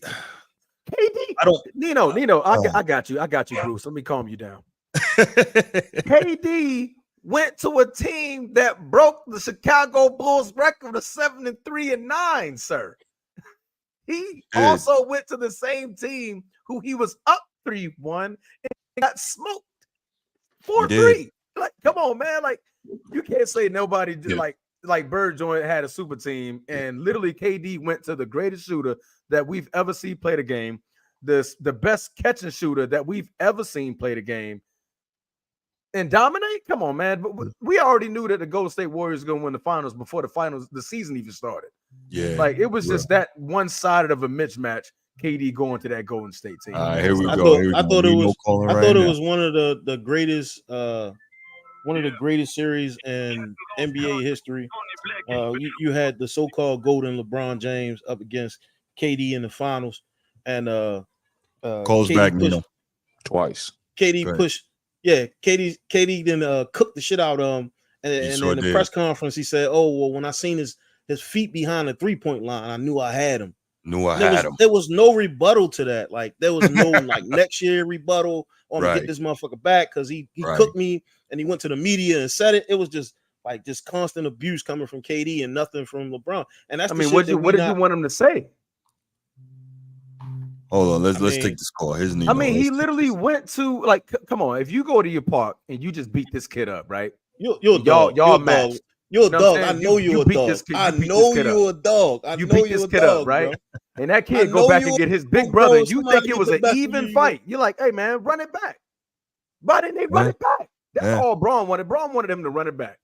KD. I don't. Nino, I got you. I got you, Bruce. Let me calm you down. KD went to a team that broke the Chicago Bulls record of 7-3-9, sir. He also went to the same team who he was up 3-1 and got smoked 4-3. Like, come on, man. Like, you can't say nobody like Bird Joint had a super team, and literally KD went to the greatest shooter that we've ever seen play the game, the best catching shooter that we've ever seen play the game, and dominate. Come on, man. But we already knew that the Golden State Warriors were going to win the finals before the season even started. Yeah, like it was just that one-sided of a mismatch. KD going to that Golden State team. Here we go. I thought it was one of the greatest series in NBA history. You had the so-called golden LeBron James up against KD in the finals, and calls KD back Nino twice. KD pushed. Yeah, KD then cooked the shit out of him, and in the press conference he said, "Oh well, when I seen his feet behind the 3-point line, I knew I had him." There was no rebuttal to that. Like there was no like next year rebuttal on to get this motherfucker back because he cooked me, and he went to the media and said it. It was just constant abuse coming from KD and nothing from LeBron. And that's what did you want him to say? Hold on, let's take this call. Here's Nino. He literally went to come on. If you go to your park and you just beat this kid up, right? You're a dog. Y'all matched. You're a dog. I know you're a dog. I know you're a dog. You beat this kid up, right? And that kid go back and get his big brother. You think it was an even fight? You're like, hey man, run it back. Why didn't they run it back? That's all Braun wanted. Braun wanted him to run it back.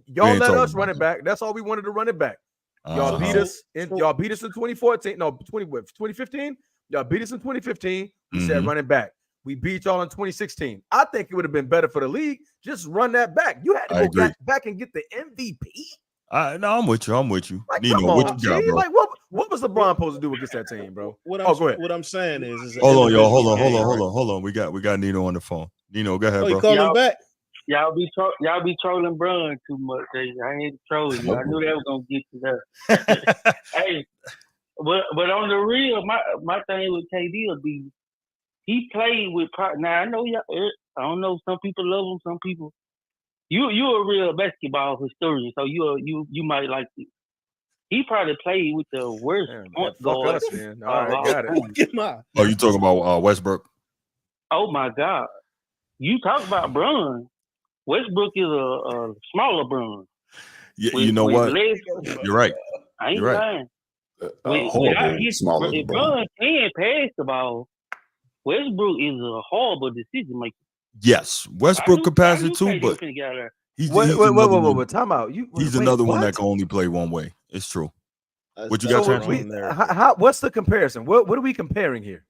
Y'all let us run it back. That's all we wanted to run it back. Y'all beat us in 2014. No, 2015. Y'all beat us in 2015. We said run it back. We beat y'all in 2016. I think it would have been better for the league. Just run that back. You had to go back and get the MVP. No, I'm with you. Like, Nino, what you got, bro? Like, what was LeBron supposed to do against that team, bro? Go ahead. What I'm saying is hold on, y'all. Hold on. We got Nino on the phone. Nino, go ahead, bro. You calling back? Y'all be trolling Bron too much. I ain't trolling you. I knew that was gonna get you there. Hey, but on the real, my thing with KD will be he played with. Now I know y'all. I don't know. Some people love him. Some people. You a real basketball historian, so you might like it. He probably played with the worst point guard. All right, got it. Oh, you talking about Westbrook? Oh my God! You talk about Bron. Westbrook is a smaller Bron. Yeah, you know what? You're right. I ain't lying. If Bron can pass the ball, Westbrook is a horrible decision maker. Yes, Westbrook could pass it too, but wait, time out. He's another one that can only play one way. It's true. What you got, what's the comparison? What are we comparing here?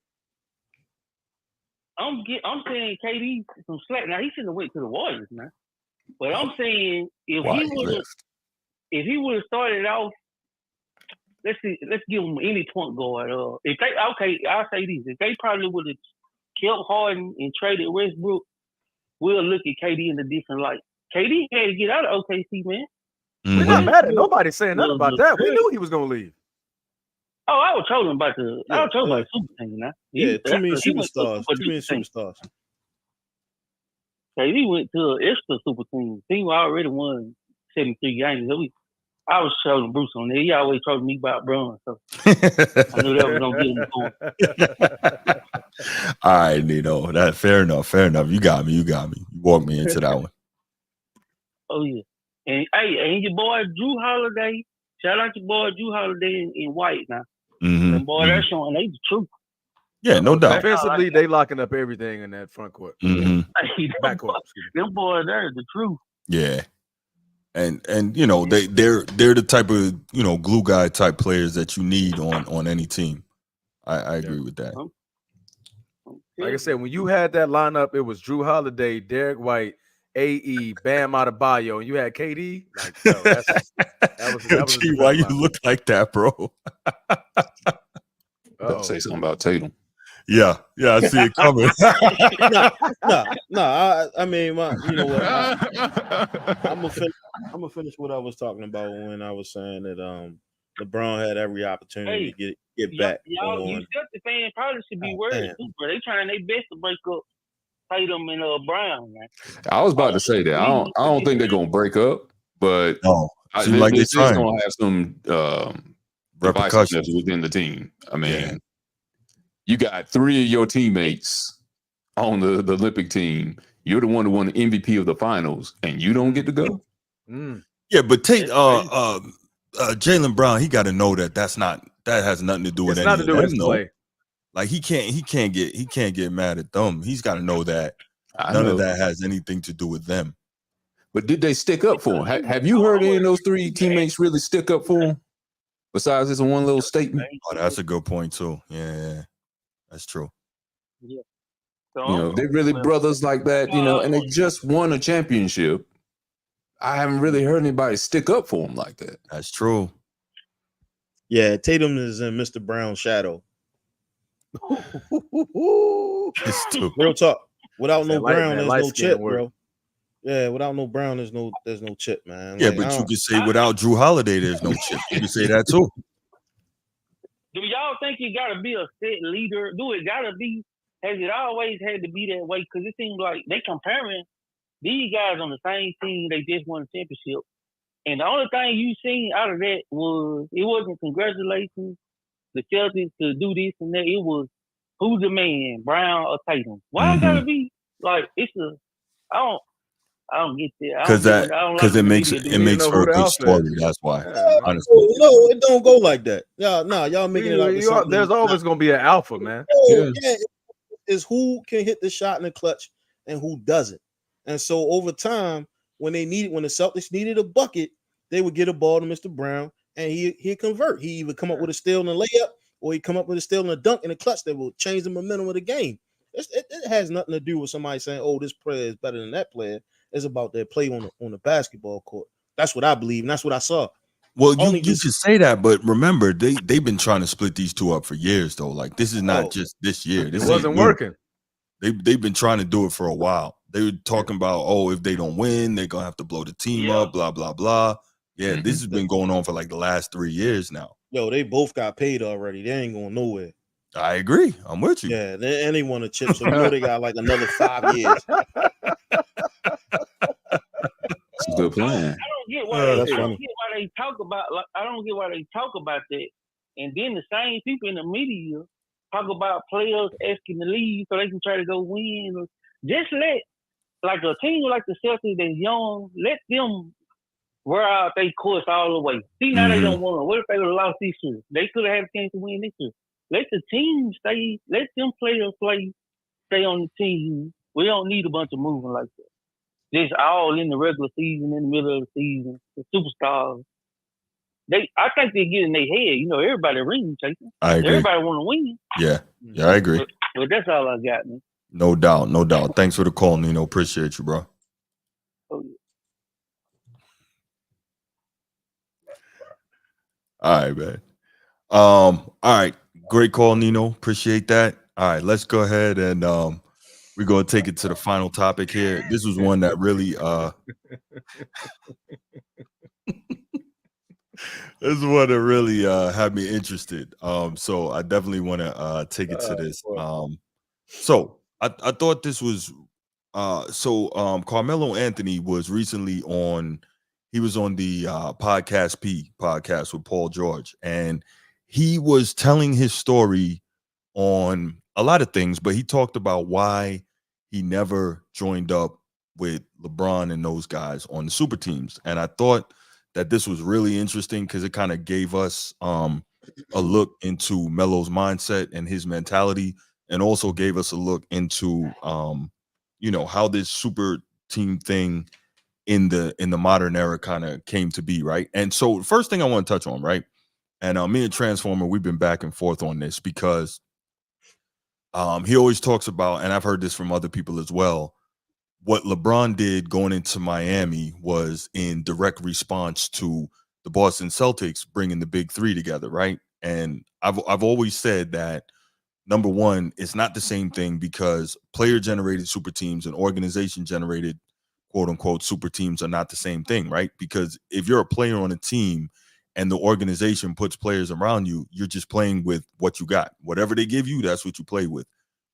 I'm saying KD some slack. Now he shouldn't have went to the Warriors, man. But I'm saying if he would have started off, let's give him any point guard. I'll say this: if they probably would have kept Harden and traded Westbrook, we'll look at KD in a different light. KD had to get out of OKC, man. We're not mad at nobody saying nothing about that. We knew he was gonna leave. Oh, I was trolling about the super team now. Too many superstars. KD went to an extra super team. Team already won 73 games. I was trolling Bruce on there. He always trolling me about Bron, so I knew that was gonna get him going. All right, Nino. That fair enough. You got me. You walked me into that one. Oh yeah. And your boy Drew Holiday. Shout out your boy Drew Holiday in White now. And boy, they're showing they the truth. Yeah, no doubt. Defensively, they locking up everything in that front court. Backcourt. Them boys, they're the truth. Yeah. And you know, they're the type of, you know, glue guy type players that you need on any team. I agree with that. Like I said, when you had that lineup, it was Drew Holiday, Derek White, AE, Bam Adebayo, and you had KD. Like, yo, that was Gee, why you look like that, bro? Don't say something about Tatum. Yeah, I see it coming. I mean, you know what? I'm gonna finish what I was talking about when I was saying that LeBron had every opportunity to get back y'all, you on. Celtics fan probably should be worried too, bro. They trying their best to break up Tatum and Brown, man. I was about to say that. I don't think they're gonna break up, but this is gonna have some divisiveness within the team. I mean, you got 3 of your teammates on the Olympic team. You're the one who won the MVP of the finals, and you don't get to go. Yeah, but take Jaylen Brown. He got to know that that has nothing to do with any of them. Play. Like he can't get mad at them. He's got to know that none of that has anything to do with them. But did they stick up for him? Have you heard any of those 3 teammates really stick up for him? Besides this one little statement. Oh, that's a good point too. Yeah, that's true. Yeah. So, they're really brothers like that, and they just won a championship. I haven't really heard anybody stick up for him like that. That's true. Yeah, Tatum is in Mr. Brown's shadow. Real talk. Without no Brown, there's no chip, bro. Yeah, without no Brown, there's no chip, man. Yeah, like, but you could say without Drew Holiday, there's no chip. You could say that too. Do y'all think you gotta be a set leader? Do it gotta be? Has it always had to be that way? Because it seems like they comparing these guys on the same team. They just won a championship, and the only thing you seen out of that was it wasn't congratulations the Celtics to do this and that. It was who's the man, Brown or Tatum? Why it gotta be like it's a? I don't get that. Because it makes for a good story. That's why. Honestly. No, it don't go like that. Y'all making it like there's always gonna be an alpha, man. Is who can hit the shot in the clutch and who doesn't. And so over time, when the Celtics needed a bucket, they would get a ball to Mr. Brown and he'd convert. He either come up with a steal and a layup, or he'd come up with a steal and a dunk in the clutch that will change the momentum of the game. It has nothing to do with somebody saying, "Oh, this player is better than that player." It's about their play on the basketball court. That's what I believe, and that's what I saw. Well, you could say that, but remember, they've been trying to split these two up for years, though. Like this is not just this year. This wasn't working. They've been trying to do it for a while. They were talking about, if they don't win, they're gonna have to blow the team up, blah blah blah. Yeah, this has been going on for like the last 3 years now. They both got paid already. They ain't going nowhere. I agree. I'm with you. Yeah, and they want a chip, so they got like another 5 years. It's a good plan. I don't get why they talk about. Like, I don't get why they talk about that, and then the same people in the media talk about players asking to leave so they can try to go win. Just let like a team like the Celtics that's young, let them wear out their course all the way. See, now they don't want to. What if they would have lost this year? They could have had a chance to win this year. Let the team stay. Let them players stay on the team. We don't need a bunch of moving like that. Just all in the regular season, in the middle of the season, the superstars. I think they get in their head. Everybody ring chasing. I agree. Everybody want to win. Yeah, I agree. But that's all I got, man. No doubt. Thanks for the call, Nino. Appreciate you, bro. Oh, yeah. All right, man. All right. Great call, Nino. Appreciate that. All right, let's go ahead and we're going to take it to the final topic here. This was one that really this is one that really had me interested. So I definitely want to take it to this. So I thought this was Carmelo Anthony was recently on the podcast with Paul George, and he was telling his story on a lot of things, but he talked about why he never joined up with LeBron and those guys on the super teams. And I thought that this was really interesting because it kind of gave us a look into Melo's mindset and his mentality, and also gave us a look into how this super team thing in the modern era kind of came to be, right? And so the first thing I want to touch on, right? And me and Transformer, we've been back and forth on this because he always talks about, and I've heard this from other people as well, what LeBron did going into Miami was in direct response to the Boston Celtics bringing the big three together, right? And I've always said that number one, it's not the same thing because player-generated super teams and organization-generated quote-unquote super teams are not the same thing, right? Because if you're a player on a team and the organization puts players around you, you're just playing with what you got. Whatever they give you, that's what you play with.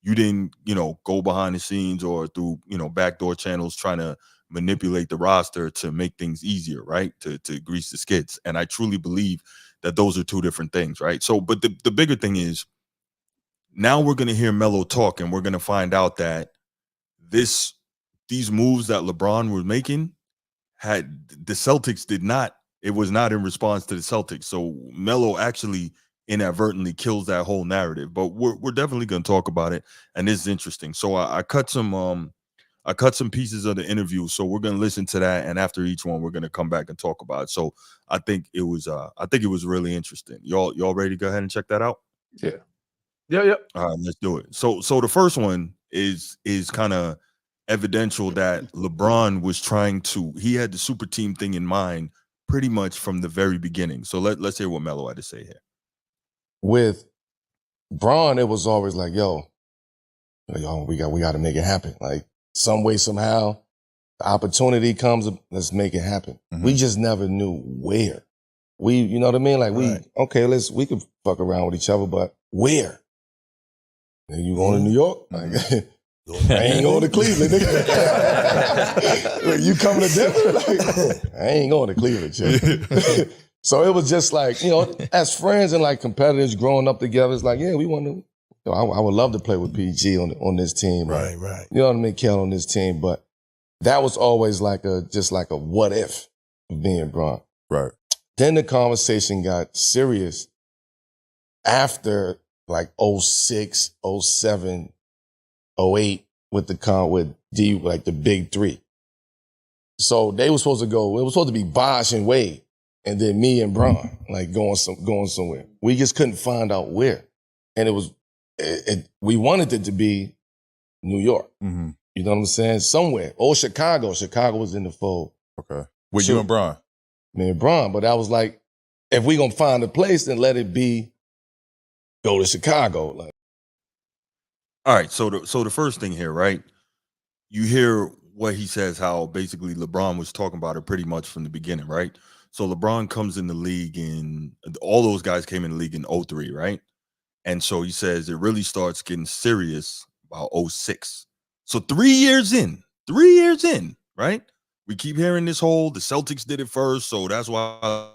You didn't, go behind the scenes or through, backdoor channels trying to manipulate the roster to make things easier, right? To grease the skids. And I truly believe that those are two different things, right? So, but the bigger thing is, now we're going to hear Melo talk, and we're going to find out that these moves that LeBron was making the Celtics did not. It was not in response to the Celtics. So Melo actually inadvertently kills that whole narrative. But we're definitely going to talk about it, and this is interesting. So I cut some pieces of the interview. So we're going to listen to that, and after each one, we're going to come back and talk about it. So I think it was really interesting. Y'all ready to go ahead and check that out? Yeah. Yeah. All right, let's do it. So the first one is kind of evidential that LeBron was he had the super team thing in mind pretty much from the very beginning. So let's hear what Melo had to say here. With Bron, it was always like, yo, we got to make it happen. Like some way, somehow, the opportunity comes, let's make it happen. Mm-hmm. We just never knew where. You know what I mean? Like we could fuck around with each other, but where? And you going to New York? Like, I ain't going to Cleveland, nigga. Like, you coming to Denver? Like, I ain't going to Cleveland, chick. So it was just like, as friends and like competitors growing up together, it's like, yeah, we want to, I would love to play with PG on this team. Right. You know what I mean? Kel on this team. But that was always just like a what if of being Bron. Right. Then the conversation got serious after like 06, 07, 08 with like the big three. So they were supposed to go, it was supposed to be Bosh and Wade, and then me and Bron, like going somewhere. We just couldn't find out where. And we wanted it to be New York. Mm-hmm. You know what I'm saying? Somewhere. Or Chicago. Chicago was in the fold. Okay. With you and Bron? Me and Bron. But I was like, if we gonna find a place, then let it be go to Chicago. Like, all right. So the first thing here, right? You hear what he says, how basically LeBron was talking about it pretty much from the beginning, right? So LeBron comes in the league all those guys came in the league in 03, right? And so he says it really starts getting serious about 06. So 3 years in, right? We keep hearing the Celtics did it first, so that's why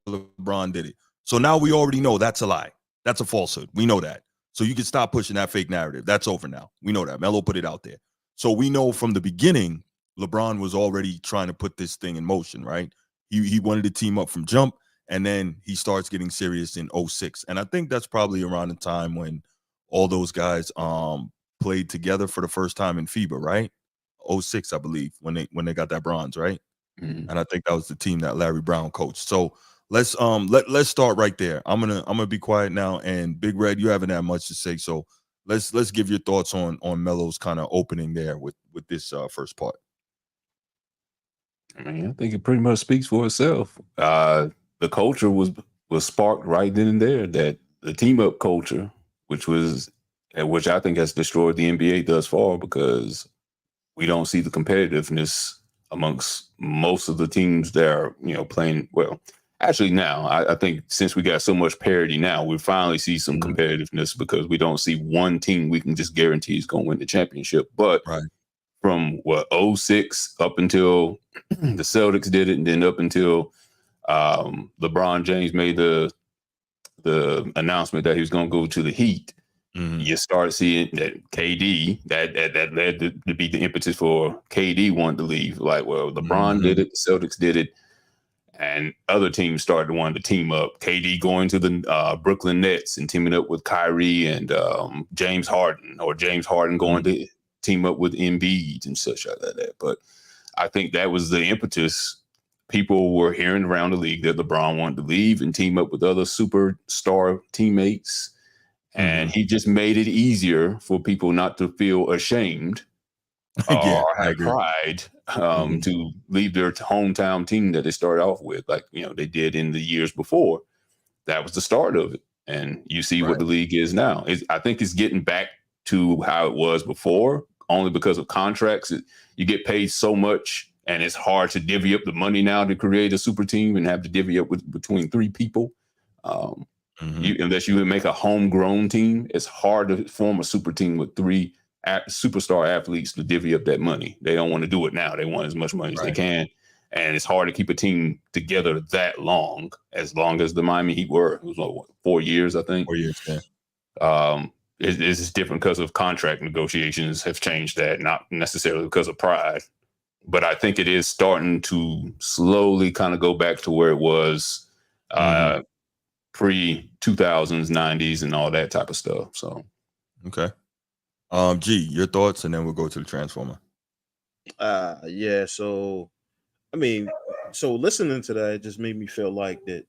LeBron did it. So now we already know that's a lie. That's a falsehood. We know that. So you can stop pushing that fake narrative. That's over now. We know that. Melo put it out there. So we know from the beginning, LeBron was already trying to put this thing in motion, right? He wanted to team up from jump, and then he starts getting serious in 06. And I think that's probably around the time when all those guys played together for the first time in FIBA, right? 06, I believe, when they got that bronze, right? Mm-hmm. And I think that was the team that Larry Brown coached. So let's start right there. I'm gonna be quiet now. And Big Red, you haven't had much to say, so let's give your thoughts on Melo's kind of opening there with this first part. I mean, I think it pretty much speaks for itself. The culture was sparked right then and there. That the team up culture, which I think has destroyed the NBA thus far, because we don't see the competitiveness amongst most of the teams that are playing well. Actually, now I think since we got so much parity now, we finally see some competitiveness, because we don't see one team we can just guarantee is going to win the championship. But from 06 up until the Celtics did it, and then up until LeBron James made the announcement that he was going to go to the Heat, you start seeing that KD, that led to be the impetus for KD wanting to leave. Like, well, LeBron did it, the Celtics did it, and other teams started wanting to team up. KD going to the Brooklyn Nets and teaming up with Kyrie and James Harden, or James Harden going to team up with Embiid and such like that. But I think that was the impetus. People were hearing around the league that LeBron wanted to leave and team up with other superstar teammates. And he just made it easier for people not to feel ashamed or have pride to leave their hometown team that they started off with, like they did in the years before. That was the start of it. And you see what the league is now. I think it's getting back to how it was before, only because of contracts. You get paid so much, and it's hard to divvy up the money now to create a super team and have to divvy up between 3 people. Unless you make a homegrown team, it's hard to form a super team with 3 superstar athletes to divvy up that money. They don't want to do it now. They want as much money as they can. And it's hard to keep a team together that long as the Miami Heat were. It was what, 4 years, I think. 4 years, yeah. It's different because of contract negotiations have changed that, not necessarily because of pride. But I think it is starting to slowly kind of go back to where it was pre-2000s, 90s, and all that type of stuff. So, okay. G, your thoughts, and then we'll go to the Transformer. Yeah. So, I mean, so listening to that, it just made me feel like that,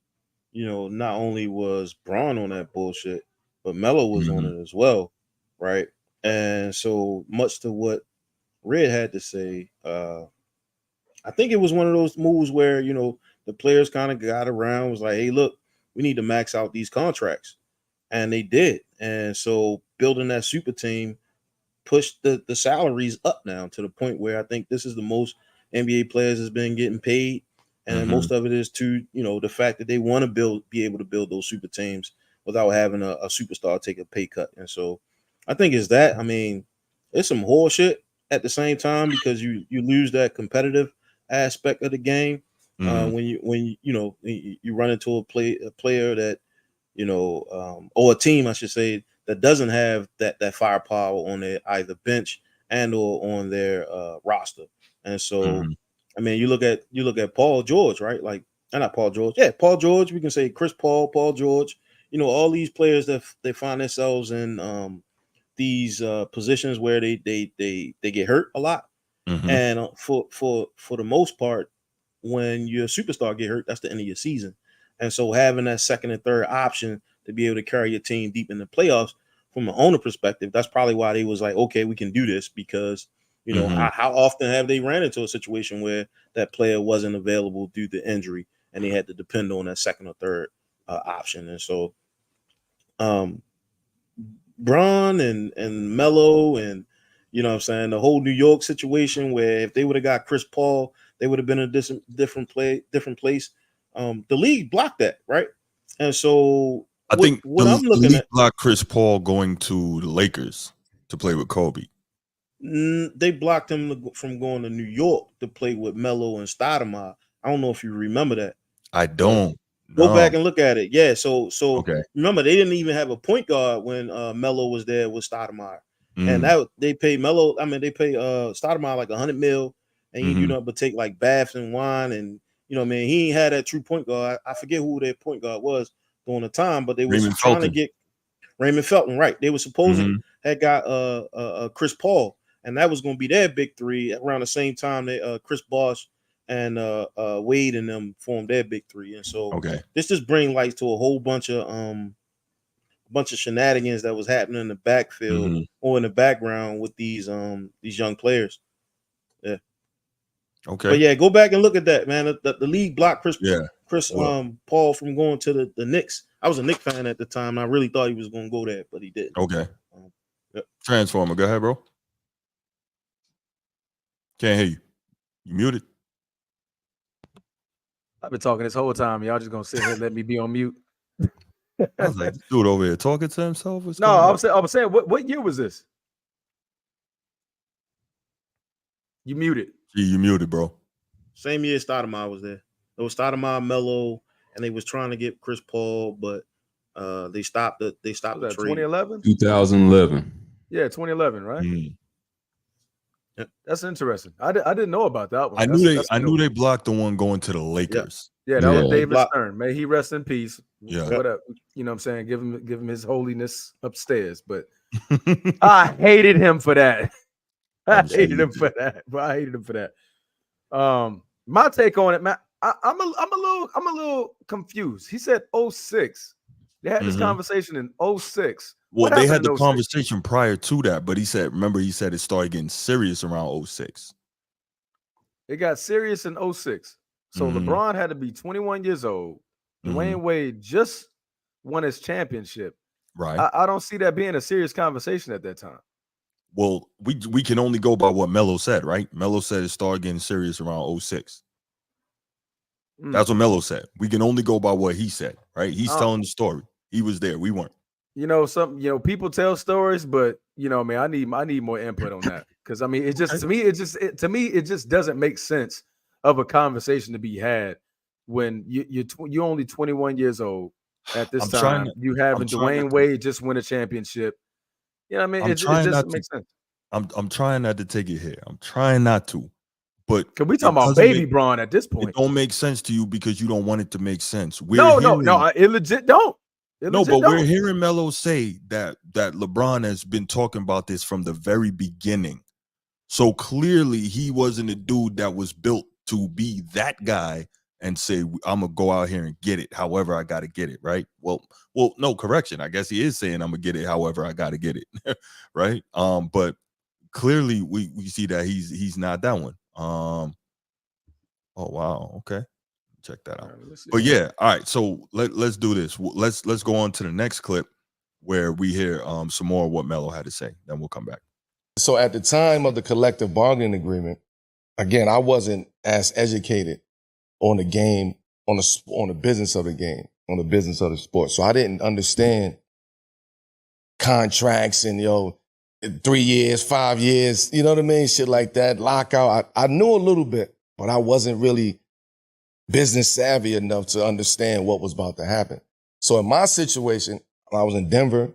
not only was Bron on that bullshit, but Melo was on it as well, right? And so much to what Red had to say, I think it was one of those moves where, the players kind of got around, was like, hey, look, we need to max out these contracts. And they did. And so building that super team pushed the salaries up now to the point where I think this is the most NBA players has been getting paid. And most of it is to, the fact that they want to be able to build those super teams without having a superstar take a pay cut. And so I think it's that. I mean, it's some horseshit at the same time because you lose that competitive aspect of the game when you run into a player that, or a team, I should say, that doesn't have that firepower on their either bench and or on their roster. And so, I mean, you look at Paul George, right? Like, not Paul George. Yeah, Paul George. We can say Chris Paul, Paul George. All these players that they find themselves in these positions where they get hurt a lot. And for the most part, when your superstar get hurt, that's the end of your season. And so having that second and third option to be able to carry your team deep in the playoffs, from an owner perspective, that's probably why they was like, okay, we can do this because, how often have they ran into a situation where that player wasn't available due to injury and they had to depend on that second or third option. And so Bron and Melo and, what I'm saying, the whole New York situation where if they would have got Chris Paul, they would have been in a different place. The league blocked that, right? And so I think what I'm looking league at, blocked Chris Paul going to the Lakers to play with Kobe. They blocked him from going to New York to play with Melo and Stoudemire. I don't know if you remember that. I don't. Go back and look at it. Yeah, so okay. Remember, they didn't even have a point guard when Melo was there with Stoudemire. And that they pay Melo, they pay Stoudemire like $100 million, and he do nothing but take like baths and wine, and he ain't had that true point guard. I forget who their point guard was during the time, but they was trying to get Raymond Felton, right? They were supposed had got Chris Paul, and that was going to be their big three around the same time that Chris Bosh and Wade and them formed their big three. And so this just bring light to a whole bunch of shenanigans that was happening in the backfield or in the background with these young players. Yeah. Okay. But yeah, go back and look at that, man. The league blocked Chris Well, Paul from going to the Knicks. I was a Knicks fan at the time. I really thought he was going to go there, but he didn't. Okay. Transformer, go ahead, bro. Can't hear you. You muted. I've been talking this whole time. Y'all just gonna sit here and let me be on mute. I was like, this dude over here talking to himself. No, I was saying, what year was this? You muted. Gee, you muted, bro. Same year Stoudemire was there. It was Stoudemire, Melo, and they was trying to get Chris Paul, but they stopped the trade. 2011? 2011. Yeah, 2011, right? Yep. That's interesting. I didn't know about that one. I knew they blocked the one going to the Lakers. Yeah, that was David Stern. May he rest in peace. Yeah. Whatever. You know what I'm saying? Give him his holiness upstairs. But I hated him for that. I hated him for that. My take on it, man. I'm a little confused. He said 06. They had this conversation in 06. Well, they had the conversation prior to that, but he said it started getting serious around 06. It got serious in 06. So LeBron had to be 21 years old. Dwayne Wade just won his championship. Right. I don't see that being a serious conversation at that time. Well, we can only go by what Melo said, right? Melo said it started getting serious around 06. That's what Melo said. We can only go by what he said, right? He's telling the story. He was there. We weren't. People tell stories, but man, I need more input on that. Because I mean, it just to me, it just doesn't make sense of a conversation to be had when you're only 21 years old at this time. You having Dwayne Wade just win a championship. You know what I mean? It just makes sense. I'm trying not to take it here. I'm trying not to. But because we talking about baby Braun at this point. It don't make sense to you because you don't want it to make sense. It legit don't. We're hearing Melo say that LeBron has been talking about this from the very beginning. So clearly he wasn't a dude that was built to be that guy and say, I'm gonna go out here and get it however I gotta get it, right? Well, no, correction. I guess he is saying I'm gonna get it however I gotta get it. Right. But clearly we see that he's not that one. Oh wow, okay. Check that out. But yeah, all right. So let's do this. Let's go on to the next clip where we hear some more of what Melo had to say. Then we'll come back. So at the time of the collective bargaining agreement, again, I wasn't as educated on the game, on the business of the game, on the business of the sport. So I didn't understand contracts and 3 years, 5 years, you know what I mean? Shit like that, lockout. I knew a little bit, but I wasn't really business savvy enough to understand what was about to happen. So in my situation, when I was in Denver,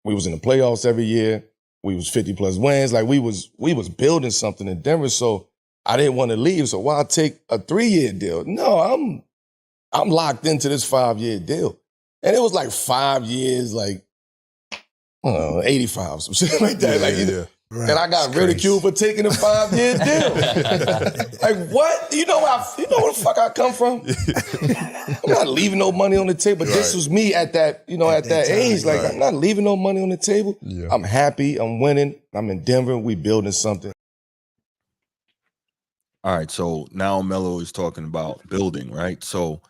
we was in the playoffs every year. We was 50 plus wins. Like we was building something in Denver. So I didn't want to leave. So why take a 3-year deal? No, I'm locked into this 5-year deal. And it was like 5 years, like, I don't know, 85, some shit like that. Right. And I got ridiculed for taking a 5-year deal. Like, what? You know where the fuck I come from? I'm not leaving no money on the table. But this was me at that age. Like, I'm not leaving no money on the table. Yeah. I'm happy. I'm winning. I'm in Denver. We building something. All right. So now Melo is talking about building, right? So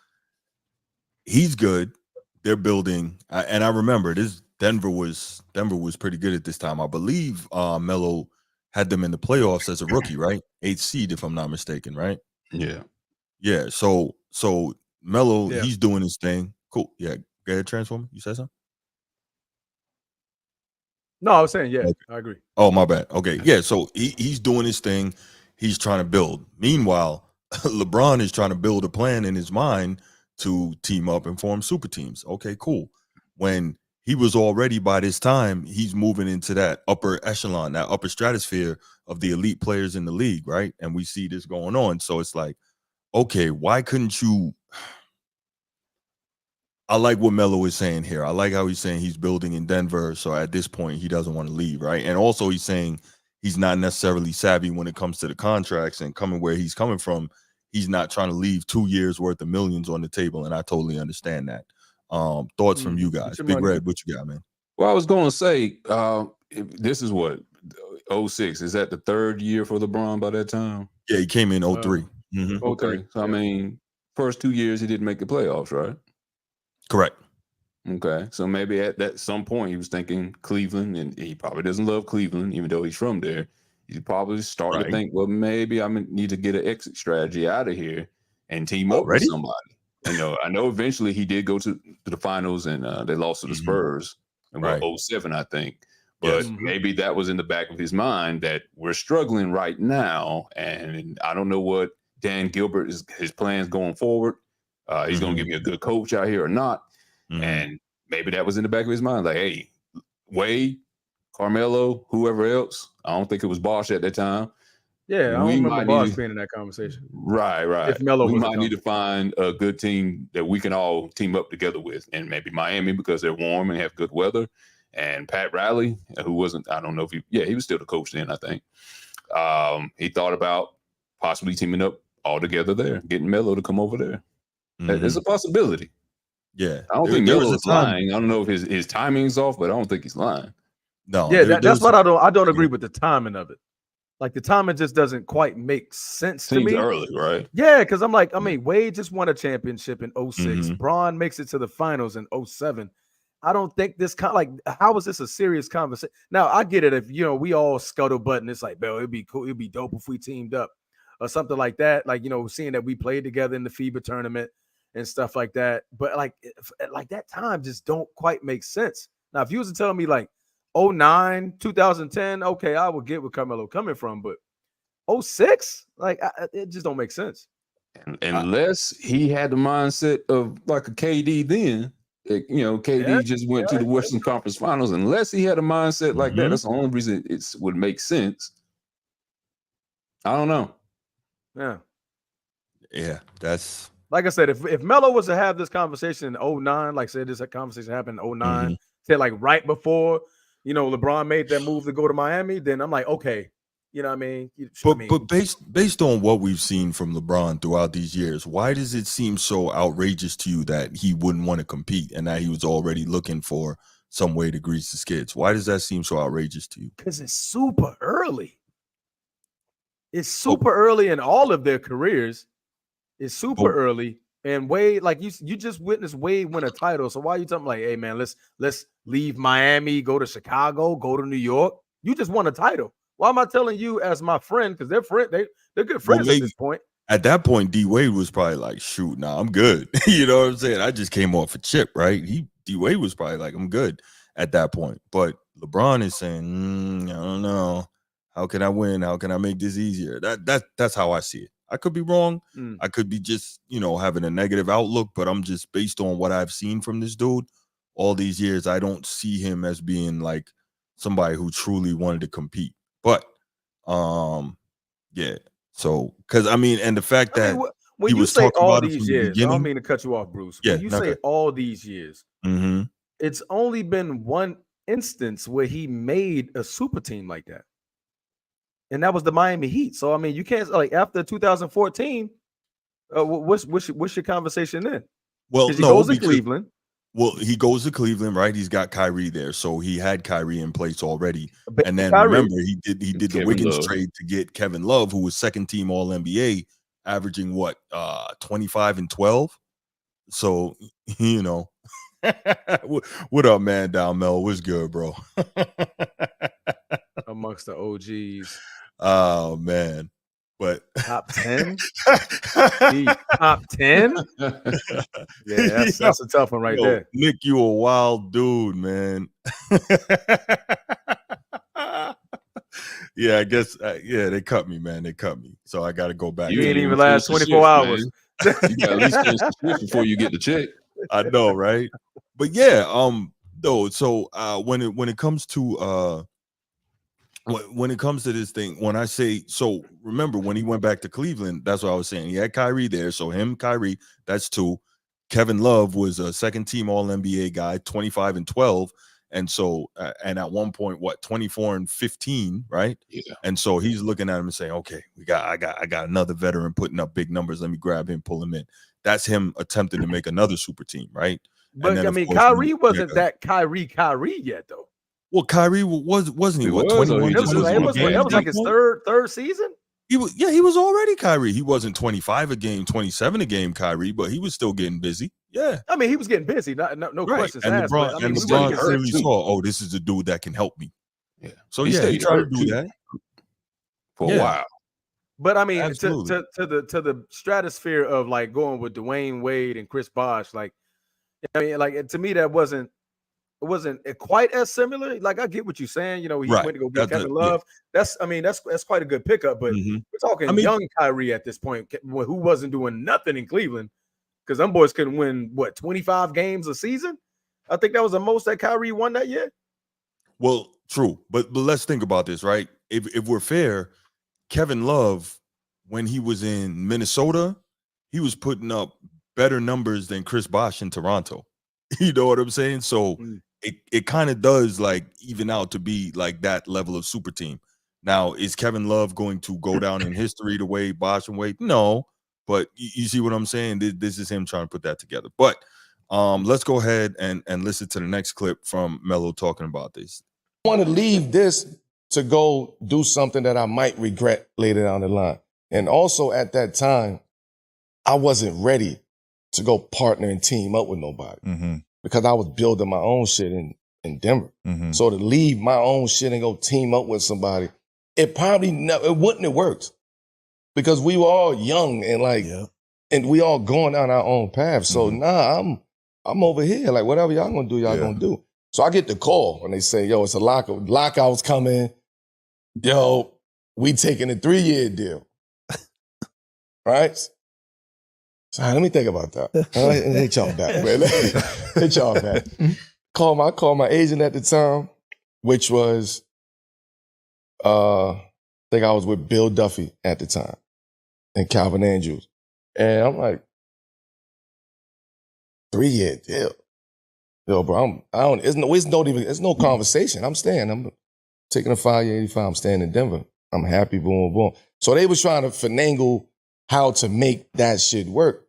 he's good. They're building. And I remember this. Denver was pretty good at this time. I believe Melo had them in the playoffs as a rookie, right? 8th seed, if I'm not mistaken, right? Yeah. Yeah. So Melo, he's doing his thing. Cool. Yeah. Go ahead, Transformer. You said something? No, I was saying, okay. I agree. Oh, my bad. Okay. Yeah. So he's doing his thing. He's trying to build. Meanwhile, LeBron is trying to build a plan in his mind to team up and form super teams. Okay, cool. When he was already, by this time, he's moving into that upper echelon, that upper stratosphere of the elite players in the league, right? And we see this going on. So it's like, okay, why couldn't you? I like what Melo is saying here. I like how he's saying he's building in Denver. So at this point, he doesn't want to leave, right? And also he's saying he's not necessarily savvy when it comes to the contracts and coming where he's coming from. He's not trying to leave 2 years worth of millions on the table. And I totally understand that. Thoughts from you guys. Big Red, what you got, man? Well, I was going to say, this is what, 06. Is that the 3rd year for LeBron by that time? Yeah, he came in 03. Okay. So, I mean, first 2 years, he didn't make the playoffs, right? Correct. Okay. So maybe at some point, he was thinking Cleveland, and he probably doesn't love Cleveland, even though he's from there. He's probably starting to think, well, maybe I need to get an exit strategy out of here and team up with somebody. I know eventually he did go to the finals and they lost to the Spurs in 07, I think. But maybe that was in the back of his mind that we're struggling right now. And I don't know what Dan Gilbert is his plans going forward. He's going to give me a good coach out here or not. And maybe that was in the back of his mind. Like, hey, Wade, Carmelo, whoever else. I don't think it was Bosh at that time. Yeah, I don't remember Bosh being in that conversation. Right. If Melo we might need to find a good team that we can all team up together with. And maybe Miami because they're warm and have good weather. And Pat Riley, who wasn't, I don't know if he was still the coach then, I think. He thought about possibly teaming up all together there, getting Melo to come over there. It's a possibility. Yeah. I don't think Melo is lying. I don't know if his timing's off, but I don't think he's lying. No. Yeah, that's what I don't agree with the timing of it. Like the timing just doesn't quite make sense to Seems me. early, right? Yeah, because I'm like, I mean, Wade just won a championship in 06. Mhm. Braun makes it to the finals in 07. I don't think this how is this a serious conversation? Now, I get it if we all scuttlebutt and it's like, bro, it'd be cool, it'd be dope if we teamed up or something like that. Like, seeing that we played together in the FIBA tournament and stuff like that. But like that time just don't quite make sense. Now, if you was to tell me like 09, 2010, okay, I would get where Carmelo coming from, but 06, like it just don't make sense. Unless he had the mindset of like a KD then. KD just went to the Western Conference Finals. Unless he had a mindset like that, that's the only reason it would make sense. I don't know. Yeah, that's like I said, if Melo was to have this conversation in 09, like say this conversation happened in 09, say like right before, LeBron made that move to go to Miami, then I'm like, okay, you know what I mean? But based on what we've seen from LeBron throughout these years, why does it seem so outrageous to you that he wouldn't want to compete and that he was already looking for some way to grease the skids? Why does that seem so outrageous to you? Because it's super early. It's super early in all of their careers. It's super early. And Wade, like you just witnessed Wade win a title. So why are you talking like, hey man, let's leave Miami, go to Chicago, go to New York? You just won a title. Why am I telling you as my friend? Because they're good friends at this point. At that point, D Wade was probably like, shoot, nah, I'm good. You know what I'm saying? I just came off a chip, right? D Wade was probably like, I'm good at that point. But LeBron is saying, I don't know. How can I win? How can I make this easier? That's how I see it. I could be wrong. I could be just, having a negative outlook, but I'm just based on what I've seen from this dude all these years. I don't see him as being like somebody who truly wanted to compete. But yeah. So, because and the fact that when he you was say talking all about it these from the years, I don't beginning. mean to cut you off, Bruce. Yeah, When you say all these years, it's only been one instance where he made a super team like that, and that was the Miami Heat. So, I mean, you can't like after 2014. What's your conversation then? Well, he goes to Cleveland. Well, he goes to Cleveland, right? He's got Kyrie there, so he had Kyrie in place already. And then remember, he did the Wiggins trade to get Kevin Love, who was second team All NBA, averaging what 25 and 12. So what up, man? Down Mel, what's good, bro? Amongst the OGs. Oh man. But top 10? Top 10? Yeah, that's a tough one right there. Nick, you a wild dude, man. Yeah, I guess. They cut me, man. They cut me. So I got to go back. You ain't even last 24 hours. You got at least finish the shift before you get the check. I know, right? But yeah, though. So when it comes to when it comes to this thing, when I say, so remember when he went back to Cleveland, that's what I was saying. He had Kyrie there. So him, Kyrie, that's two. Kevin Love was a second team All NBA guy, 25 and 12. And so, and at one point, 24 and 15, right? Yeah. And so he's looking at him and saying, okay, I got another veteran putting up big numbers. Let me grab him, pull him in. That's him attempting to make another super team, right? But then, I mean, Kyrie wasn't that Kyrie yet, though. Well, Kyrie wasn't he? What, 21? It was like his third season. He was already Kyrie. He wasn't 25 a game, 27 a game, Kyrie, but he was still getting busy. Yeah, I mean, he was getting busy. No right. questions And asked. LeBron clearly saw, this is a dude that can help me. Yeah. So he tried to do that for a while. But I mean, to the stratosphere of like going with Dwayne Wade and Chris Bosh, like, I mean, like to me that wasn't quite as similar. Like I get what you're saying. He went to go get Kevin Love. Yeah. That's quite a good pickup. But we're talking young Kyrie at this point, who wasn't doing nothing in Cleveland because them boys couldn't win 25 games a season. I think that was the most that Kyrie won that year. Well, true, but let's think about this, right? If we're fair, Kevin Love, when he was in Minnesota, he was putting up better numbers than Chris Bosh in Toronto. You know what I'm saying? So it kind of does like even out to be like that level of super team. Now, is Kevin Love going to go down in history the way Bosh and Wade? No, but you see what I'm saying? This is him trying to put that together. But let's go ahead and listen to the next clip from Melo talking about this. I want to leave this to go do something that I might regret later down the line. And also at that time, I wasn't ready to go partner and team up with nobody because I was building my own shit in Denver. So to leave my own shit and go team up with somebody, it wouldn't have worked because we were all young and and we all going down our own path. So I'm over here. Like whatever y'all gonna do, y'all gonna do. So I get the call when they say, yo, it's a lockout's coming. Yo, we taking a 3-year deal. Right? So let me think about that. Hit y'all back, man. Hit y'all back. Call my agent at the time, which was, I think I was with Bill Duffy at the time and Calvin Andrews. And I'm like, 3-year deal. Yo, bro, it's no conversation. I'm staying. I'm taking a 5-year 85. I'm staying in Denver. I'm happy, boom, boom. So they was trying to finagle how to make that shit work.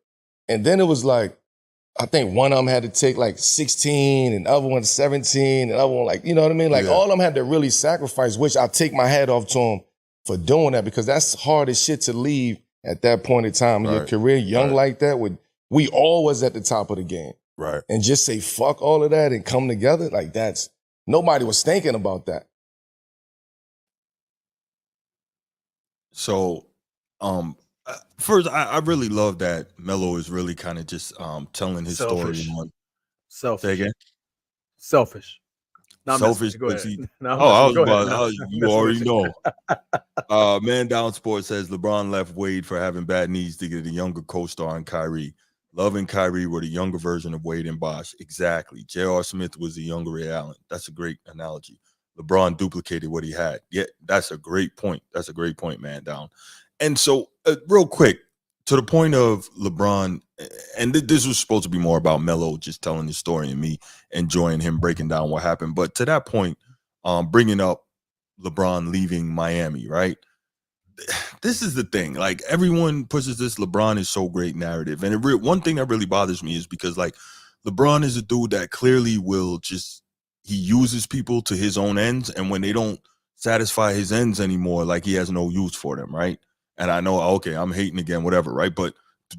And then it was like, I think one of them had to take like 16 and the other one 17 and the other one like, you know what I mean? Like all of them had to really sacrifice, which I take my hat off to them for doing that because that's hard as shit to leave at that point in time in your career, young like that. We always at the top of the game. Right. And just say fuck all of that and come together. Like nobody was thinking about that. So, first, I really love that Melo is really kind of just telling his story. Selfish. Say again? Selfish. No, selfish. Go ahead. You already know. Man Down Sports says LeBron left Wade for having bad knees to get a younger co-star in Kyrie. Love and Kyrie were the younger version of Wade and Bosh. Exactly. J.R. Smith was the younger Ray Allen. That's a great analogy. LeBron duplicated what he had. Yeah, that's a great point. That's a great point, Man Down. And so, real quick, to the point of LeBron, and this was supposed to be more about Melo just telling his story and me enjoying him breaking down what happened. But to that point, bringing up LeBron leaving Miami, right? This is the thing. Like, everyone pushes this LeBron is so great narrative. And one thing that really bothers me is because, like, LeBron is a dude that clearly will he uses people to his own ends. And when they don't satisfy his ends anymore, like, he has no use for them, right? And I know, okay, I'm hating again, whatever, right? But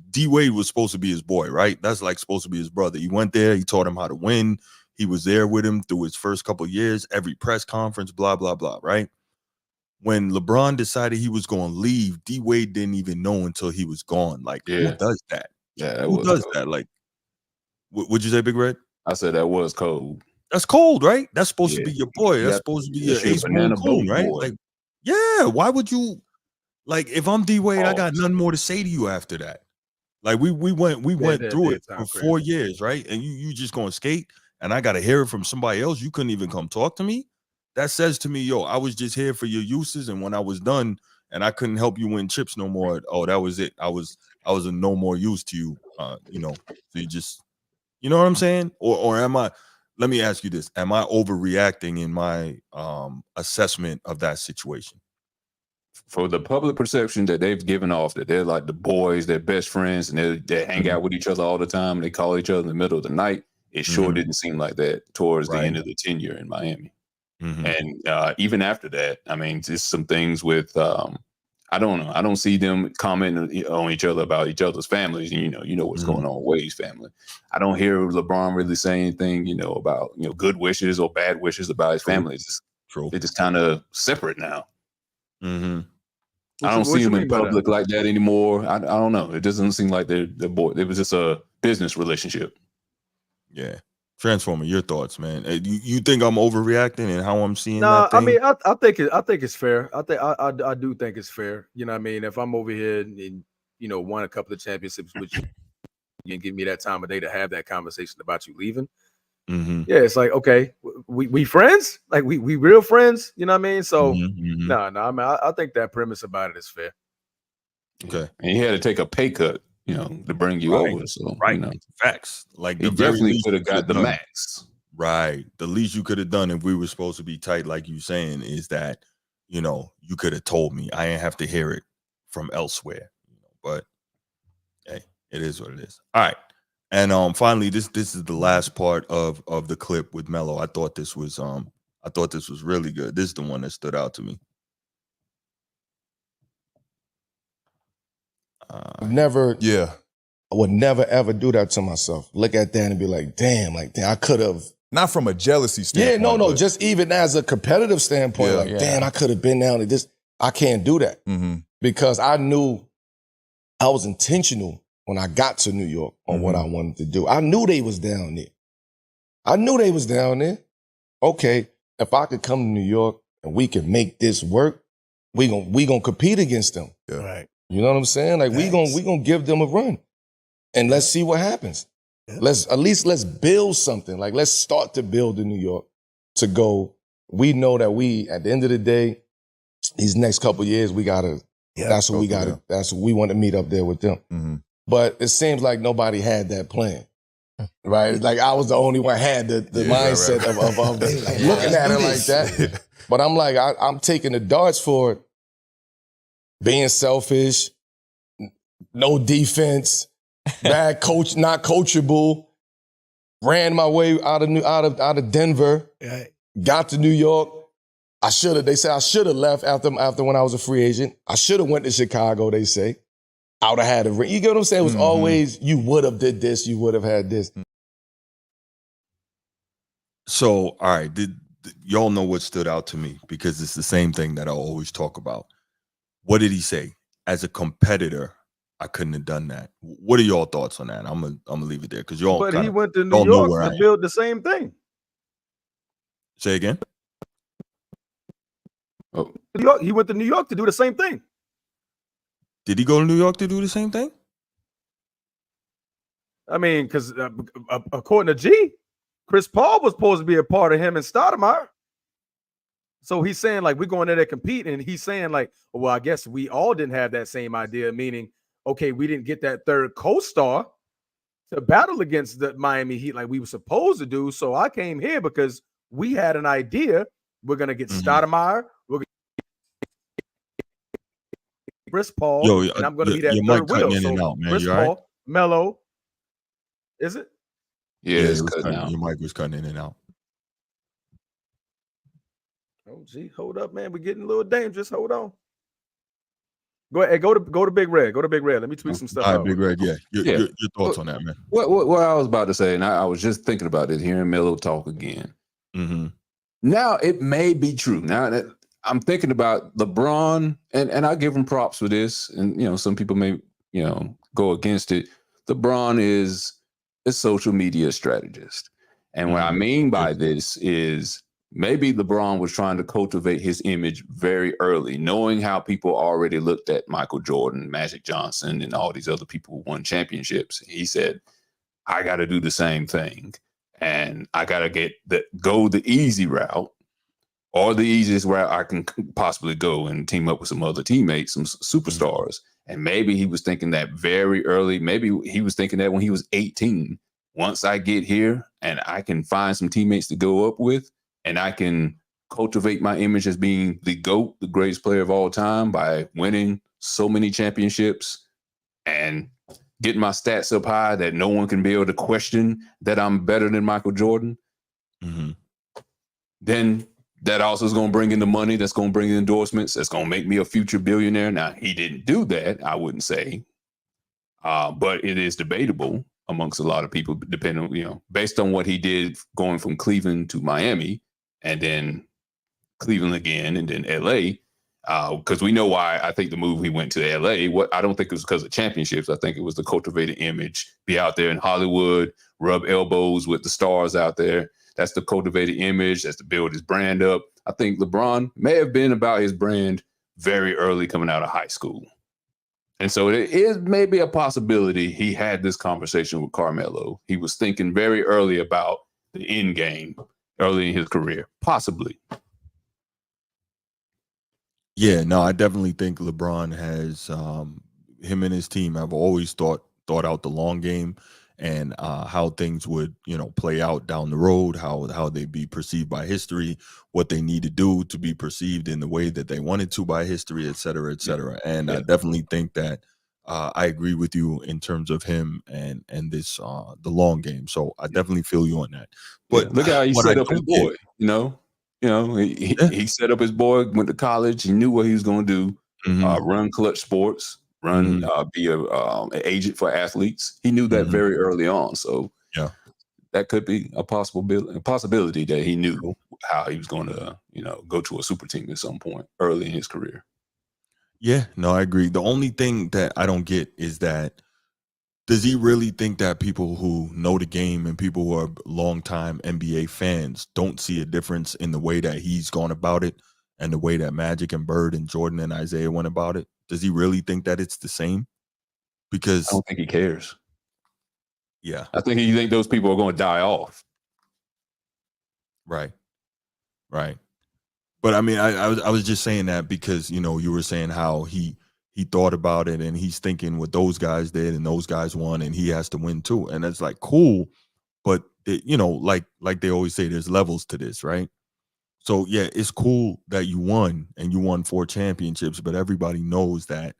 D-Wade was supposed to be his boy, right? That's like supposed to be his brother. He went there. He taught him how to win. He was there with him through his first couple of years, every press conference, blah, blah, blah, right? When LeBron decided he was going to leave, D-Wade didn't even know until he was gone. Like, who does that? Yeah, who does that? Like, what'd you say, Big Red? I said that was cold. That's cold, right? That's supposed to be your boy. That's supposed to be your ace boom, right? Like, yeah, why would you? Like, if I'm D-Wade, I got nothing more to say to you after that. Like, we went through it for 4 years, right? And you just gonna skate, and I gotta hear it from somebody else. You couldn't even come talk to me. That says to me, yo, I was just here for your uses, and when I was done and I couldn't help you win chips no more, oh, that was it. I was of no more use to you. So you just, you know what I'm saying? Or am I? Let me ask you this: am I overreacting in my assessment of that situation? For the public perception that they've given off that they're like the boys, they're best friends, and they hang out with each other all the time, they call each other in the middle of the night, it sure didn't seem like that towards the end of the tenure in Miami. And even after that, I mean, just some things with I don't know. I don't see them commenting on each other about each other's families. And, you know what's going on with Wade's family. I don't hear LeBron really say anything, about, good wishes or bad wishes about his family. They're just kind of separate now. I don't see him in public like that anymore. I don't know. It doesn't seem like they're boy. It was just a business relationship. Yeah. Transformer, your thoughts, man. You think I'm overreacting and how I'm seeing that thing? I mean, I think it's fair. I do think it's fair. You know what I mean? If I'm over here and won a couple of championships with you and give me that time of day to have that conversation about you leaving. Yeah, it's like, okay, we friends? Like we real friends? You know what I mean? So no, I mean, I think that premise about it is fair. Okay. And he had to take a pay cut, to bring you over. So facts. Like, he definitely could have got the max. Right. The least you could have done if we were supposed to be tight, like you saying, is that, you could have told me. I didn't have to hear it from elsewhere. But hey, it is what it is. All right. And finally, this is the last part of the clip with Melo. I thought this was I thought this was really good. This is the one that stood out to me. I would never ever do that to myself. Look at that and be like, damn, I could have. Not from a jealousy standpoint. Yeah, no, just even as a competitive standpoint, damn, I could have been down at this. I can't do that because I knew I was intentional when I got to New York on what I wanted to do. I knew they was down there. Okay, if I could come to New York and we can make this work, we gonna compete against them. Yeah. Right. You know what I'm saying? Like we gonna give them a run, and let's see what happens. Yeah. Let's build something. Like let's start to build in New York to go. We know that at the end of the day, these next couple of years, we gotta. Yeah, that's what we gotta. That's what we want to meet up there with them. Mm-hmm. But it seems like nobody had that plan. Right? Like I was the only one had the mindset of like looking at it like that. But I'm like, I'm taking the darts for it. Being selfish, no defense, bad coach, not coachable. Ran my way out of Denver. Right. Got to New York. They said I should have left after when I was a free agent. I should have went to Chicago, they say. I would have had a ring. You get what I'm saying? It was always, you would have did this, you would have had this. So, all right, y'all know what stood out to me because it's the same thing that I always talk about. What did he say? As a competitor, I couldn't have done that. What are y'all thoughts on that? I'm gonna leave it there because y'all. But he went to New York to build the same thing. Say again. Oh, New York. He went to New York to do the same thing. Did he go to New York to do the same thing? I mean, because according to G, Chris Paul was supposed to be a part of him and Stoudemire. So he's saying like we're going there to compete, and he's saying like, well, I guess we all didn't have that same idea. Meaning, okay, we didn't get that third co-star to battle against the Miami Heat like we were supposed to do. So I came here because we had an idea. We're gonna get Stoudemire. We're gonna get Chris Paul, and I'm gonna be that third wheel. So Chris Paul, Melo, is it? Yeah, it's cutting out. Your mic was cutting in and out. Oh, gee, hold up, man. We're getting a little dangerous. Hold on. Go ahead. Go to Big Red. Go to Big Red. Let me tweak some stuff out. Big Red. Yeah. Your thoughts on that, man? What I was about to say, and I was just thinking about it, hearing Melo talk again. Mm-hmm. Now it may be true. Now that I'm thinking about LeBron, and I give him props for this, and some people may go against it. LeBron is a social media strategist, and what I mean by this is, maybe LeBron was trying to cultivate his image very early, knowing how people already looked at Michael Jordan, Magic Johnson, and all these other people who won championships. He said, I got to do the same thing. And I got to go the easy route, or the easiest route I can possibly go, and team up with some other teammates, some superstars. And maybe he was thinking that very early. Maybe he was thinking that when he was 18. Once I get here and I can find some teammates to go up with, and I can cultivate my image as being the GOAT, the greatest player of all time, by winning so many championships and getting my stats up high that no one can be able to question that I'm better than Michael Jordan. Mm-hmm. Then that also is going to bring in the money. That's going to bring in endorsements. That's going to make me a future billionaire. Now, he didn't do that, I wouldn't say. But it is debatable amongst a lot of people, depending on, based on what he did going from Cleveland to Miami, and then Cleveland again, and then LA, because we know why I think the move he went to LA. I don't think it was because of championships. I think it was the cultivated image, be out there in Hollywood, rub elbows with the stars out there. That's the cultivated image. That's to build his brand up. I think LeBron may have been about his brand very early coming out of high school. And so it is maybe a possibility he had this conversation with Carmelo. He was thinking very early about the end game early in his career, possibly. Yeah, no, I definitely think LeBron has him and his team have always thought out the long game and how things would play out down the road, how they be perceived by history, what they need to do to be perceived in the way that they wanted to by history, et cetera, et cetera. And I definitely think that I agree with you in terms of him and this the long game. So I definitely feel you on that. But look how he set up his boy, You know, he set up his boy, went to college. He knew what he was going to do. Run Clutch Sports, be an agent for athletes. He knew that very early on. So yeah, that could be a possibility that he knew how he was going to, go to a super team at some point early in his career. Yeah, no, I agree. The only thing that I don't get is that does he really think that people who know the game and people who are longtime NBA fans don't see a difference in the way that he's gone about it and the way that Magic and Bird and Jordan and Isaiah went about it? Does he really think that it's the same? Because I don't think he cares. Yeah. I think he think those people are going to die off. Right. But I mean, I was just saying that because, you were saying how he thought about it and he's thinking what those guys did and those guys won and he has to win too. And it's like, cool. But, like they always say, there's levels to this, right? So, yeah, it's cool that you won and you won 4 championships, but everybody knows that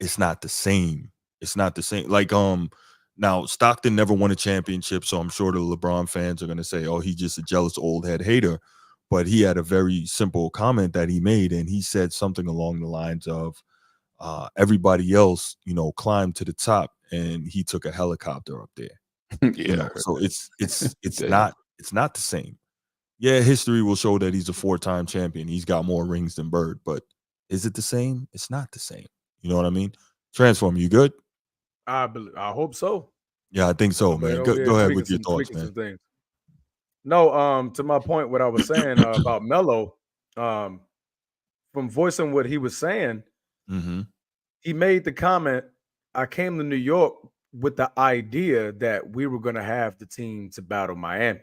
it's not the same. It's not the same. Like, now Stockton never won a championship, so I'm sure the LeBron fans are going to say, oh, he's just a jealous old head hater. But he had a very simple comment that he made, and he said something along the lines of everybody else, climbed to the top, and he took a helicopter up there. Yeah. So it's not the same. Yeah, history will show that he's a 4-time champion. He's got more rings than Bird, but is it the same? It's not the same. You know what I mean? Transform, you good? I hope so. Yeah, I think so, man. Go ahead with your thoughts, man. Things. No, to my point, what I was saying about Melo, from voicing what he was saying, he made the comment, I came to New York with the idea that we were going to have the team to battle Miami.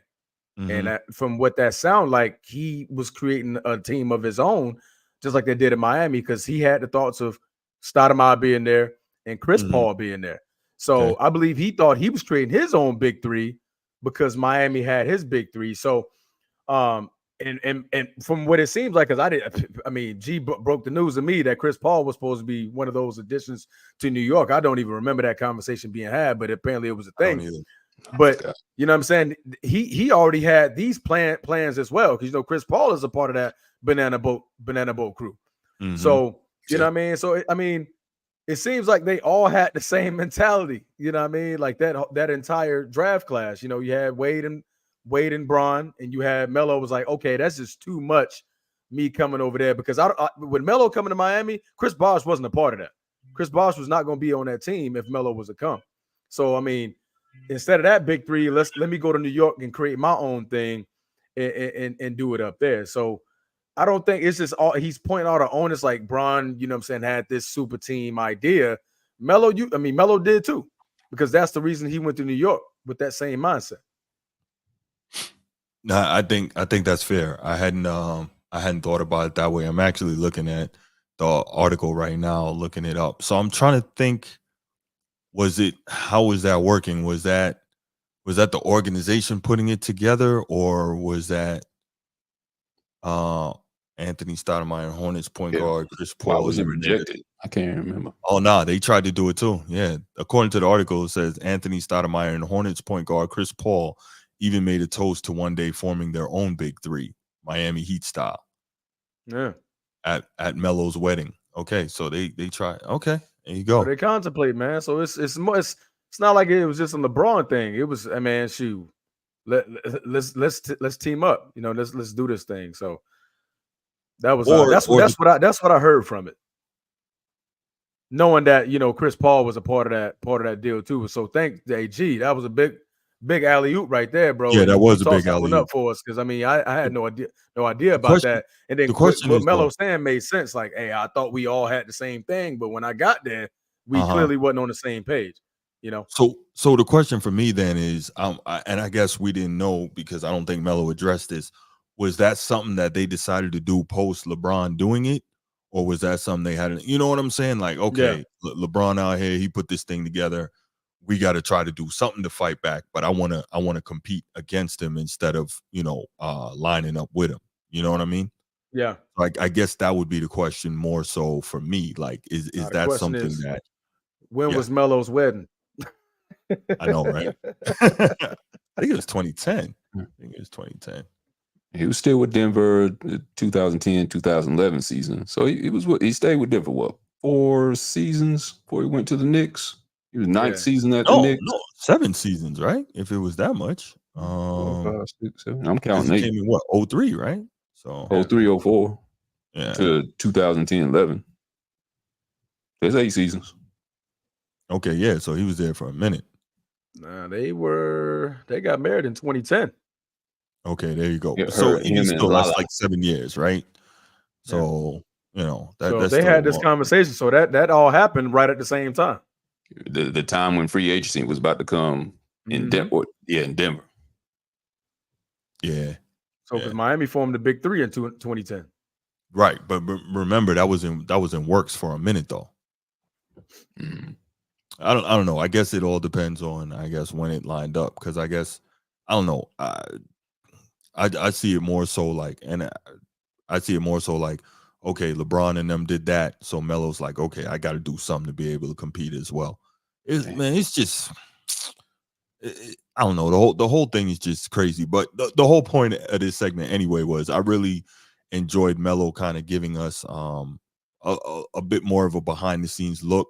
And from what that sounded like, he was creating a team of his own, just like they did in Miami, because he had the thoughts of Stoudemire being there and Chris Paul being there. So I believe he thought he was creating his own big three because Miami had his big three. So, and from what it seems like, because G broke the news to me that Chris Paul was supposed to be one of those additions to New York. I don't even remember that conversation being had, but apparently it was a thing. But you know what I'm saying? He already had these plans as well, because Chris Paul is a part of that banana boat crew. So you know what I mean? So it seems like they all had the same mentality, you know what I mean? Like that entire draft class. You had Wade and Bron, and you had Melo was like, okay, that's just too much me coming over there, because with Melo coming to Miami, Chris Bosh wasn't a part of that. Chris Bosh was not going to be on that team if Melo was to come. So instead of that big three, let me go to New York and create my own thing and do it up there. So I don't think it's just all he's pointing out the onus like Bron, had this super team idea. Melo did too, because that's the reason he went to New York with that same mindset. No, I think that's fair. I hadn't thought about it that way. I'm actually looking at the article right now, looking it up. So I'm trying to think, how was that working? Was that the organization putting it together, or was that Anthony Stoudemire, Hornets point guard, Chris Paul? Why was it rejected? I can't remember. Oh, no, they tried to do it too. Yeah. According to the article, it says Anthony Stoudemire and Hornets point guard Chris Paul even made a toast to one day forming their own big three, Miami Heat style. Yeah. At Melo's wedding. Okay, so they tried. Okay, there you go. So they contemplate, man. So it's not like it was just a LeBron thing. It was, shoot, let's team up. Let's do this thing. So that was that's what I heard from it. Knowing that Chris Paul was a part of that deal too. So thank AG. That was a big alley-oop right there, bro. Yeah, that was a big alley-oop up for us, because I had no idea about that. And then what Melo saying made sense. Like, hey, I thought we all had the same thing, but when I got there, we clearly wasn't on the same page. So the question for me then is, and I guess we didn't know because I don't think Melo addressed this. Was that something that they decided to do post LeBron doing it, or was that something they had? You know what I'm saying? Like, okay, LeBron out here, he put this thing together. We got to try to do something to fight back, but I want to compete against him instead of lining up with him. You know what I mean? Yeah. Like, I guess that would be the question more so for me. Like, is that something that? When was Melo's wedding? I know, right? I think it was 2010. He was still with Denver 2010, 2011 season. So he stayed with Denver, what, 4 seasons before he went to the Knicks? He was ninth season at the Knicks. No, 7 seasons, right? If it was that much. 4, 5, 6, 7. I'm counting he 8. came in what, 03, right? So 03, 04 yeah. to 2010, 11. There's 8 seasons. Okay, yeah. So he was there for a minute. Nah, they got married in 2010. Okay, there you go. Yeah, so even him and still, that's Lala. like 7 years, right? So So that's they still had this conversation. So that all happened right at the same time. The time when free agency was about to come in Denver. Yeah, in Denver. Yeah. So because Miami formed the Big Three in 2010. Right, but remember that was in works for a minute though. I don't know. I guess it all depends on when it lined up, because I guess I don't know. I see it more so like, okay, LeBron and them did that, so Melo's like, okay, I got to do something to be able to compete as well. It's just I don't know. The whole thing is just crazy. But the whole point of this segment anyway was I really enjoyed Melo kind of giving us a bit more of a behind the scenes look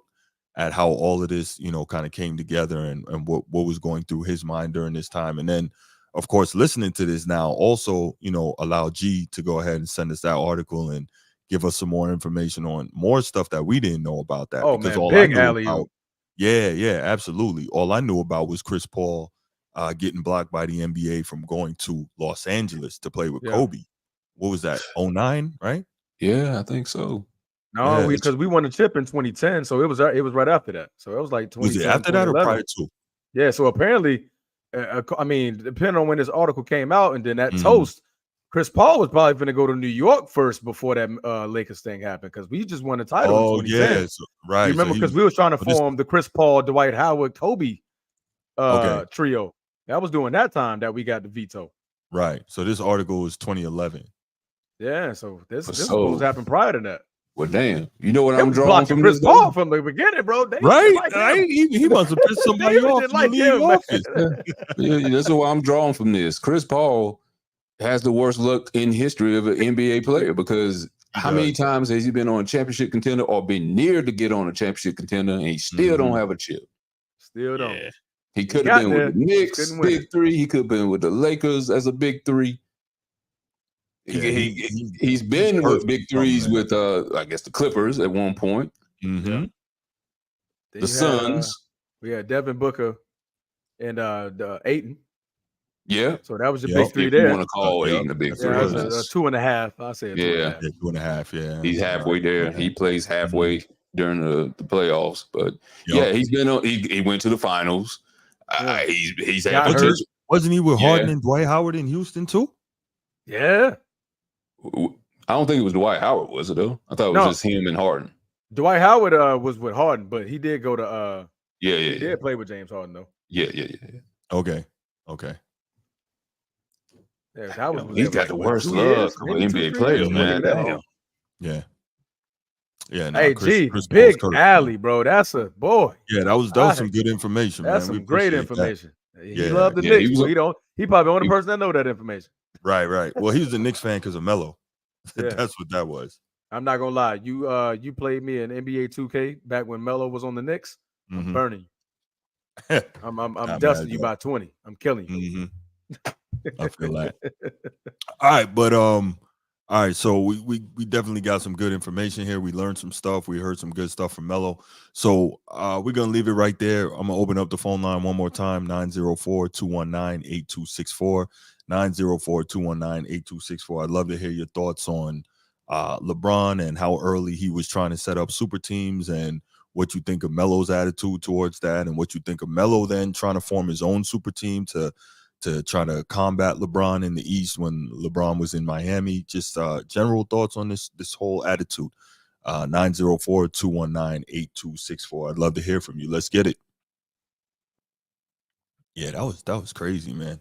at how all of this, kind of came together, and what was going through his mind during this time. And then, of course, listening to this now also, allow G to go ahead and send us that article and give us some more information on more stuff that we didn't know about that. Oh, because man, all big I knew alley-oop. about, yeah, absolutely. All I knew about was Chris Paul getting blocked by the NBA from going to Los Angeles to play with Kobe. What was that? 09, right? Yeah, I think so. No, because we won the chip in 2010, so it was right after that. So it was like 2010. Was it after that or prior to? Yeah, so apparently, I mean, depending on when this article came out, and then that toast, Chris Paul was probably going to go to New York first before that Lakers thing happened, because we just won the title in 2010. Yeah, right. You remember, because we was trying to form the Chris Paul, Dwight Howard, Kobe trio. That was during that time that we got the veto. Right. So this article was 2011. Yeah. So this was supposed to happen prior to that. Well, damn. You know what I'm drawing from Chris this? Paul from the beginning, bro. They right. Like he must have pissed somebody off in the league office. Yeah, that's what I'm drawing from this. Chris Paul has the worst luck in history of an NBA player, because how many times has he been on a championship contender or been near to get on a championship contender, and he still don't have a chip? Still don't. Yeah. He could have been with the Knicks, Big Three. He could have been with the Lakers as a Big Three. He's been with Big Threes with I guess the Clippers at one point. Mm-hmm. The Suns. We had Devin Booker and the Ayton. Yeah. So that was your Big Three there. You want to call Ayton a Big Three? Yeah, that's 2.5. I said 2.5. Yeah, 2.5. Yeah. He's halfway there. Yeah. He plays halfway during the playoffs, but he's been on. He went to the finals. He's had potential. Wasn't he with Harden and Dwight Howard in Houston too? Yeah. I don't think it was Dwight Howard, was it though? I thought it was just him and Harden. Dwight Howard was with Harden, but he did go to he did play with James Harden though. Yeah. Okay. Yeah, Howard was he's got the worst luck of an NBA player, man. Damn. Yeah. Hey, Chris big alley, bro. That's a boy. Yeah, that was some good information. That's man. some great information. He Yeah. loved the Knicks. He probably the only person that know that information. Right. Well, he was a Knicks fan because of Melo. Yeah. That's what that was. I'm not gonna lie. You played me in NBA 2K back when Melo was on the Knicks. I'm burning you. I'm dusting you by 20. I'm killing you. I feel that. All right, but all right, so we definitely got some good information here. We learned some stuff. We heard some good stuff from Melo. So we're gonna leave it right there. I'm gonna open up the phone line one more time: 904-219-8264. 904-219-8264. I'd love to hear your thoughts on LeBron and how early he was trying to set up super teams, and what you think of Melo's attitude towards that, and what you think of Melo then trying to form his own super team to try to combat LeBron in the East when LeBron was in Miami. Just general thoughts on this whole attitude. 904-219-8264. I'd love to hear from you. Let's get it. Yeah, that was crazy, man.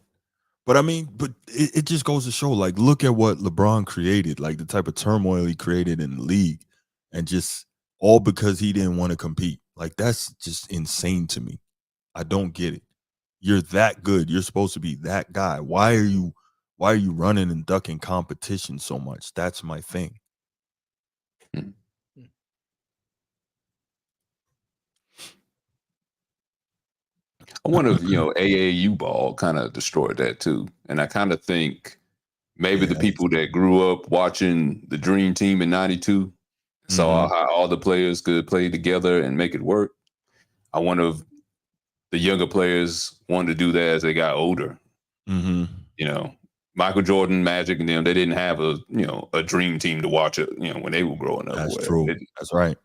But I mean, it just goes to show, like, look at what LeBron created, like the type of turmoil he created in the league, and just all because he didn't want to compete. Like, that's just insane to me. I don't get it. You're that good. You're supposed to be that guy. Why are you why are you running and ducking competition so much? That's my thing. I wonder if, AAU ball kind of destroyed that too. And I kind of think maybe the people that grew up watching the Dream Team in 92 saw how all the players could play together and make it work. I wonder if the younger players wanted to do that as they got older. Michael Jordan, Magic, and them, they didn't have a dream team to watch it, when they were growing up. That's true. That's right.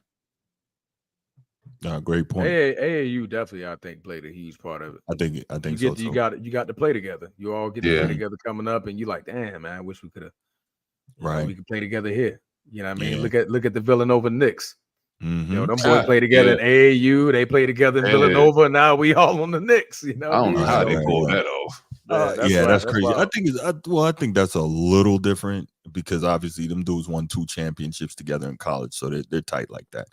Great point. AAU definitely, I think, played a huge part of it. I think so too. You got to play together. You all get to play together coming up, and you like, damn, man, I wish we could have. Right. We could play together here. You know what I mean? Look at the Villanova Knicks. Them boys play together in AAU. They play together in Villanova. And now we all on the Knicks. I don't know how they pulled that off. That's crazy. I think that's a little different because obviously them dudes won 2 championships together in college, so they're tight like that.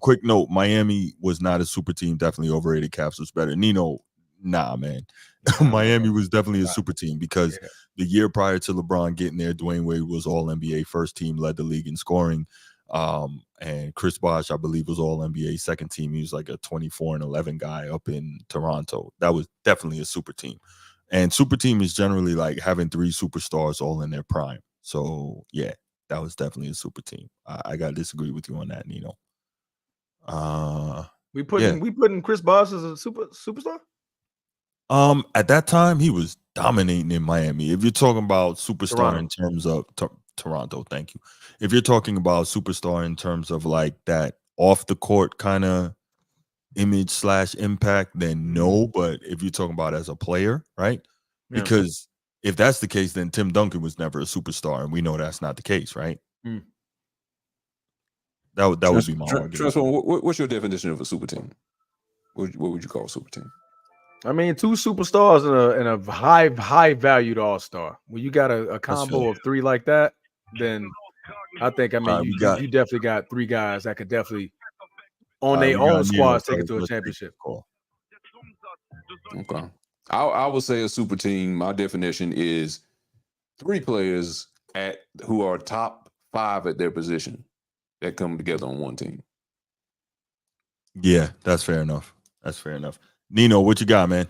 Quick note: Miami was not a super team. Definitely overrated. Caps was better. Nino, nah, man. Miami was definitely a super team because the year prior to LeBron getting there, Dwayne Wade was All NBA first team, led the league in scoring. And Chris Bosh, I believe, was All NBA second team. He was like a 24-11 guy up in Toronto. That was definitely a super team. And super team is generally like having 3 superstars all in their prime. So yeah, that was definitely a super team. I gotta disagree with you on that, Nino. We putting Chris Bosh as a superstar. At that time, he was dominating in Miami. If you're talking about superstar in terms of Toronto, thank you. If you're talking about superstar in terms of like that off the court kind of image / impact, then no. But if you're talking about as a player, right? Yeah. Because if that's the case, then Tim Duncan was never a superstar, and we know that's not the case, right? That would be my argument. What's your definition of a super team? What would you call a super team? I mean, 2 superstars and a high valued all-star. When you got a combo of 3 like that, then I think you definitely got 3 guys that could definitely on their own squads take it to a championship. Okay. I would say a super team, my definition is 3 players who are top 5 at their position that come together on one team. Yeah, that's fair enough. Nino, what you got, man?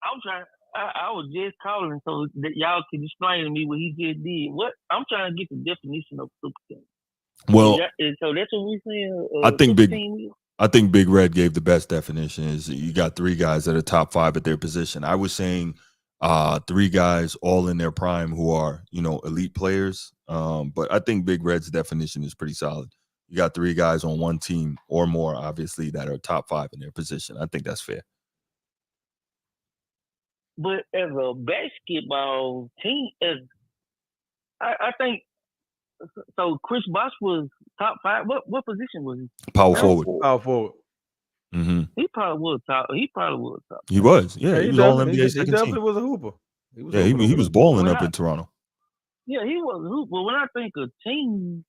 I'm trying. I was just calling so that y'all can explain to me what he just did. What I'm trying to get the definition of super team. Well, so that's what we're saying. I think Big Red gave the best definition. Is you got 3 guys that are top 5 at their position. I was saying 3 guys all in their prime who are elite players. But I think Big Red's definition is pretty solid. You got 3 guys on one team or more, obviously, that are top 5 in their position. I think that's fair. But as a basketball team, I think so. Chris Bosh was top 5. What position was he? Power forward. Power forward. Mm-hmm. He probably was top. He was. Yeah, he was all NBA second team. He definitely was a hooper. He was balling up in Toronto. Yeah, he was a hooper. But when I think of team,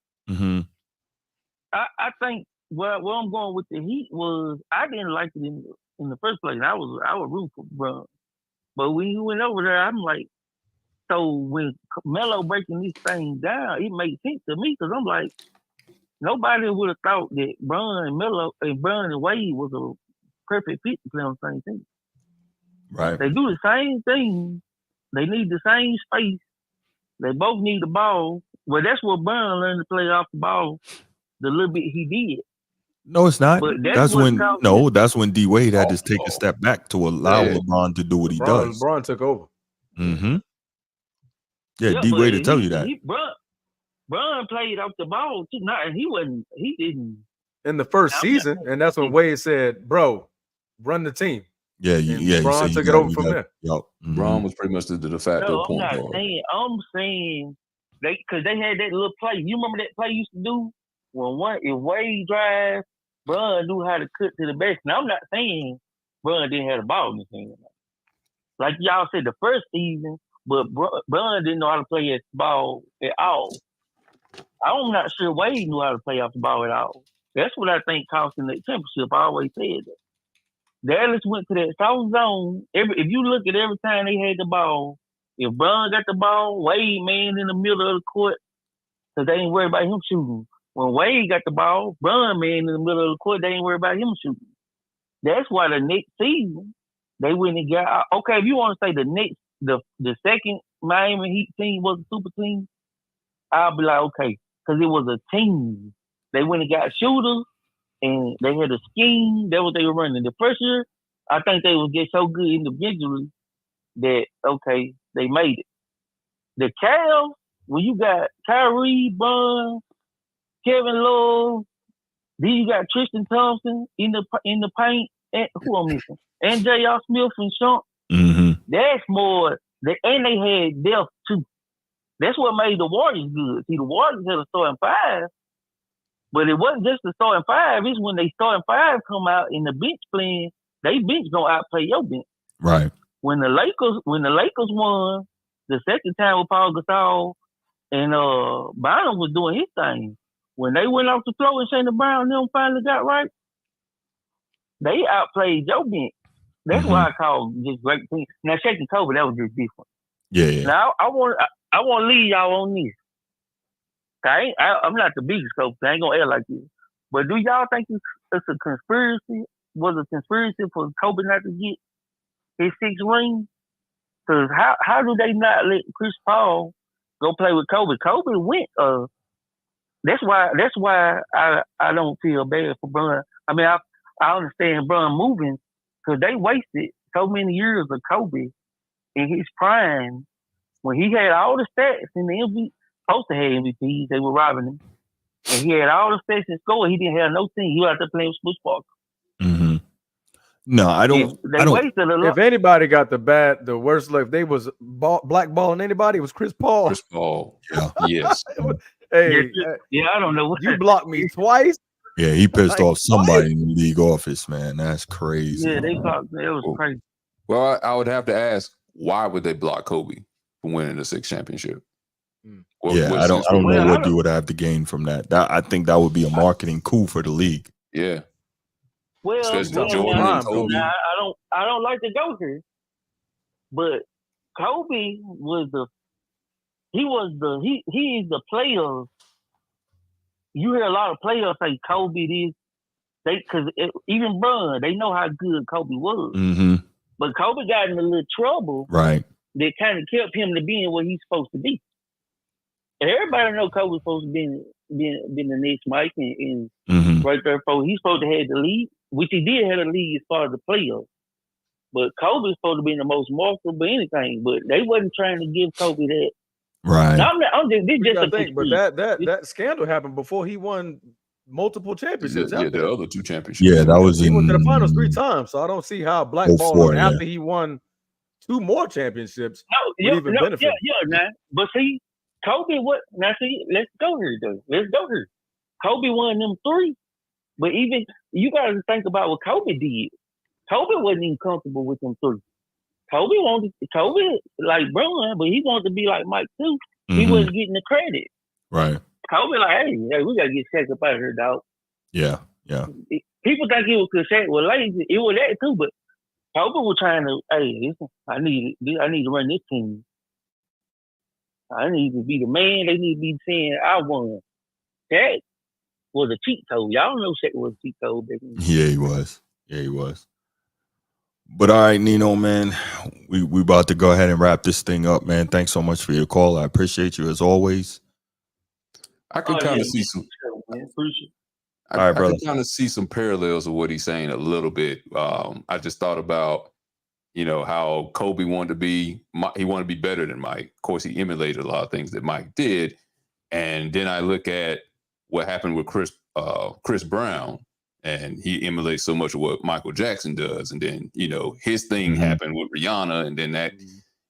I think where I'm going with the Heat was I didn't like it in the first place. I was rooting for LeBron. But when you went over there, I'm like, so when Melo breaking this thing down, it made sense to me because I'm like, nobody would have thought that Bron and Wade was a perfect fit to play on the same team. Right. They do the same thing. They need the same space. They both need the ball. Well, that's what Bron learned to play off the ball. The little bit he did. No, it's not. That's when D Wade had to take a step back to allow LeBron to do what he does. LeBron took over. Mm-hmm. Yeah, D Wade to tell you that. Bron played off the ball too. He didn't in the first season, and that's when Wade said, "Bro, run the team." Yeah. LeBron took it over from there. Yep. Bron was pretty much the de facto point guard. I'm saying because they had that little play. You remember that play used to do if Wade drives. Bron knew how to cut to the best. Now, I'm not saying Bron didn't have the ball in his hand. Like y'all said the first season, but Bron didn't know how to play his ball at all. I'm not sure Wade knew how to play off the ball at all. That's what I think cost him that championship. I always said that. Dallas went to that soft zone. If you look at every time they had the ball, if Bron got the ball, Wade man in the middle of the court, because they ain't worried about him shooting. When Wade got the ball, Bron man in the middle of the court, they ain't worried about him shooting. That's why the next season they went and got. Okay, if you want to say the second Miami Heat team was a super team, I'll be like, okay, because it was a team. They went and got shooters, and they had a scheme. That's what they were running. The first year, I think they would get so good individually that, okay, they made it. The Cavs, when you got Kyrie, Bron, Kevin Love, then you got Tristan Thompson in the paint, and who I'm missing? And J.R. Smith and Sean. Mm-hmm. That's more, and they had depth too. That's what made the Warriors good. See, the Warriors had a starting five, but it wasn't just the starting five. It's when they starting five come out in the bench playing, they bench gonna outplay your bench. Right. When the Lakers won the second time with Paul Gasol and Bynum was doing his thing. When they went off the floor and Shannon Brown and them finally got right, they outplayed your bench. That's why I call this great team. Now Shaq and Kobe, that was just different. Yeah. Now I want to leave y'all on this. I'm not the biggest Kobe. I ain't gonna act like this. But do y'all think it's a conspiracy? Was a conspiracy for Kobe not to get his 6th ring? Because how do they not let Chris Paul go play with Kobe? Kobe went. That's why I don't feel bad for Bron. I mean, I understand Bron moving because they wasted so many years of Kobe in his prime when he had all the stats in the MVP. Supposed to have MVPs, they were robbing him, and he had all the stats in score. He didn't have no team. He was out there playing with Smush Parker. Mm-hmm. No, I don't. Wasted a lot. If anybody got the worst luck, if they was blackballing anybody, it was Chris Paul. Chris Paul. Yeah. Yes. Hey, I don't know. You blocked me twice. Yeah, he pissed off somebody in the league office, man. That's crazy. Yeah, they blocked me. It was crazy. Well, I would have to ask, why would they block Kobe from winning the 6th championship? I don't know what you would have to gain from that. I think that would be a marketing coup for the league. Yeah. Well, Jordan and Kobe. Now, I don't like to go here, but Kobe was he is the player. You hear a lot of players say Kobe because even Bron, they know how good Kobe was. Mm-hmm. But Kobe got in a little trouble, right? That kind of kept him to being what he's supposed to be. Everybody know Kobe was supposed to be the next Mike and right there for he's supposed to have the lead, which he did have the lead as far as the players. But Kobe's supposed to be the most marketable anything, but they wasn't trying to give Kobe that. Right. Now, but that scandal happened before he won multiple championships. Yeah, the other 2 championships. Yeah, that was he went to the finals 3 times, so I don't see how blackballing him after he won 2 more championships would even benefit. Nah. But see, Kobe, let's go here, though. Let's go here. Kobe won them 3, but even you got to think about what Kobe did. Kobe wasn't even comfortable with them 3. Kobe like Bron, but he wanted to be like Mike too. He wasn't getting the credit. Right. Kobe like, hey, we gotta get Shaq up out of here, dog. Yeah. People think it was because Shaq was lazy. It was that too, but Kobe was trying to, hey, listen, I need to run this team. I need to be the man. They need to be saying I won. Shaq was a cheat code. Y'all know Shaq was a cheat code. Yeah, he was. But all right, Nino, man, we about to go ahead and wrap this thing up, man. Thanks so much for your call. I appreciate you as always. I can kind of see some. I can kind of see some parallels of what he's saying a little bit. I just thought about, how Kobe wanted to be better than Mike. Of course, he emulated a lot of things that Mike did, and then I look at what happened with Chris Brown. And he emulates so much of what Michael Jackson does. And then, his thing happened with Rihanna. And then that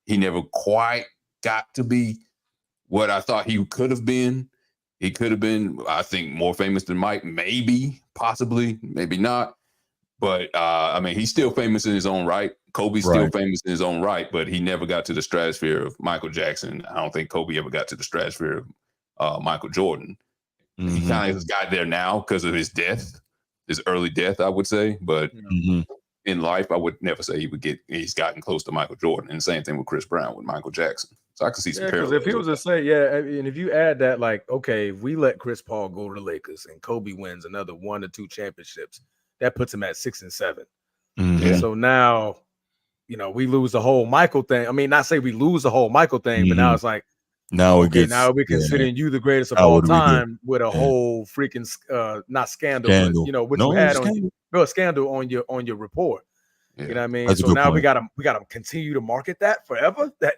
he never quite got to be what I thought he could have been. He could have been, I think, more famous than Mike, maybe, possibly, maybe not. But, he's still famous in his own right. Kobe's still famous in his own right, but he never got to the stratosphere of Michael Jackson. I don't think Kobe ever got to the stratosphere of Michael Jordan. He kind of got there now because of his death. His early death, I would say, but in life, I would never say he's gotten close to Michael Jordan. And the same thing with Chris Brown with Michael Jackson. So I can see some parallels. Because if he was to say, and if you add that, like, okay, if we let Chris Paul go to the Lakers and Kobe wins another 1 or 2 championships, that puts him at 6 and 7. Mm-hmm. And so now, we lose the whole Michael thing. I mean, not say we lose the whole Michael thing, but now it's like, now now we're considering you the greatest of all time with a whole freaking not scandal. But what you had scandal on your report. You know what I mean? That's so now we gotta continue to market that forever. That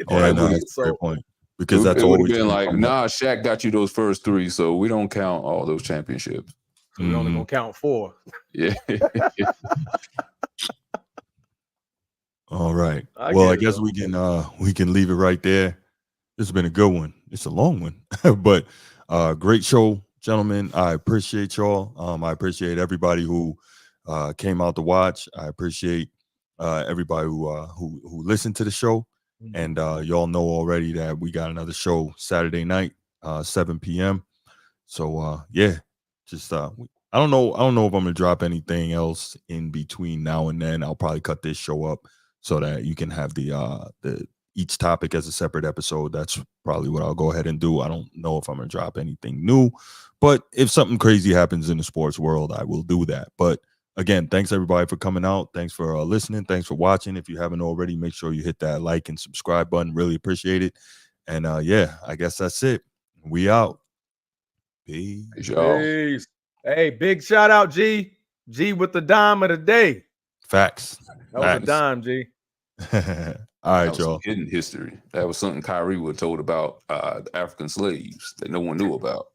that's a great point. Because that's it would always have been like, nah, Shaq got you those first 3, so we don't count all those championships. So we're only gonna count 4. Yeah. All right. I guess we can leave it right there. This has been a good one. It's a long one, but great show, gentlemen. I appreciate y'all. I appreciate everybody who came out to watch. I appreciate everybody who listened to the show. And y'all know already that we got another show Saturday night, 7 p.m. So just I don't know if I'm gonna drop anything else in between now and then. I'll probably cut this show up so that you can have the each topic as a separate episode. That's probably what I'll go ahead and do. I don't know if I'm gonna drop anything new, but if something crazy happens in the sports world, I will do that. But again, thanks everybody for coming out. Thanks for listening. Thanks for watching. If you haven't already, make sure you hit that like and subscribe button. Really appreciate it. And I guess that's it. We out. Peace. Peace. Hey, big shout out, G with the dime of the day. Facts. That was a dime, G. All right, that was y'all. hidden history. That was something Kyrie was told about the African slaves that no one knew about.